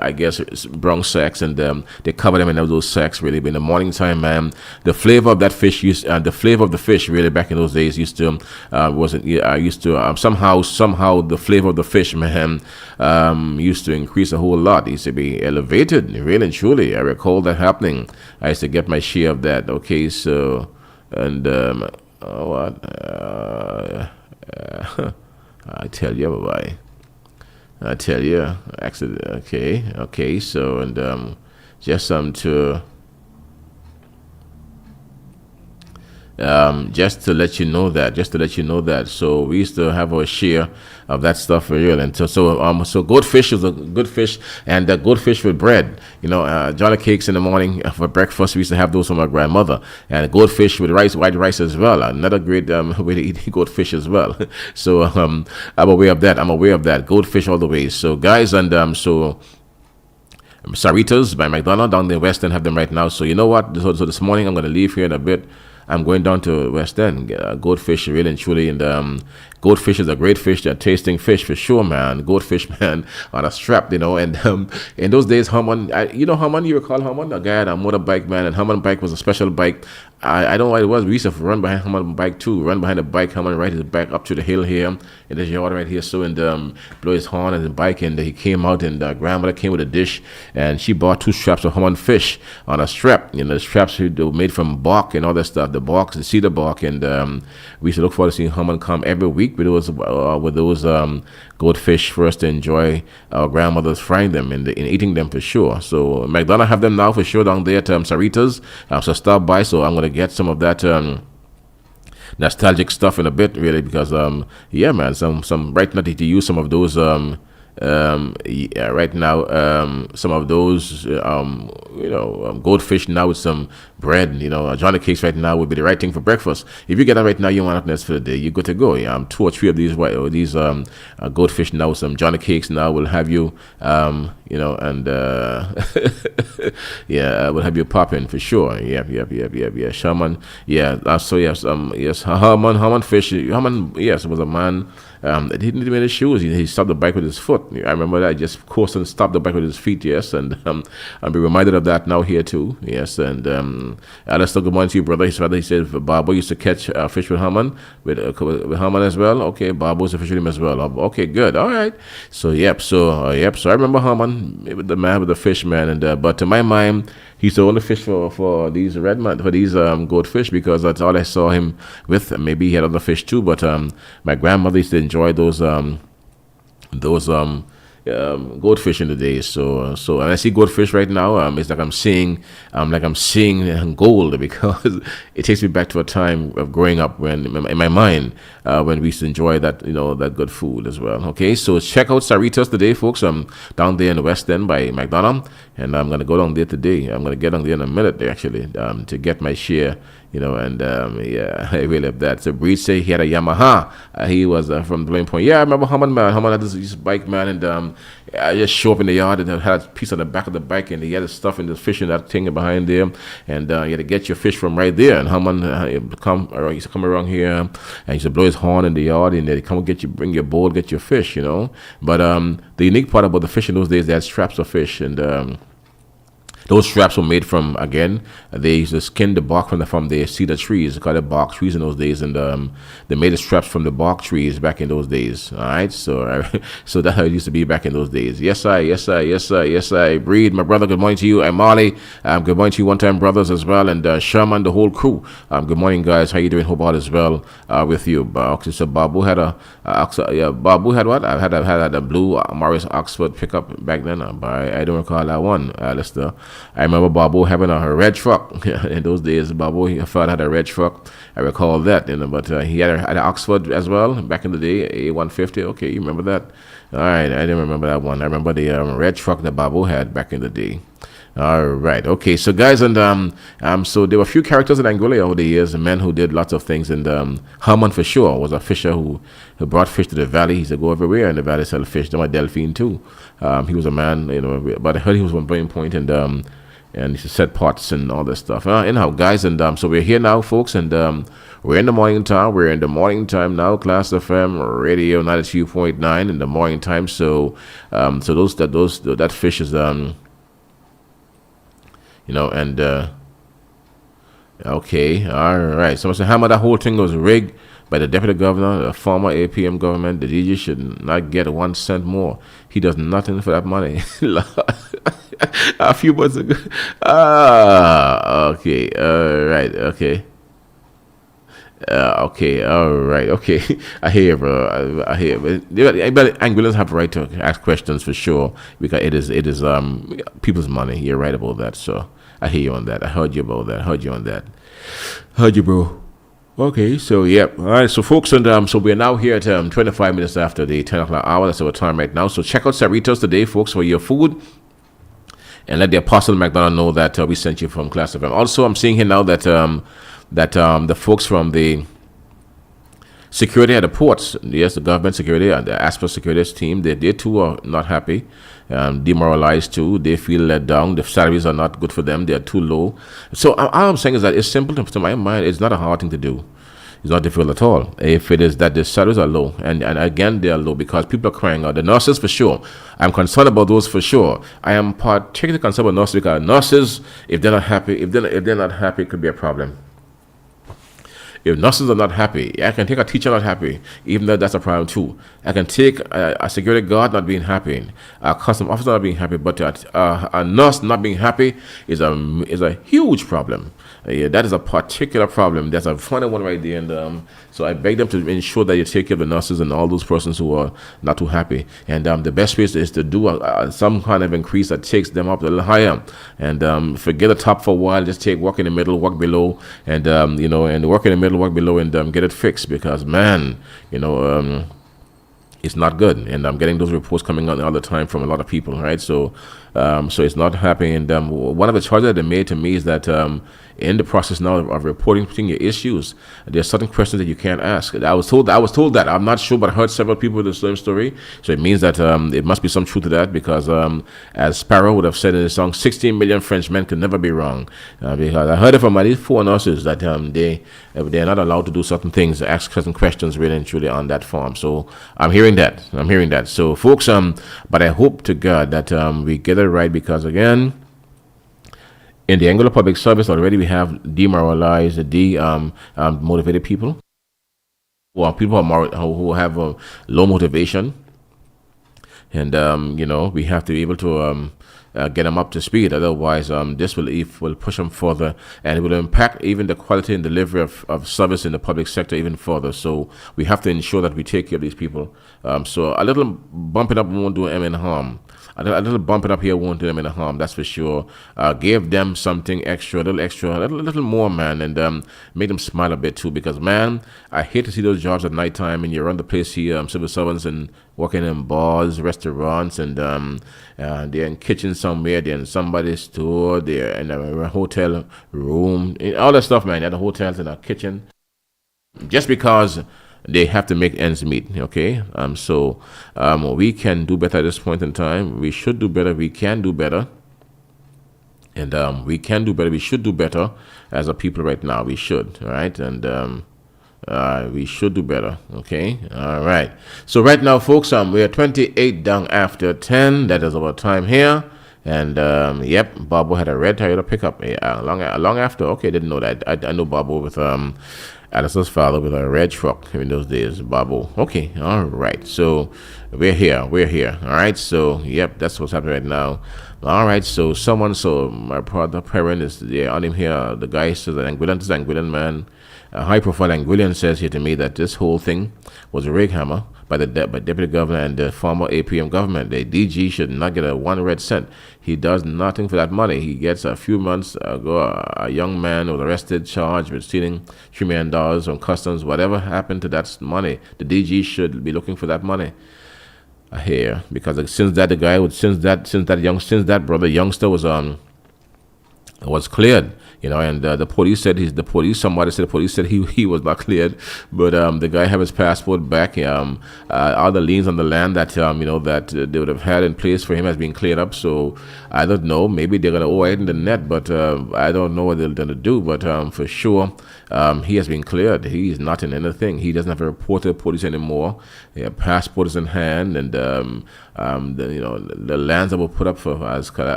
I guess it's brown sacks, and they cover them in those sacks. Really, but in the morning time, man, the flavor of that fish the flavor of the fish really back in those days used to somehow the flavor of the fish, man, used to increase a whole lot. It used to be elevated, really and truly. I recall that happening. I used to get my share of that. Okay, so and I tell you, bye. I tell you, actually, okay. So and just to let you know that. So we used to have our share of that stuff for real. And so goldfish was a good fish, and goldfish with bread. Johnny cakes in the morning for breakfast. We used to have those from my grandmother, and goldfish with rice, white rice as well. Another great way to eat goldfish as well. So I'm aware of that. Goldfish all the way. So guys, and so Saritas by McDonald down the West End have them right now. So you know what? So this morning I'm going to leave here in a bit. I'm going down to West End, goldfish really and truly, and goldfish is a great fish. They're tasting fish for sure, man. Goldfish, man, on a strap, and in those days, Hammond, Hammond, you recall Hammond? A guy had a motorbike, man, and Hammond bike was a special bike. I don't know what it was. We used to run behind Hammond bike too, run behind the bike, Hammond ride his bike up to the hill here, and there's yard right here, so, and blow his horn and the bike, and he came out, and grandmother came with a dish, and she bought 2 straps of Hammond fish on a strap. The straps were made from bark and all that stuff, the cedar bark, and we used to look forward to seeing Hammond come every week with those goldfish for us to enjoy. Our grandmothers frying them and eating them for sure. So McDonald have them now for sure down there at Saritas. So stop by. So I'm going to get some of that nostalgic stuff in a bit, really, because yeah, man, some right now to use some of those right now some of those goldfish now with some bread, Johnny cakes right now would be the right thing for breakfast. If you get that right now, you want nothing else for the day, you're good to go. 2 or 3 of these goldfish now with some Johnny cakes now will have you and yeah, will have you popping for sure. Yeah, Shaman, yeah. So yes, Hammond fish. Hammond, yes, was a man. He didn't even his shoes. He stopped the bike with his foot. I remember that. Just course and stopped the bike with his feet. Yes, and I'll be reminded of that now here too. Yes, and Alistair, good morning to you, brother. His father, he said Babu used to catch fish with Hammond, with Hammond as well. Okay, Babu's a fish with him as well. Okay, good. All right. So So I remember Hammond, the man with the fish, man. And but to my mind, he's the only fish for these goldfish, because that's all I saw him with. Maybe he had other fish too, but my grandmother used to enjoy those goldfish in the days. So and I see goldfish right now. It's like I'm seeing gold, because it takes me back to a time of growing up when, in my mind, when we used to enjoy that, that good food as well. Okay, so check out Saritas today, folks. I'm down there in the West End by McDonald, and I'm gonna go down there today. I'm gonna get down there in a minute, actually, to get my share. Yeah, I really love that. So Breed say he had a Yamaha. He was from Blaine Point. Yeah, I remember Hammond, man. Hammond had this bike, man, and I just show up in the yard and had a piece on the back of the bike, and he had his stuff in the fish in that thing behind there, and you had to get your fish from right there. And Hammond used to come around here, and he used to blow his horn in the yard, and they'd come bring your bowl, get your fish, But the unique part about the fish in those days, they had straps of fish, and those straps were made from, again, they used to skin the bark from the cedar trees, called it bark trees in those days, and they made the straps from the bark trees back in those days. All right, so that's how it used to be back in those days. Yes, I. Breed, my brother, good morning to you. I'm Molly. Good morning to you, one-time brothers as well, and Sherman, the whole crew. Good morning, guys. How you doing? Hope all is well with you. Okay, so Babu had Babu had what? I had a blue Morris Oxford pickup back then, but I don't recall that one, Alistair. I remember Babu having a red truck. In those days, Babu, I thought, had a red truck. I recall that, but he had an Oxford as well back in the day, A150. Okay, you remember that? All right, I didn't remember that one. I remember the red truck that Babu had back in the day. All right, okay, so guys, and so there were a few characters in Anguilla over the years, men who did lots of things, and Hammond for sure was a fisher who brought fish to the valley. He used to go everywhere in the valley sell fish. Then my Delphine too. He was a man, but I heard he was from Blaine Point, and and it's set pots and all this stuff. Anyhow, guys, and so we're here now, folks, and we're in the morning time. We're in the morning time now. Klass FM Radio 92.9 in the morning time. So that fish is and okay, all right. Someone said, "Hammer, that whole thing was rigged by the deputy governor, the former APM government. The DG should not get 1 cent more. He does nothing for that money." A few months ago. Okay, all right, okay. Okay, all right, okay. I hear, bro. I hear. But Anguillans have the right to ask questions for sure, because it is people's money. You're right about that. So I hear you on that. I heard you about that. Heard you on that. Heard you, bro. Okay, so yep. All right, so folks, and so we're now here at 25 minutes after the 10 o'clock hour. That's our time right now. So check out Cerritos today, folks, for your food. And let the Apostle McDonald know that we sent you from Klass FM. Also, I'm seeing here now that the folks from the security at the ports, yes, the government security and the Asper security team, they too are not happy, demoralized too. They feel let down. The salaries are not good for them. They are too low. So all I'm saying is that it's simple to my mind. It's not a hard thing to do. It's not difficult at all. If it is that the salaries are low, and again they are low because people are crying out. The nurses for sure. I'm concerned about those for sure. I am particularly concerned about nurses because nurses, if they're not happy, if they're not happy, it could be a problem. If nurses are not happy, I can take a teacher not happy, even though that's a problem too. I can take a security guard not being happy, a custom officer not being happy, but a nurse not being happy is a huge problem. Yeah, that is a particular problem. That's a funny one right there. And so I beg them to ensure that you take care of the nurses and all those persons who are not too happy. And the best way is to do some kind of increase that takes them up a little higher. And forget the top for a while. Just work in the middle, work below, and and work in the middle, work below, and get it fixed. Because man, it's not good. And I'm getting those reports coming out all the time from a lot of people, right? So it's not happening. And one of the charges that they made to me is that in the process now of reporting your issues, there's certain questions that you can't ask. I was told that. I'm not sure, but I heard several people with the same story. So it means that it must be some truth to that, because as Sparrow would have said in his song, 16 million Frenchmen can never be wrong. Because I heard it from these 4 nurses that they're not allowed to do certain things, ask certain questions really and truly on that farm. So I'm hearing that. So folks, but I hope to God that we get it right, because again, in the Anguilla Public Service already we have demoralized, motivated people, people who have low motivation, and we have to be able to get them up to speed. Otherwise, this will push them further, and it will impact even the quality and delivery of service in the public sector even further. So we have to ensure that we take care of these people. So a little bumping up won't do them any harm. A little bumping up here won't do them any harm, that's for sure. Give them something extra, a little more, man, and make them smile a bit too, because, man, I hate to see those jobs at nighttime and you run the place here, civil servants, and working in bars, restaurants, and they're in kitchen somewhere, they're in somebody's store, they're in a hotel room, all that stuff, man. They're at the hotels in a kitchen, just because they have to make ends meet, okay? So we can do better at this point in time. We should do better. We can do better. And we can do better. We should do better as a people right now. We should, all right? And we should do better, okay? All right. So right now, folks, we're 28 down after 10. That is our time here. And yep, Bobo had a red Toyota pickup long after. Okay, didn't know that. I know Bobo with Alice's father with a red truck in those days, Bobo. Okay, all right. So we're here. All right. So yep, that's what's happening right now. All right. So my brother parent is there on him here. The guy says that Anguillan man, a high-profile Anguillan, says here to me that this whole thing was a rig hammer by the deputy governor and the former APM government. The DG should not get a 1 red cent. He does nothing for that money. He gets a few months ago, a young man was arrested, charged with stealing $3 million from customs. Whatever happened to that money, the DG should be looking for that money. I hear, because since that brother youngster was cleared, And the police said somebody said the police said he was not cleared, but the guy have his passport back. All the liens on the land that that they would have had in place for him has been cleared up. So I don't know. Maybe they're gonna widen the net, but I don't know what they're gonna do. But for sure, he has been cleared. He is not in anything. He doesn't have to report to the police anymore. Passport is in hand, and the lands that were put up for as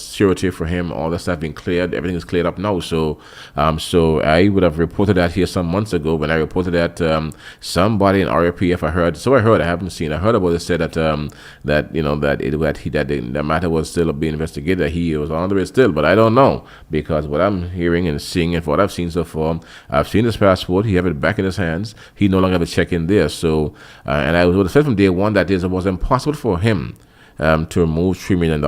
surety for him, all that stuff been cleared. Everything is cleared up now. So I would have reported that here some months ago when I reported that somebody in RAPF I heard. I haven't seen. I heard about it. Said that the matter was still being investigated. He was under it still, but I don't know, because what I'm hearing and seeing and what I've seen so far, I've seen his passport. He have it back in his hands. He no longer have a check in there. So and I would have said from day one that it was impossible for him to remove $3 million.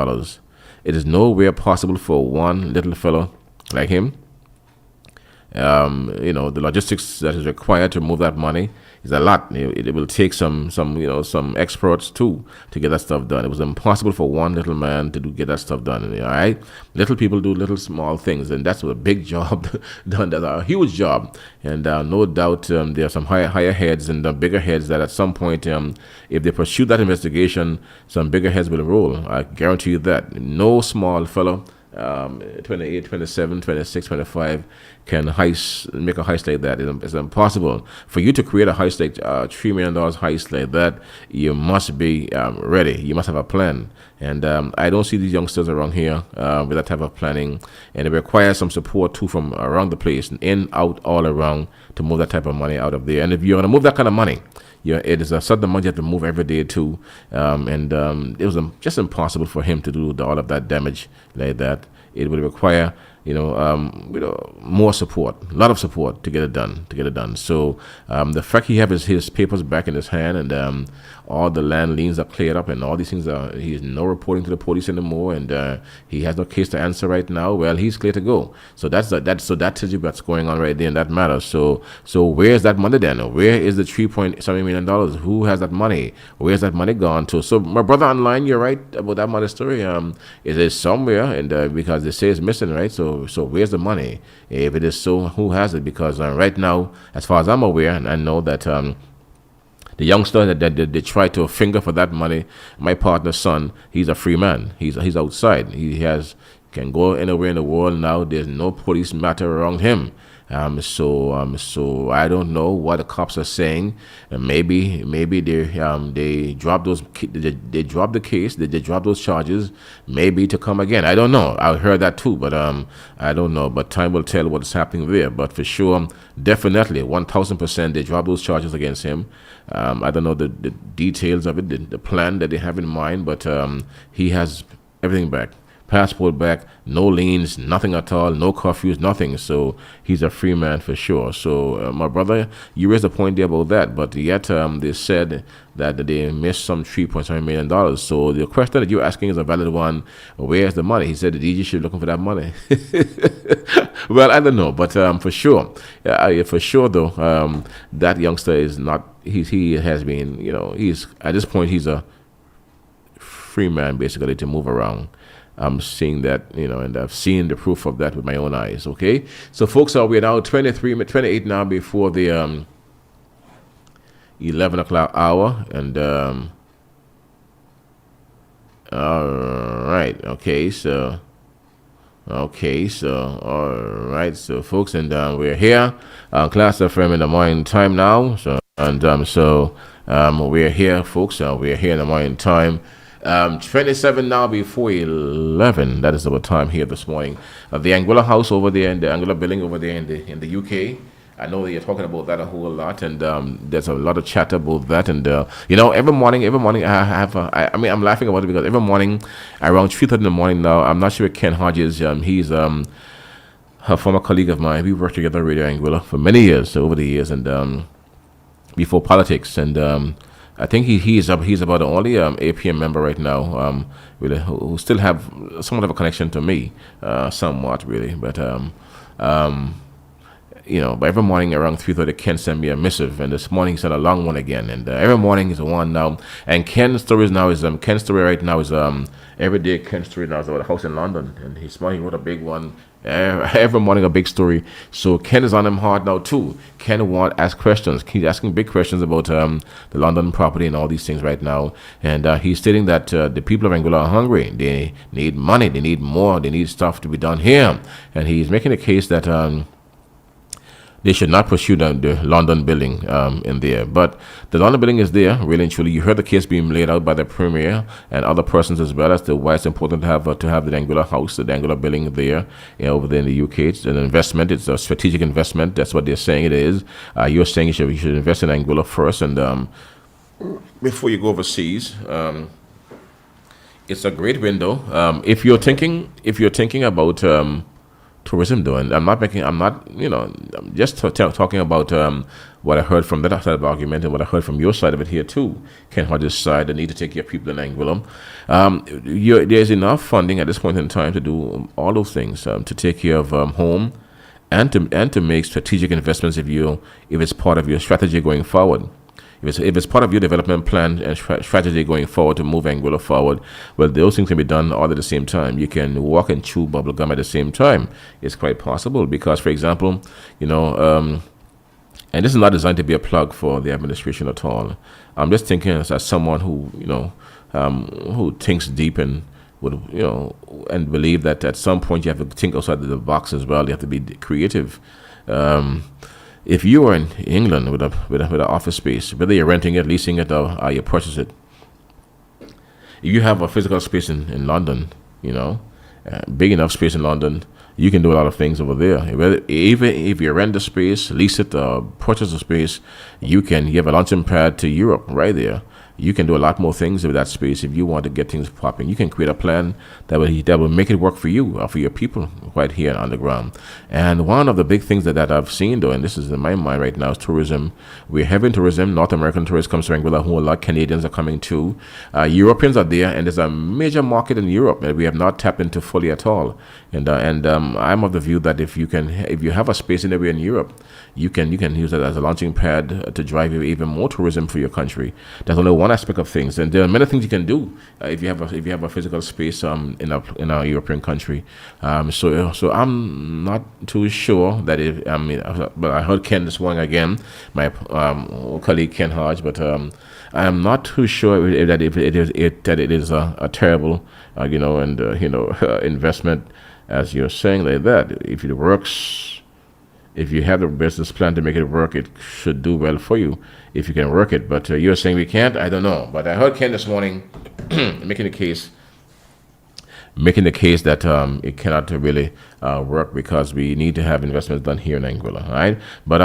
It is nowhere possible for one little fellow like him. The logistics that is required to move that money is a lot. It will take some experts too to get that stuff done. It was impossible for one little man to get that stuff done. All right, little people do little small things, and that's a big job done. That's a huge job, and no doubt there are some higher heads and bigger heads that at some point, if they pursue that investigation, some bigger heads will roll. I guarantee you that. No small fellow, 28, 27, 26, 25 can make a heist like that. It's impossible. For you to create a heist like $3 million heist like that, you must be ready. You must have a plan. And I don't see these youngsters around here with that type of planning. And it requires some support too from around the place, in, out, all around, to move that type of money out of there. And if you're going to move that kind of money, it is a certain amount you have to move every day too, and it was just impossible for him to do all of that damage like that. It would require more support, a lot of support to get it done. So the fact he has his papers back in his hand, and all the land liens are cleared up, and all these things he's no reporting to the police anymore, and he has no case to answer right now. Well, he's clear to go. So that tells you what's going on right there in that matter. So where's that money then? Where is the $3.7 million? Who has that money? Where's that money gone to? So my brother online, you're right about that money story. It is somewhere, and because they say it's missing, right? So where's the money? If it is so, who has it? Because right now, as far as I'm aware, and I know that the youngster that they try to finger for that money, my partner's son, he's a free man. He's outside. He can go anywhere in the world now. There's no police matter around him. So I don't know what the cops are saying. Maybe they drop they drop the case, they drop those charges, maybe to come again. I don't know. I heard that too, but I don't know. But time will tell what's happening there. But for sure, definitely 1,000% they drop those charges against him. I don't know the details of it, the plan that they have in mind, but he has everything back. Passport back, no liens, nothing at all, no curfews, nothing. So he's a free man for sure. So my brother, you raised a point there about that, but yet they said that they missed some $3.7 million. So the question that you're asking is a valid one. Where's the money? He said the DJ should be looking for that money. Well, I don't know, but for sure though, that youngster is not. He has been, he's at this point he's a free man basically to move around. I'm seeing that, and I've seen the proof of that with my own eyes, okay? So, folks, we're now 28 now before the 11 o'clock hour, and, all right, okay, so, all right, so, folks, and we're here, Klass FM in the morning time now, so, and we're here, folks, we're here in the morning time. 27 now before 11. That is our time here this morning. The Anguilla house over there, and the Anguilla building over there in the UK. I know that you're talking about that a whole lot, and there's a lot of chatter about that. And every morning I have. I'm laughing about it because every morning around 3:30 in the morning now. I'm not sure Ken Hodges. He's a former colleague of mine. We worked together at Radio Anguilla for many years, over the years, and before politics, and. I think he's about the only APM member right now really, who still have somewhat of a connection to me, somewhat really. But but every morning around 3:30, Ken sent me a missive, and this morning he sent a long one again, and every morning is one now. And Ken's story now is Ken's story right now is every day Ken's story now is about a house in London, and his morning wrote a big one. Every morning a big story. So Ken is on him hard now too. Ken want ask questions. He's asking big questions about the London property and all these things right now. And he's stating that the people of Anguilla are hungry. They need money. They need more. They need stuff to be done here. And he's making a case that they should not pursue the London building in there. But the London building is there, really and truly. You heard the case being laid out by the Premier and other persons as well as to why it's important to have the Anguilla house, the Anguilla building there, over there in the UK. It's an investment. It's a strategic investment. That's what they're saying it is. You're saying you should invest in Anguilla first, and before you go overseas. It's a great window. If you're thinking about tourism doing. I'm just talking about what I heard from that side of the argument and what I heard from your side of it here too. Ken Hodges' side, the need to take care of people in Anguilla. There's enough funding at this point in time to do all those things, to take care of home and to make strategic investments if it's part of your strategy going forward. If it's part of your development plan and strategy going forward to move Anguilla forward, well, those things can be done all at the same time. You can walk and chew bubble gum at the same time. It's quite possible because, for example, and this is not designed to be a plug for the administration at all. I'm just thinking as someone who thinks deep and would and believe that at some point you have to think outside the box as well. You have to be creative. If you are in England with an office space, whether you're renting it, leasing it, or you purchase it, if you have a physical space in London, big enough space in London, you can do a lot of things over there. Even if you rent the space, lease it, or purchase the space, you have a launching pad to Europe right there. You can do a lot more things with that space if you want to get things popping. You can create a plan that will make it work for you or for your people right here on the ground. And one of the big things that I've seen, though, and this is in my mind right now, is tourism. We're having tourism. North American tourists come to Anguilla, who a lot of Canadians are coming too. Europeans are there, and there's a major market in Europe that we have not tapped into fully at all. And I'm of the view that if you have a space anywhere in Europe, you can use it as a launching pad to drive even more tourism for your country. That's only one aspect of things, and there are many things you can do if you have a physical space in a European country. So I'm not too sure that but I heard Ken this morning again, my colleague Ken Hodge, but I'm not too sure that it is a terrible investment as you're saying like that. If it works. If you have the business plan to make it work, it should do well for you if you can work it. But you're saying we can't? I don't know. But I heard Ken this morning making the case that it cannot really work because we need to have investments done here in Anguilla, right? But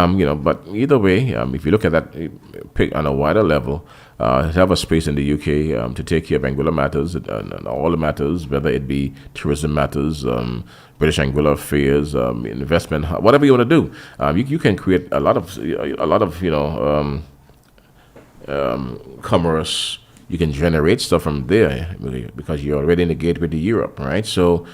but either way, if you look at that pick on a wider level, have a space in the UK to take care of Anguilla matters and all the matters, whether it be tourism matters, British Anguilla affairs, investment, whatever you want to do. You can create a lot of commerce. You can generate stuff from there because you're already in the gateway to Europe, right? So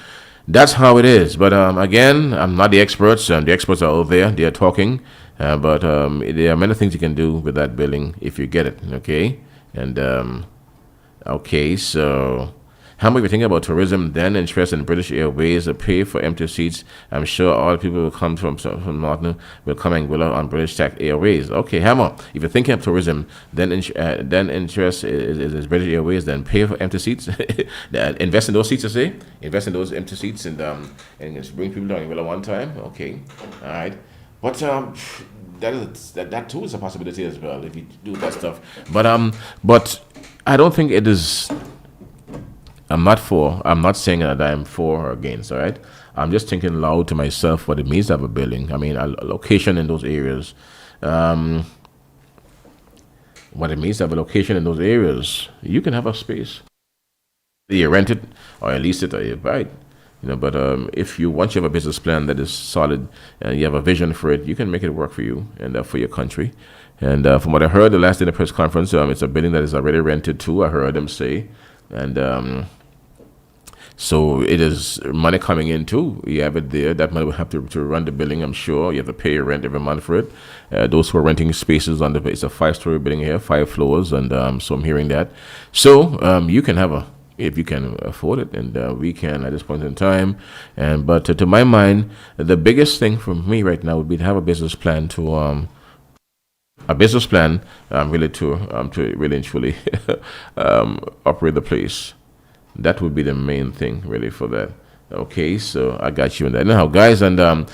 that's how it is. But again, I'm not the experts. The experts are over there. They're talking. But there are many things you can do with that building if you get it, okay? And, okay, so how much we think about tourism, then interest in British Airways, to pay for empty seats. I'm sure all the people who come from Northern will come Anguilla on British Airways. Okay, Hammer, if you're thinking of tourism, then interest is British Airways, then pay for empty seats. Invest in those seats, I say. Invest in those empty seats and bring people to Anguilla one time. Okay, all right. But that too is a possibility as well if you do that stuff. But I don't think it is. I'm not saying that I'm for or against, all right? I'm just thinking loud to myself what it means to have a building. I mean, a location in those areas. What it means to have a location in those areas. You can have a space. You rent it, or you lease it, or you buy it. But if once you have a business plan that is solid and you have a vision for it, you can make it work for you and for your country. And from what I heard the last day in the press conference, it's a building that is already rented too. I heard them say, and So it is money coming in too. You have it there. That money will have to run the building, I'm sure. You have to pay your rent every month for it. Those who are renting spaces it's a 5-story building here, 5 floors, and so I'm hearing that. So you can have if you can afford it, and we can at this point in time. But to my mind, the biggest thing for me right now would be to have a business plan really to really and truly operate the place. That would be the main thing really for that. Okay, so I got you in that. Anyhow, guys, and but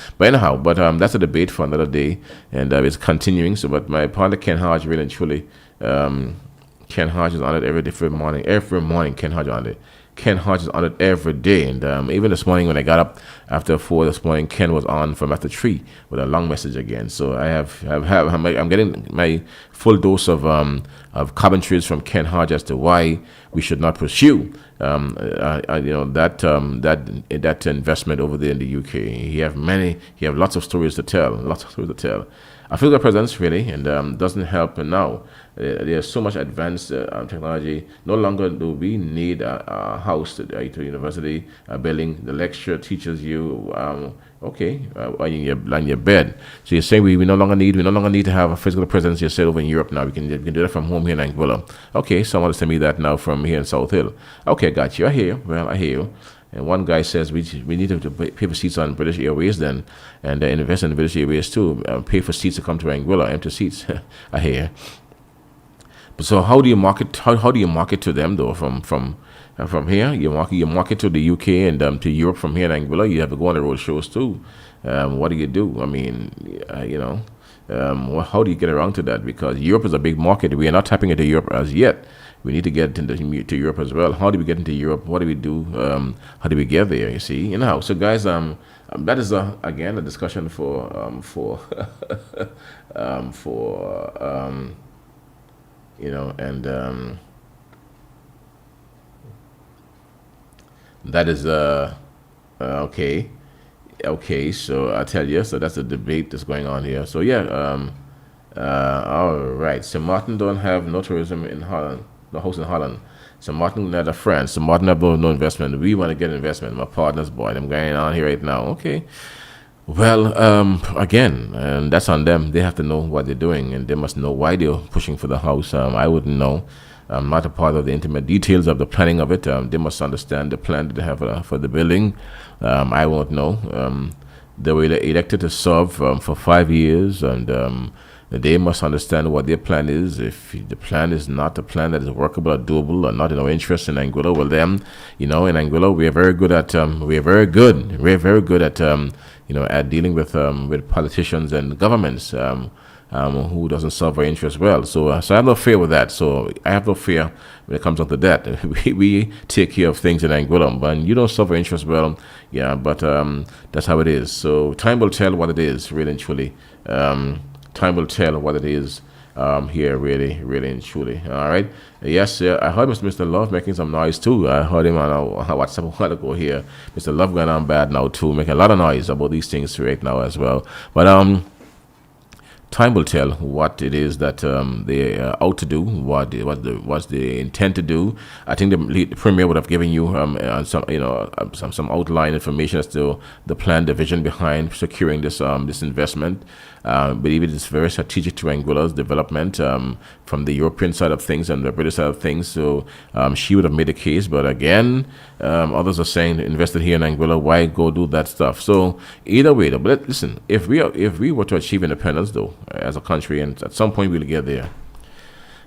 that's a debate for another day, and it's continuing. So, but my partner Ken Hodge really and truly, Ken Hodge is on it every morning. Every morning, Ken Hodge on it. Ken Hodge is on it every day, and even this morning when I got up after 4 this morning, Ken was on from after 3 with a long message again. So I'm getting my full dose of commentaries from Ken Hodge as to why we should not pursue that investment over there in the UK. He have lots of stories to tell. I feel the presence really, and doesn't help now. There's so much advanced technology. No longer do we need a house to university, a building. The lecturer teaches you, on your bed. So you're saying we no longer need to have a physical presence. You said over in Europe now. We can do that from home here in Anguilla. Okay, someone sent me that now from here in South Hill. Okay, got you. I hear you. Well, I hear you. And one guy says we need to pay for seats on British Airways then, and invest in British Airways too. Pay for seats to come to Anguilla, empty seats. I hear. But so how do you market? How do you market to them though? From here, you market to the UK and to Europe from here in Anguilla. You have to go on the road shows too. What do you do? I mean, how do you get around to that? Because Europe is a big market. We are not tapping into Europe as yet. We need to get to Europe as well. How do we get into Europe? What do we do? How do we get there? You see, So, guys, that is again a discussion for that is okay. So I tell you, so that's a debate that's going on here. So all right. So Martin don't have no tourism in Holland. No host in Holland. So Martin not a friend. So Martin have no investment. We want to get investment. My partner's boy. I'm going on here right now. Okay. Well, again, and that's on them. They have to know what they're doing, and they must know why they're pushing for the house. I wouldn't know. I'm not a part of the intimate details of the planning of it. They must understand the plan that they have for the building. I won't know. They were elected to serve for 5 years, and they must understand what their plan is. If the plan is not a plan that is workable or doable or not in our interest in Anguilla, well, then, in Anguilla, we are very good at at dealing with politicians and governments who doesn't serve our interests well. So I have no fear with that. So I have no fear when it comes down to that. We take care of things in Anguilla, but you don't serve our interests well. Yeah, but that's how it is. So time will tell what it is, really and truly. Time will tell what it is here, really, really and truly. All right. Yes, I heard Mr. Love making some noise too. I heard him on WhatsApp a while ago here. Mr. Love going on bad now too, making a lot of noise about these things right now as well. But time will tell what it is that they are out to do, what they intend to do. I think the premier would have given you some outline information as to the plan, the vision behind securing this investment. I believe it is very strategic to Anguilla's development from the European side of things and the British side of things. So she would have made a case, but again, others are saying invested here in Anguilla, why go do that stuff? So either way, though, but listen, if we were to achieve independence, though, as a country, and at some point we'll get there.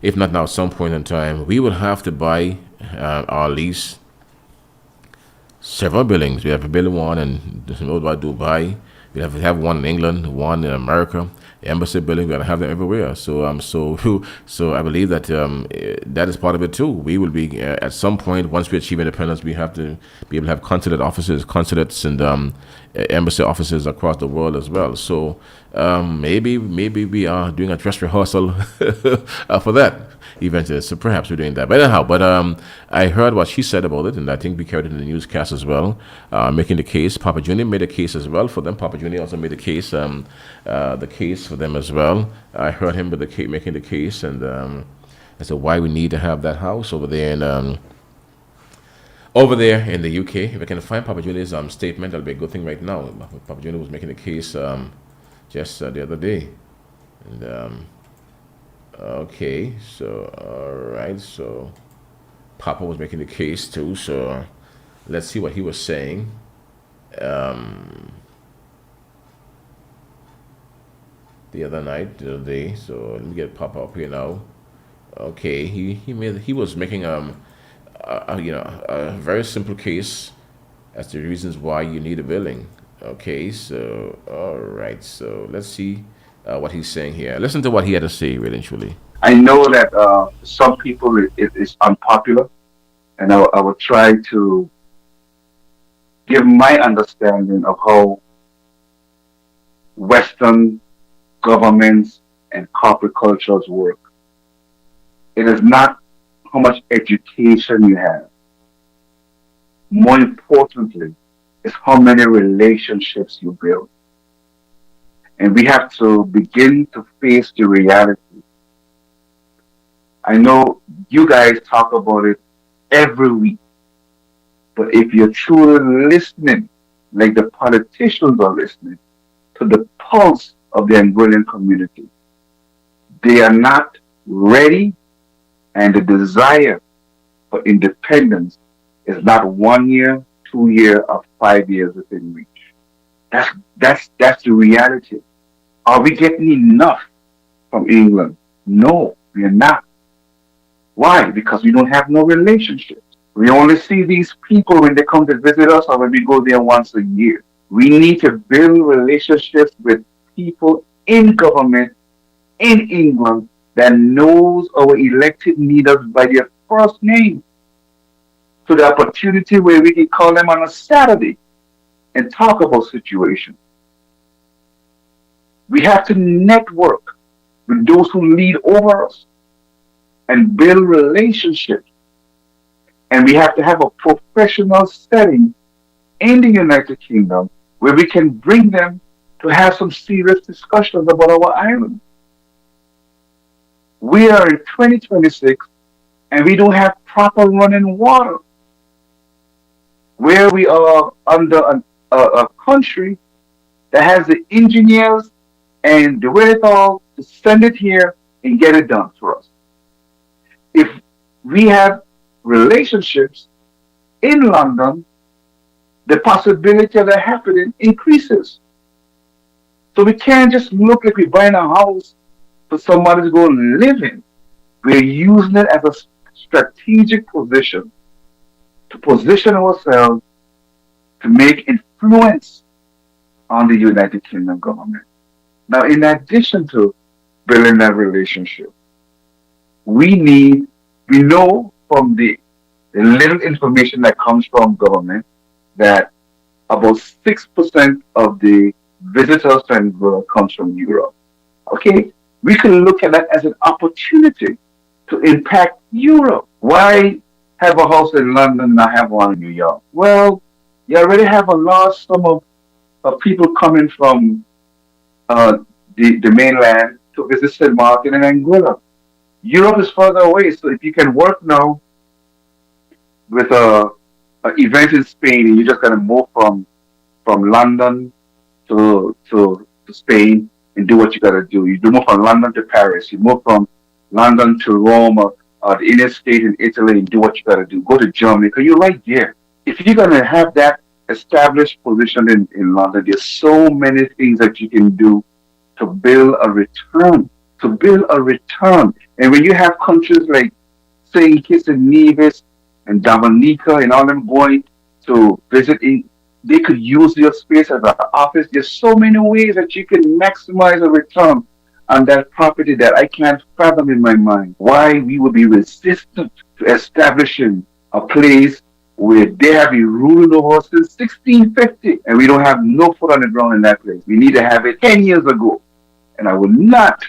If not now, at some point in time, we will have to buy or lease several buildings. We have a building one in Dubai. We have to have one in England, one in America. The embassy building, we're gonna have them everywhere. So I believe that that is part of it too. We will be at some point, once we achieve independence, we have to be able to have consulates and embassy offices across the world as well. So maybe we are doing a dress rehearsal for that eventually. So perhaps we're doing that. But anyhow, I heard what she said about it, and I think we carried it in the newscast as well, making the case. Papa Junior made a case as well for them. Papa Junior also made the case for them as well. I heard him making the case, and as to why we need to have that house over there in over there in the UK. If I can find Papa Junior's statement, that'll be a good thing right now. Papa Junior was making a case just the other day. And okay, so all right, so Papa was making the case too. So let's see what he was saying. The other day. So let me get Papa up here now. Okay, he was making a very simple case as to the reasons why you need a building. Okay, so all right, so let's see what he's saying here. Listen to what he had to say, really and truly. I know that some people it is unpopular, and I will try to give my understanding of how Western governments and corporate cultures work. It is not how much education you have. More importantly, is how many relationships you build. And we have to begin to face the reality. I know you guys talk about it every week, but if you're truly listening, like the politicians are listening, to the pulse of the Anguillan community, they are not ready, and the desire for independence is not 1 year, 2 year, or 5 years within reach. That's the reality. Are we getting enough from England? No, we are not. Why? Because we don't have no relationships. We only see these people when they come to visit us or when we go there once a year. We need to build relationships with people in government in England that knows our elected leaders by their first name. So the opportunity where we can call them on a Saturday and talk about situations. We have to network with those who lead over us and build relationships. And we have to have a professional setting in the United Kingdom where we can bring them to have some serious discussions about our island. We are in 2026 and we don't have proper running water. Where we are under a country that has the engineers and the wherewithal to send it here and get it done for us. If we have relationships in London, the possibility of that happening increases. So we can't just look like we're buying a house for somebody to go and live in. We're using it as a strategic position to position ourselves to make influence on the United Kingdom government. Now, in addition to building that relationship, we know from the little information that comes from government that about 6% of the visitors to Anguilla comes from Europe. Okay, we can look at that as an opportunity to impact Europe. Why have a house in London and not have one in New York? Well, you already have a large sum of people coming from the mainland to visit St. Martin and Anguilla. Europe is further away, so if you can work now with a event in Spain, and you're just gonna move from London to Spain and do what you gotta do. You move from London to Paris. You move from London to Rome or the inner state in Italy and do what you gotta do. Go to Germany because you're right there. If you're gonna have that established position in London, there's so many things that you can do to build a return. And when you have countries like St. Kitts and Nevis and Dominica and all them going to visit, they could use your space as an office. There's so many ways that you can maximize a return on that property that I can't fathom in my mind. Why we would be resistant to establishing a place where they have been ruling over us since 1650 and we don't have no foot on the ground in that place. We need to have it 10 years ago. And I will not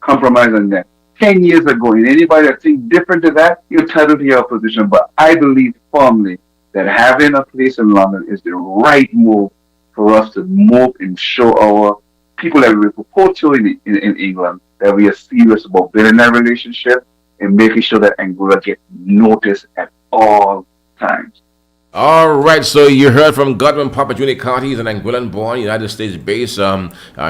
compromise on that. 10 years ago, and anybody that thinks different to that, you're entitled to your position. But I believe firmly that having a place in London is the right move for us to move and show our people that we report to in England that we are serious about building that relationship and making sure that Anguilla gets noticed at all times. All right, so you heard from Godwin Papa Junior Carty. He's an Anguillan born, United States based.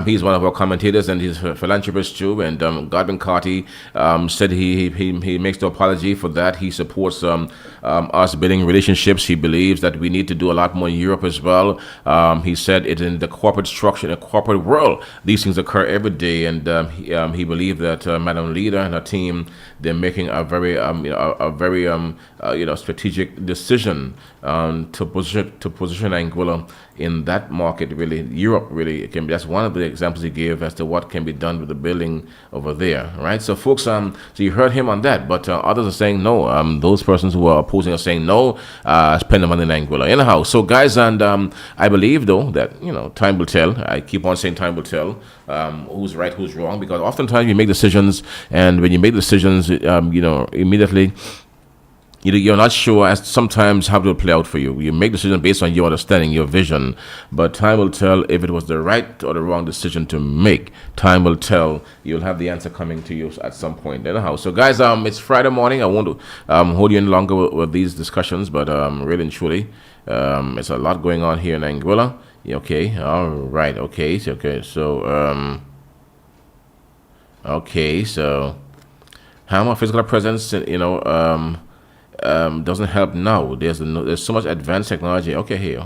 He's one of our commentators and he's a philanthropist too. And Godwin Carty said he makes no apology for that. He supports us building relationships. He believes that we need to do a lot more in Europe as well. He said it in the corporate structure, in the corporate world, these things occur every day. And he believed that Madam Leader and her team, they're making a very strategic decision to position Anguilla in that market. Really, Europe really it can be. That's one of the examples he gave as to what can be done with the building over there, right? So, folks, so you heard him on that, but others are saying no. Those persons who are opposing are saying no. Spend the money in Anguilla, anyhow. So, guys, and I believe though that time will tell. I keep on saying time will tell. Who's right, who's wrong? Because oftentimes you make decisions, and when you make decisions, immediately. You're not sure as sometimes how it will play out for you. You make decisions based on your understanding, your vision, but time will tell if it was the right or the wrong decision to make. Time will tell. You'll have the answer coming to you at some point. Anyhow, so guys, it's Friday morning. I won't hold you any longer with these discussions, but really and truly, it's a lot going on here in Anguilla. Okay, all right, okay, so how my physical presence, doesn't help now. There's so much advanced technology. Okay, here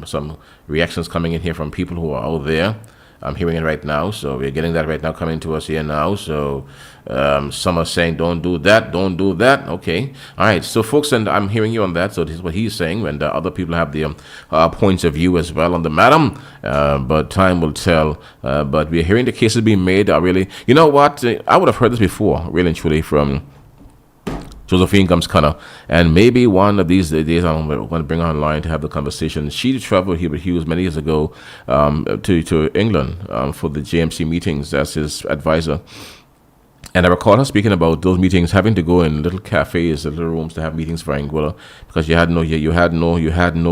some reactions coming in here from people who are out there. I'm hearing it right now, so we're getting that right now coming to us here now. So some are saying don't do that. Okay, all right, so folks, and I'm hearing you on that. So this is what he's saying, and other people have their points of view as well on the matter, but time will tell. But we're hearing the cases being made are really, you know what, I would have heard this before, really and truly, from Josephine Gumskana, and maybe one of these days I'm going to bring her online to have the conversation. She traveled here with Hughes many years ago to England for the JMC meetings as his advisor. And I recall her speaking about those meetings, having to go in little cafes, little rooms to have meetings for Anguilla, because you had no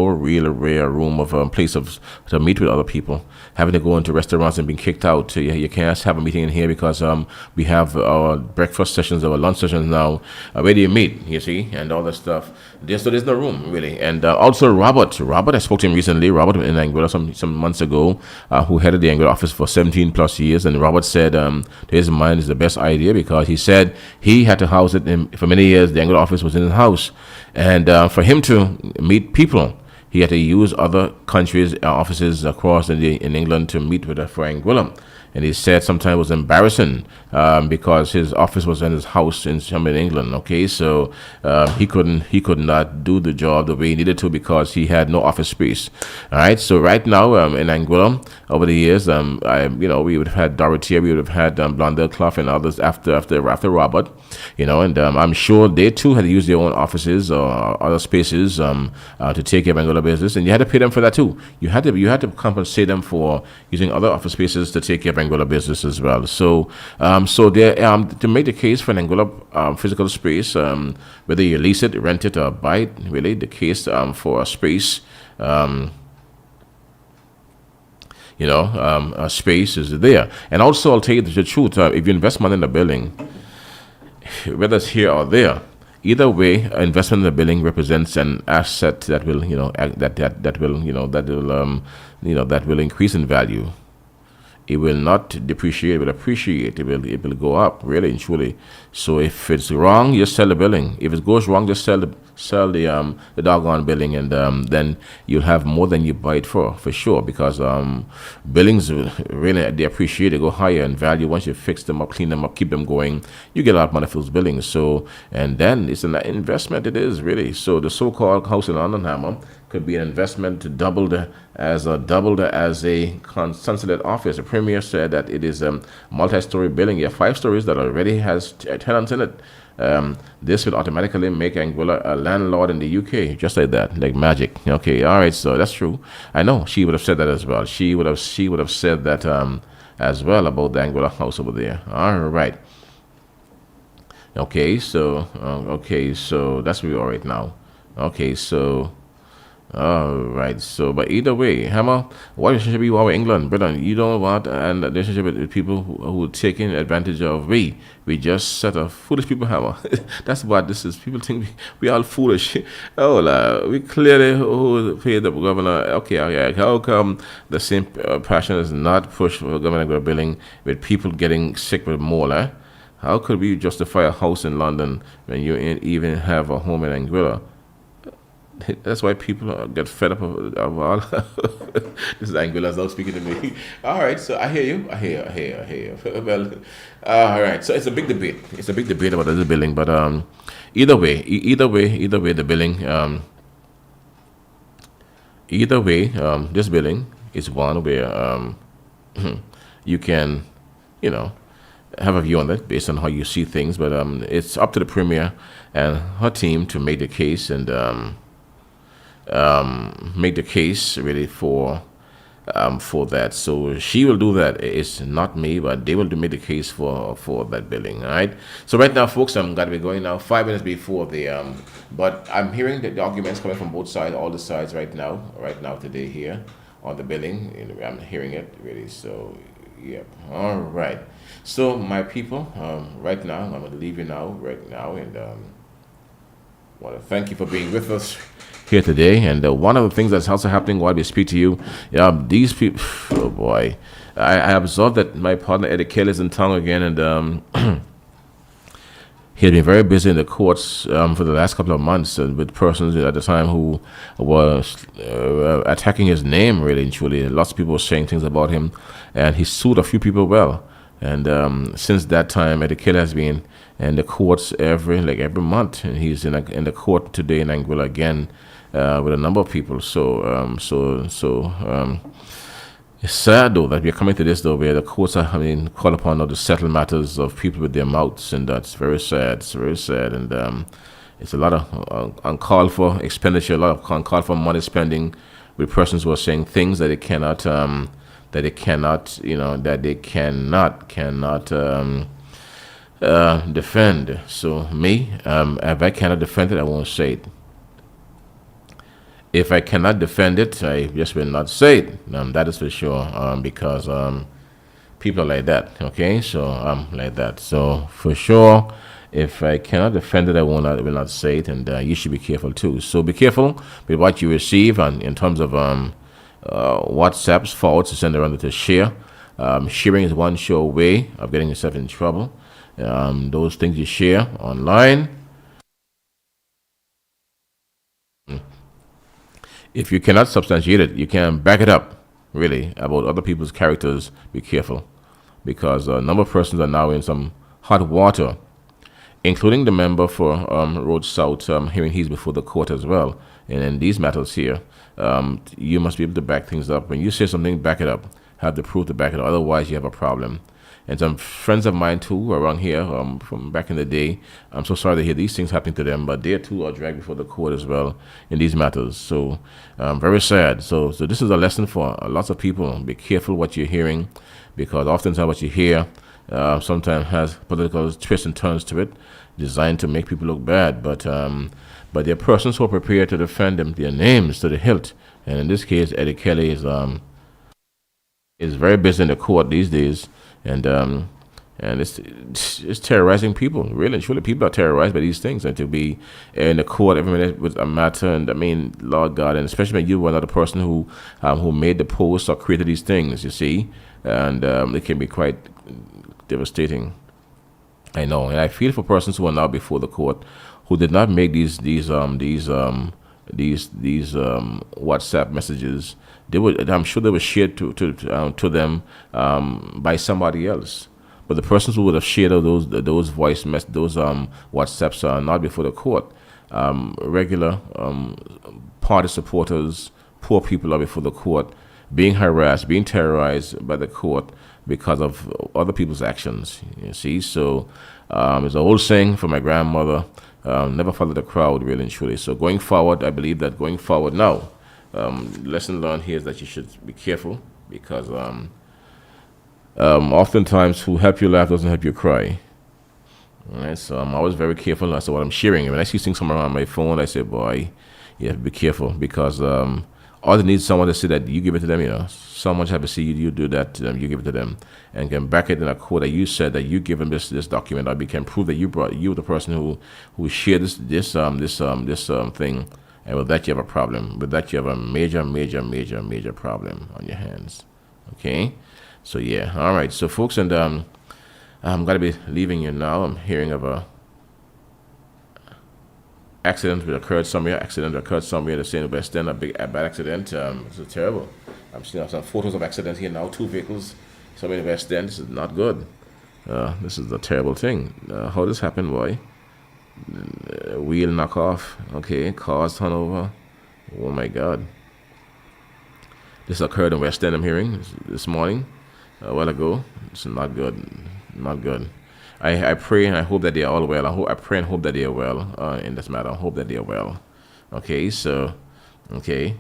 real rare room of place to meet with other people. Having to go into restaurants and being kicked out. You can't have a meeting in here because we have our breakfast sessions, our lunch sessions now. Where do you meet? You see, and all that stuff. So there's no room really. And also Robert, I spoke to him recently. Robert in Anguilla some months ago, who headed the Anguilla office for 17 plus years. And Robert said, to his mind, is the best idea, because he said he had to house it for many years. The Anguilla office was in his house, and for him to meet people, he had to use other countries' offices across in England to meet with for Anguilla. And he said sometimes it was embarrassing because his office was in his house in England. Okay, so he could not do the job the way he needed to because he had no office space. All right, so right now in Anguilla, over the years, we would have had Dorothea, we would have had Blondell Clough and others after Robert, and I'm sure they too had to use their own offices or other spaces to take care of Anguilla business, and you had to pay them for that too. You had to compensate them for using other office spaces to take care of Anguilla business as well. So there, to make the case for an Anguilla physical space, whether you lease it, rent it, or buy it, really the case for a space, a space is there. And also, I'll tell you the truth, if you invest money in a building, whether it's here or there, either way, investment in the building represents an asset that will, that will increase in value. It will not depreciate, it will appreciate, it will go up, really and truly. So if it's wrong, just sell the building. If it goes wrong, just sell the doggone building, and then you'll have more than you buy it for sure, because buildings really, they appreciate, they go higher in value. Once you fix them up, clean them up, keep them going, you get a lot of money for those buildings. So, and then it's an investment, it is really. So the so-called house in Londonhammer could be an investment to doubled as a consulate office. The premier said that it is a multi-story building. You have 5 stories that already has tenants in it. This will automatically make Anguilla a landlord in the UK, just like that, like magic. Okay, all right, so that's true. I know she would have said that as well. She would have said that as well about the Anguilla house over there. All right. Okay, so that's where we are right now. Okay, so All right. So, but either way, Hammer, what relationship you want with England, brother? You don't want and a relationship with people who are taking advantage of we. We just set of foolish people, Hammer. That's what this is. People think we all foolish. Oh, we clearly who paid the governor. Okay, okay. How come the same passion is not pushed for government billing with people getting sick with more? How could we justify a house in London when you ain't even have a home in Anguilla? That's why people get fed up of all. This is Anguilla's now speaking to me. All right, so I hear you. I hear you. Well, all right. So it's a big debate. It's a big debate about this billing, but either way, the billing. Either way, this billing is one where you can, have a view on that based on how you see things. But it's up to the premier and her team to make the case and. Make the case really for that. So she will do that. It's not me, but they will make the case for that billing. All right. So right now, folks, I'm gonna be going now 5 minutes before the but I'm hearing the arguments coming from both sides, all the sides right now today here on the billing. And I'm hearing it really. So yeah. All right. So my people, right now I'm gonna leave you now, and want to thank you for being with us here today. And one of the things that's also happening while we speak to you, these people, oh boy, I observed that my partner Eddie Kelly is in town again, and he had been very busy in the courts for the last couple of months with persons at the time who were attacking his name, really and truly. Lots of people were saying things about him, and he sued a few people well. And since that time, Eddie Kelly has been in the courts every month, and he's in the court today in Anguilla again with a number of people. So it's sad though that we're coming to this though, where the courts are called upon now to settle matters of people with their mouths, and that's very sad. It's very sad, and it's a lot of uncalled for expenditure, a lot of uncalled for money spending with persons who are saying things that they cannot. That they cannot defend. So me, if I cannot defend it, I won't say it. If I cannot defend it, I just will not say it. That is for sure. Because people are like that. Okay, so like that. So for sure, if I cannot defend it, I will not say it. And you should be careful too. So be careful with what you receive, and in terms of WhatsApp's forwards to send around to share. Sharing is one sure way of getting yourself in trouble. Those things you share online. If you cannot substantiate it, you can back it up, really, about other people's characters. Be careful, because a number of persons are now in some hot water, including the member for Road South, hearing he's before the court as well. And in these matters here, you must be able to back things up. When you say something, back it up. Have the proof to back it up. Otherwise, you have a problem. And some friends of mine, too, around here from back in the day, I'm so sorry to hear these things happening to them, but they, too, are dragged before the court as well in these matters. So, very sad. So this is a lesson for lots of people. Be careful what you're hearing, because oftentimes what you hear sometimes has political twists and turns to it, designed to make people look bad. But there are persons who are prepared to defend their names to the hilt. And in this case, Eddie Kelly is very busy in the court these days. And it's terrorizing people. Really and truly, people are terrorized by these things. And to be in the court every minute with a matter, and I mean, Lord God, and especially when you were another person who made the post or created these things, you see, and it can be quite devastating. I know, and I feel for persons who are now before the court who did not make these WhatsApp messages. I'm sure they were shared to them by somebody else. But the persons who would have shared those WhatsApps are not before the court. Regular party supporters, poor people are before the court, being harassed, being terrorized by the court because of other people's actions. You see, so there's an old saying from my grandmother: never follow the crowd, really and truly. So going forward, I believe that going forward now, lesson learned here is that you should be careful, because oftentimes who help you laugh doesn't help you cry. All right, so I'm always very careful as to what I'm sharing. When I see things come around my phone, I say, boy, you have to be careful because all they need is someone to say that you give it to them. You know, someone have to see you do that to them. You give it to them, and can back it in a quote that you said that you give them this document, or we can prove that you were the person who shared this thing. And with that, you have a problem. With that, you have a major problem on your hands. Okay? So, yeah. All right. So, folks, and I'm going to be leaving you now. I'm hearing of a accident that occurred somewhere. They're saying the West End, a bad accident. It's terrible. I'm seeing some photos of accidents here now. 2 vehicles. Somewhere in the West End. This is not good. This is a terrible thing. How this happened, boy? Wheel knock off. Okay, cars turn over. Oh my God! This occurred in West End. I'm hearing this morning, a while ago. It's not good. Not good. I pray and I hope that they are all well. I pray and hope that they are well in this matter. I hope that they are well. Okay, so, okay,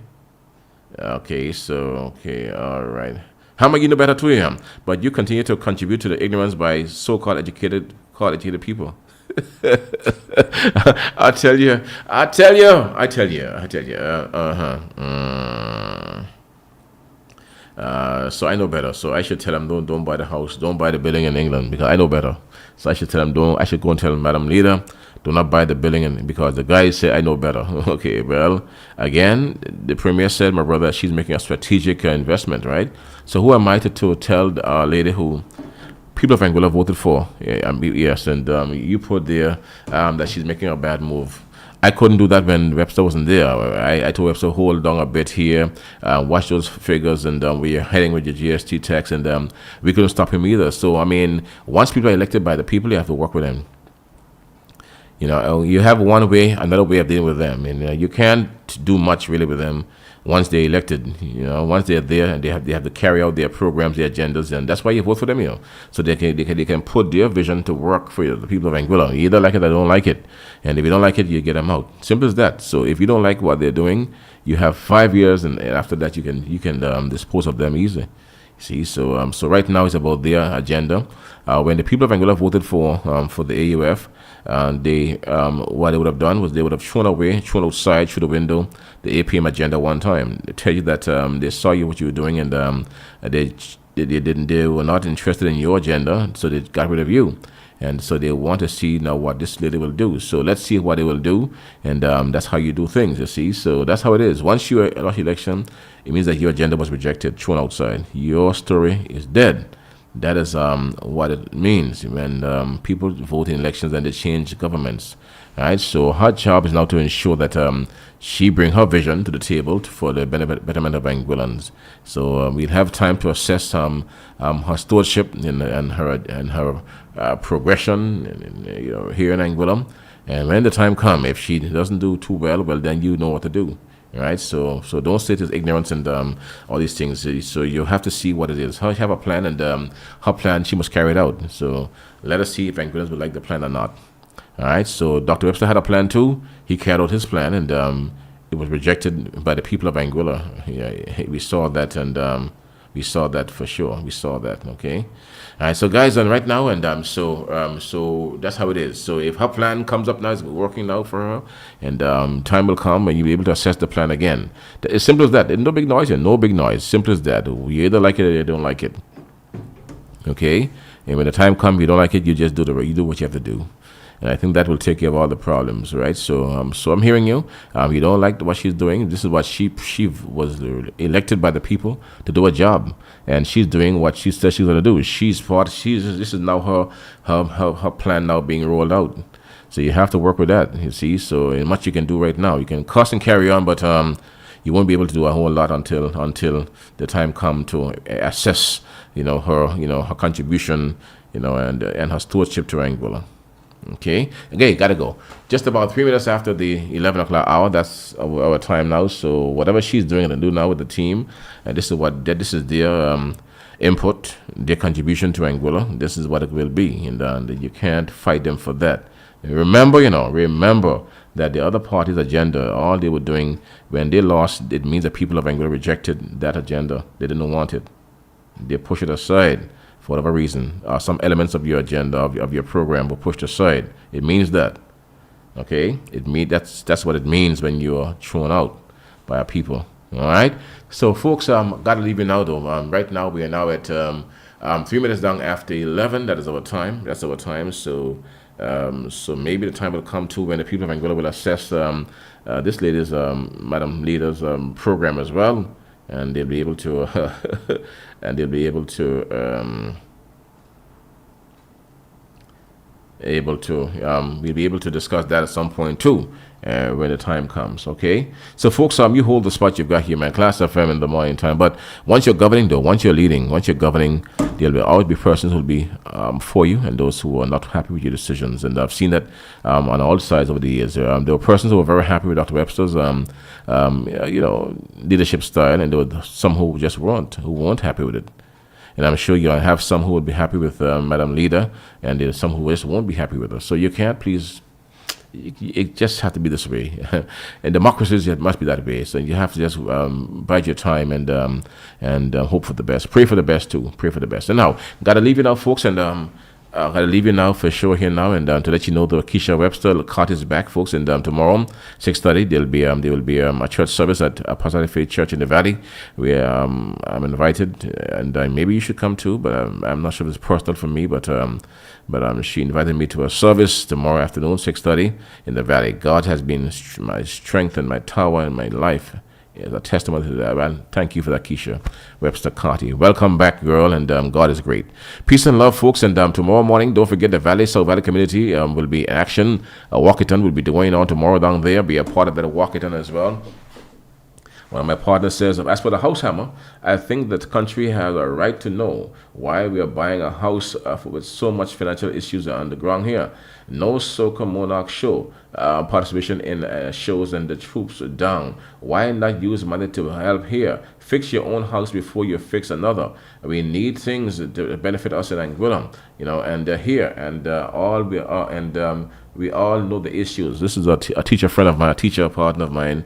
all right. How am I getting better to him? But you continue to contribute to the ignorance by so-called educated people. I tell you. So I know better. So I should tell them don't buy the house, don't buy the building in England because I know better. So I should tell them I should go and tell them, Madam Leader, do not buy the building because the guy said I know better. Okay, well, again, the Premier said, my brother, she's making a strategic investment, right? So who am I to tell the lady who people of Anguilla voted for? Yes, and you put there that she's making a bad move. I couldn't do that when Webster wasn't there. I told Webster, hold on a bit here, watch those figures, and we're heading with your GST tax, and we couldn't stop him either. So, I mean, once people are elected by the people, you have to work with them. You know, you have one way, another way of dealing with them, and you can't do much really with them once they're elected. You know, once they're there, and they have to carry out their programs, their agendas, and that's why you vote for them. You know, so they can put their vision to work for the people of Anguilla. You either like it or don't like it, and if you don't like it, you get them out. Simple as that. So if you don't like what they're doing, you have 5 years, and after that, you can dispose of them easily. See, so right now it's about their agenda. When the people of Anguilla voted for the AUF, what they would have done was they would have thrown outside through the window the APM agenda one time. They tell you that they saw what you were doing, and they were not interested in your agenda, so they got rid of you. And so they want to see now what this lady will do. So let's see what they will do, and that's how you do things, you see. So that's how it is. Once you lost election, it means that your agenda was rejected, thrown outside. Your story is dead. That is what it means when people vote in elections and they change governments. All right, so her job is now to ensure that she bring her vision to the table for the betterment of Anguillans. So we'll have time to assess her stewardship and her progression here in Anguilla. And when the time comes, if she doesn't do too well, then you know what to do. Right, so don't say it is ignorance and all these things. So you have to see what it is. Her have a plan, and her plan, she must carry it out. So let us see if Anguillans will like the plan or not. All right, so Dr. Webster had a plan too. He carried out his plan, and it was rejected by the people of Anguilla. Yeah, we saw that, and we saw that for sure. We saw that. Okay. All right, so guys, and right now, and so that's how it is. So if her plan comes up now, it's working now for her, and time will come and you'll be able to assess the plan again. It's simple as that. There's no big noise here, no big noise. Simple as that. You either like it or you don't like it. Okay, and when the time comes, you don't like it, you just do what you have to do. And I think that will take care of all the problems, right? So I'm hearing you. You don't like what she's doing. This is what she was elected by the people to do a job, and she's doing what she said she's going to do. This is now her plan now being rolled out. So you have to work with that. You see, so in much you can do right now. You can cuss and carry on, but you won't be able to do a whole lot until the time comes to assess, her contribution, and her stewardship to Anguilla. Okay, gotta go. Just about 3 minutes after the 11 o'clock hour. That's our time now. So whatever she's doing and do now with the team, this is their input, their contribution to Anguilla. This is what it will be, and you can't fight them for that. Remember that the other party's agenda, all they were doing when they lost, it means that people of Anguilla rejected that agenda. They didn't want it. They pushed it aside. For whatever reason, some elements of your agenda, of your program were pushed aside. It means that. Okay, that's what it means when you're thrown out by our people. All right. So, folks, gotta leave you now though. Right now we are now at 3 minutes down after 11. That is our time. That's our time. So, so maybe the time will come too when the people of Anguilla will assess this lady's Madam Leader's program as well, and they'll be able to we'll be able to discuss that at some point too when the time comes. Okay, so folks, you hold the spot you've got here, man. Klass FM in the morning time. But once you're governing though, once you're leading, once you're governing, there'll be always be persons who'll be for you and those who are not happy with your decisions. And I've seen that on all sides over the years. There were persons who were very happy with Dr. Webster's leadership style, and there were some who just weren't happy with it. And I'm sure you'll have some who would be happy with Madam Leader, and there's some who just won't be happy with her. So you can't it just has to be this way. In democracies, it must be that way. So you have to just bide your time and hope for the best. Pray for the best too. Pray for the best. And now, gotta leave you now, folks, and gotta leave you now for sure here now, and to let you know the Keisha Webster cart is back, folks. And tomorrow, 6:30, there will be a church service at Apostolic Faith Church in the Valley, where I'm invited, and maybe you should come too. But I'm not sure if it's personal for me, but she invited me to a service tomorrow afternoon, 6:30 in the Valley. God has been my strength and my tower in my life. As a testimony to that. Well, thank you for that, Keisha Webster Carty. Welcome back, girl, and God is great. Peace and love, folks, and tomorrow morning, don't forget the South Valley community will be in action. A walkathon will be going on tomorrow down there. Be a part of that walkathon as well. One of my partners says, as for the house hammer, I think that the country has a right to know why we are buying a house with so much financial issues on the ground here. No so-called monarch show participation in shows, and the troops are down. Why not use money to help here? Fix your own house before you fix another. We need things to benefit us in Anguilla, and here, and we all know the issues. This is a teacher friend of mine, a teacher partner of mine.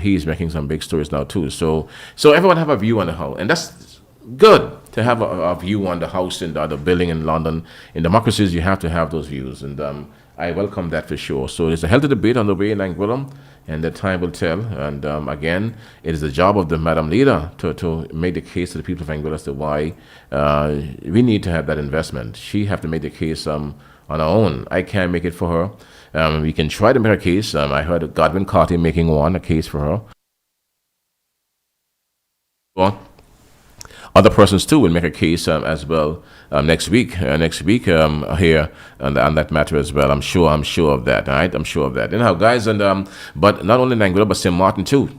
He's making some big stories now too. So everyone have a view on the house, and that's good to have a view on the house and the building in London. In democracies, you have to have those views, and I welcome that for sure. So there's a healthy debate on the way in Anguilla, and the time will tell. And again, it is the job of the Madam Leader to make the case to the people of Anguilla as to why we need to have that investment. She have to make the case on her own. I can't make it for her. We can try to make a case. I heard Godwin Carty making a case for her. Well, other persons too will make a case as well next week here on that matter as well. I'm sure of that. All right, I'm sure of that. Anyhow, guys, and but not only in Anguilla, but St. Martin too.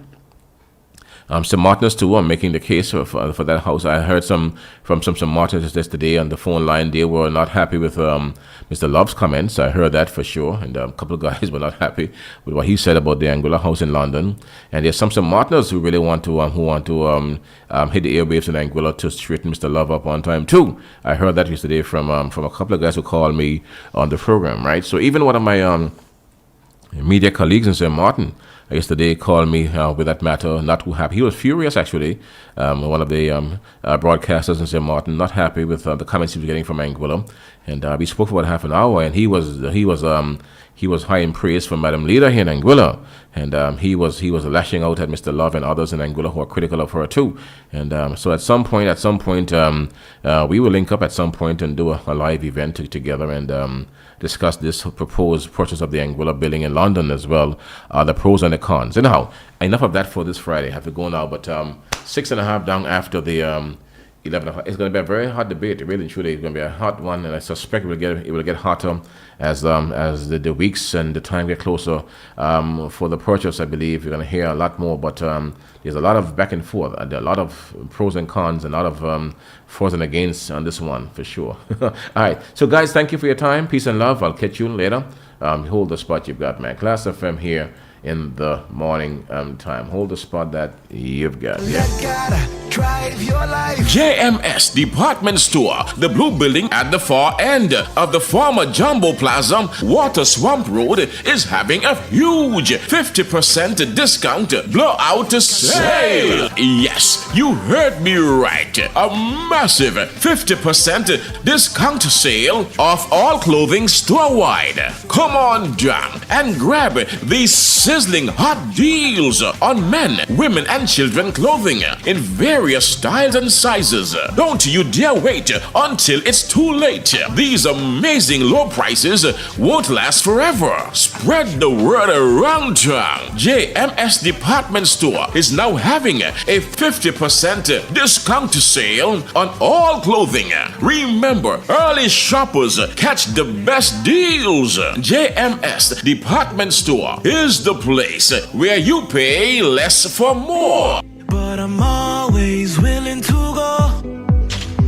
St. Martin's too are making the case for that house. I heard from some St. Martin's yesterday on the phone line. They were not happy with Mr. Love's comments. I heard that for sure, and a couple of guys were not happy with what he said about the Anguilla house in London. And there's some St. Martin's who really want to hit the airwaves in Anguilla to straighten Mr. Love up on time too. I heard that yesterday from a couple of guys who called me on the program. Right, so even one of my media colleagues in St. Martin yesterday called me with that matter, not too happy. He was furious, actually. One of the broadcasters in St. Martin, not happy with the comments he was getting from Anguilla. And we spoke for about half an hour, and he was high in praise for Madam Leader here in Anguilla. And he was lashing out at Mr. Love and others in Anguilla who are critical of her too. And so at some point, we will link up at some point and do a live event together and discuss this proposed purchase of the Anguilla building in London as well, the pros and the cons. Anyhow, enough of that for this Friday. I have to go now, but 6.5 down after the 11 o'clock. It's going to be a very hot debate. Really, truly, it's going to be a hot one, and I suspect it will get hotter as the weeks and the time get closer. For the purchase, I believe you're going to hear a lot more, but there's a lot of back and forth, and there are a lot of pros and cons, and a lot of for and against on this one for sure. All right, so guys, thank you for your time. Peace and love. I'll catch you later. Hold the spot you've got, man. Klass FM here in the morning time. Hold the spot that you've got. Yeah. drive your life. JMS Department Store, the blue building at the far end of the former Jumbo Plaza, Water Swamp Road, is having a huge 50% discount blowout sale. Yes, you heard me right. A massive 50% discount sale of all clothing store-wide. Come on down and grab these sizzling hot deals on men, women, and children clothing in various styles and sizes. Don't you dare wait until it's too late. These amazing low prices won't last forever. Spread the word around town. JMS Department Store is now having a 50% discount sale on all clothing. Remember, early shoppers catch the best deals. JMS Department Store is the place where you pay less for more. But I'm always willing to go.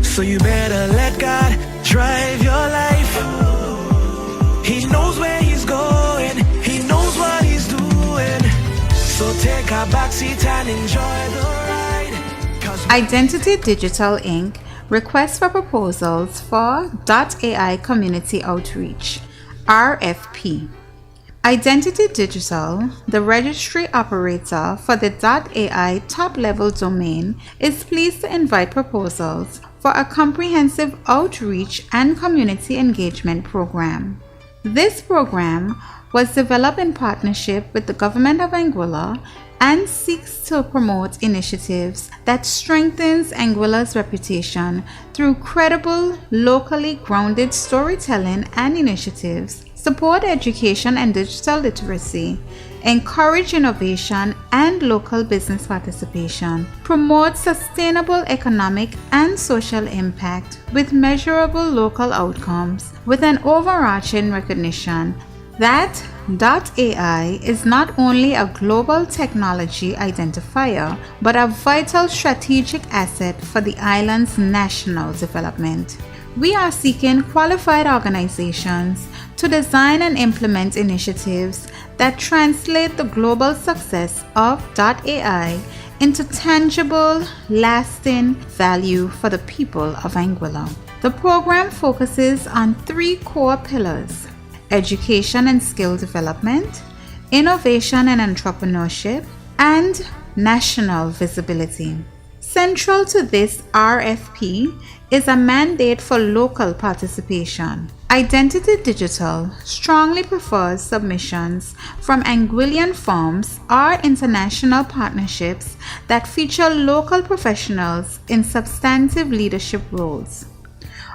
So you better let God drive your life. He knows where he's going. He knows what he's doing. So take a backseat and enjoy the ride. Identity Digital Inc. requests for proposals for .ai Community Outreach, RFP. Identity Digital, the registry operator for the .ai top-level domain, is pleased to invite proposals for a comprehensive outreach and community engagement program. This program was developed in partnership with the Government of Anguilla and seeks to promote initiatives that strengthens Anguilla's reputation through credible, locally grounded storytelling and initiatives, support education and digital literacy, encourage innovation and local business participation, promote sustainable economic and social impact with measurable local outcomes, with an overarching recognition that .ai is not only a global technology identifier, but a vital strategic asset for the island's national development. We are seeking qualified organizations to design and implement initiatives that translate the global success of .ai into tangible, lasting value for the people of Anguilla. The program focuses on 3 core pillars: education and skill development, innovation and entrepreneurship, and national visibility. Central to this RFP is a mandate for local participation. Identity Digital strongly prefers submissions from Anguillan firms or international partnerships that feature local professionals in substantive leadership roles.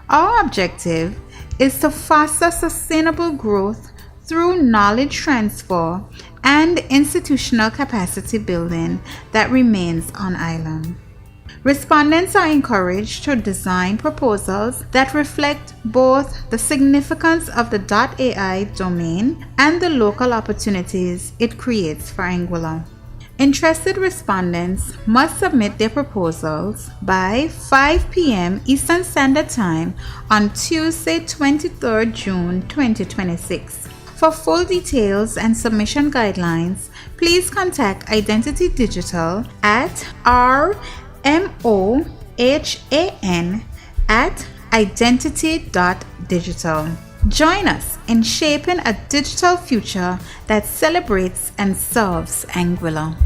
Our objective is to foster sustainable growth through knowledge transfer and institutional capacity building that remains on island. Respondents are encouraged to design proposals that reflect both the significance of the .ai domain and the local opportunities it creates for Anguilla. Interested respondents must submit their proposals by 5 p.m. Eastern Standard Time on Tuesday, 23rd June 2026. For full details and submission guidelines, please contact Identity Digital at rmohan@identity.digital. Join us in shaping a digital future that celebrates and serves Anguilla.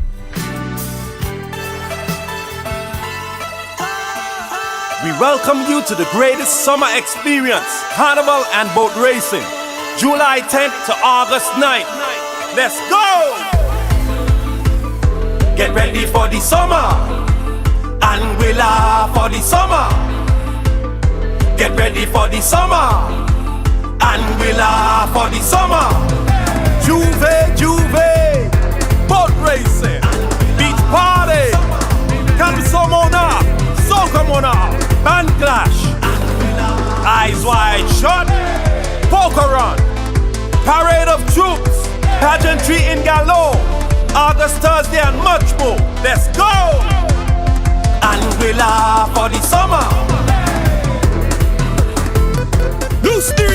We welcome you to the greatest summer experience, carnival and boat racing, July 10th to August 9th. Let's go! Get ready for the summer, Anguilla for the summer. Get ready for the summer, Anguilla for the summer. Juve, boat racing, beach party, Kamsomona, Sokamona, band clash, eyes wide shut, poker run, parade of troops, pageantry in galore, August, Thursday and much more. Let's go! Anguilla for the summer. Loose the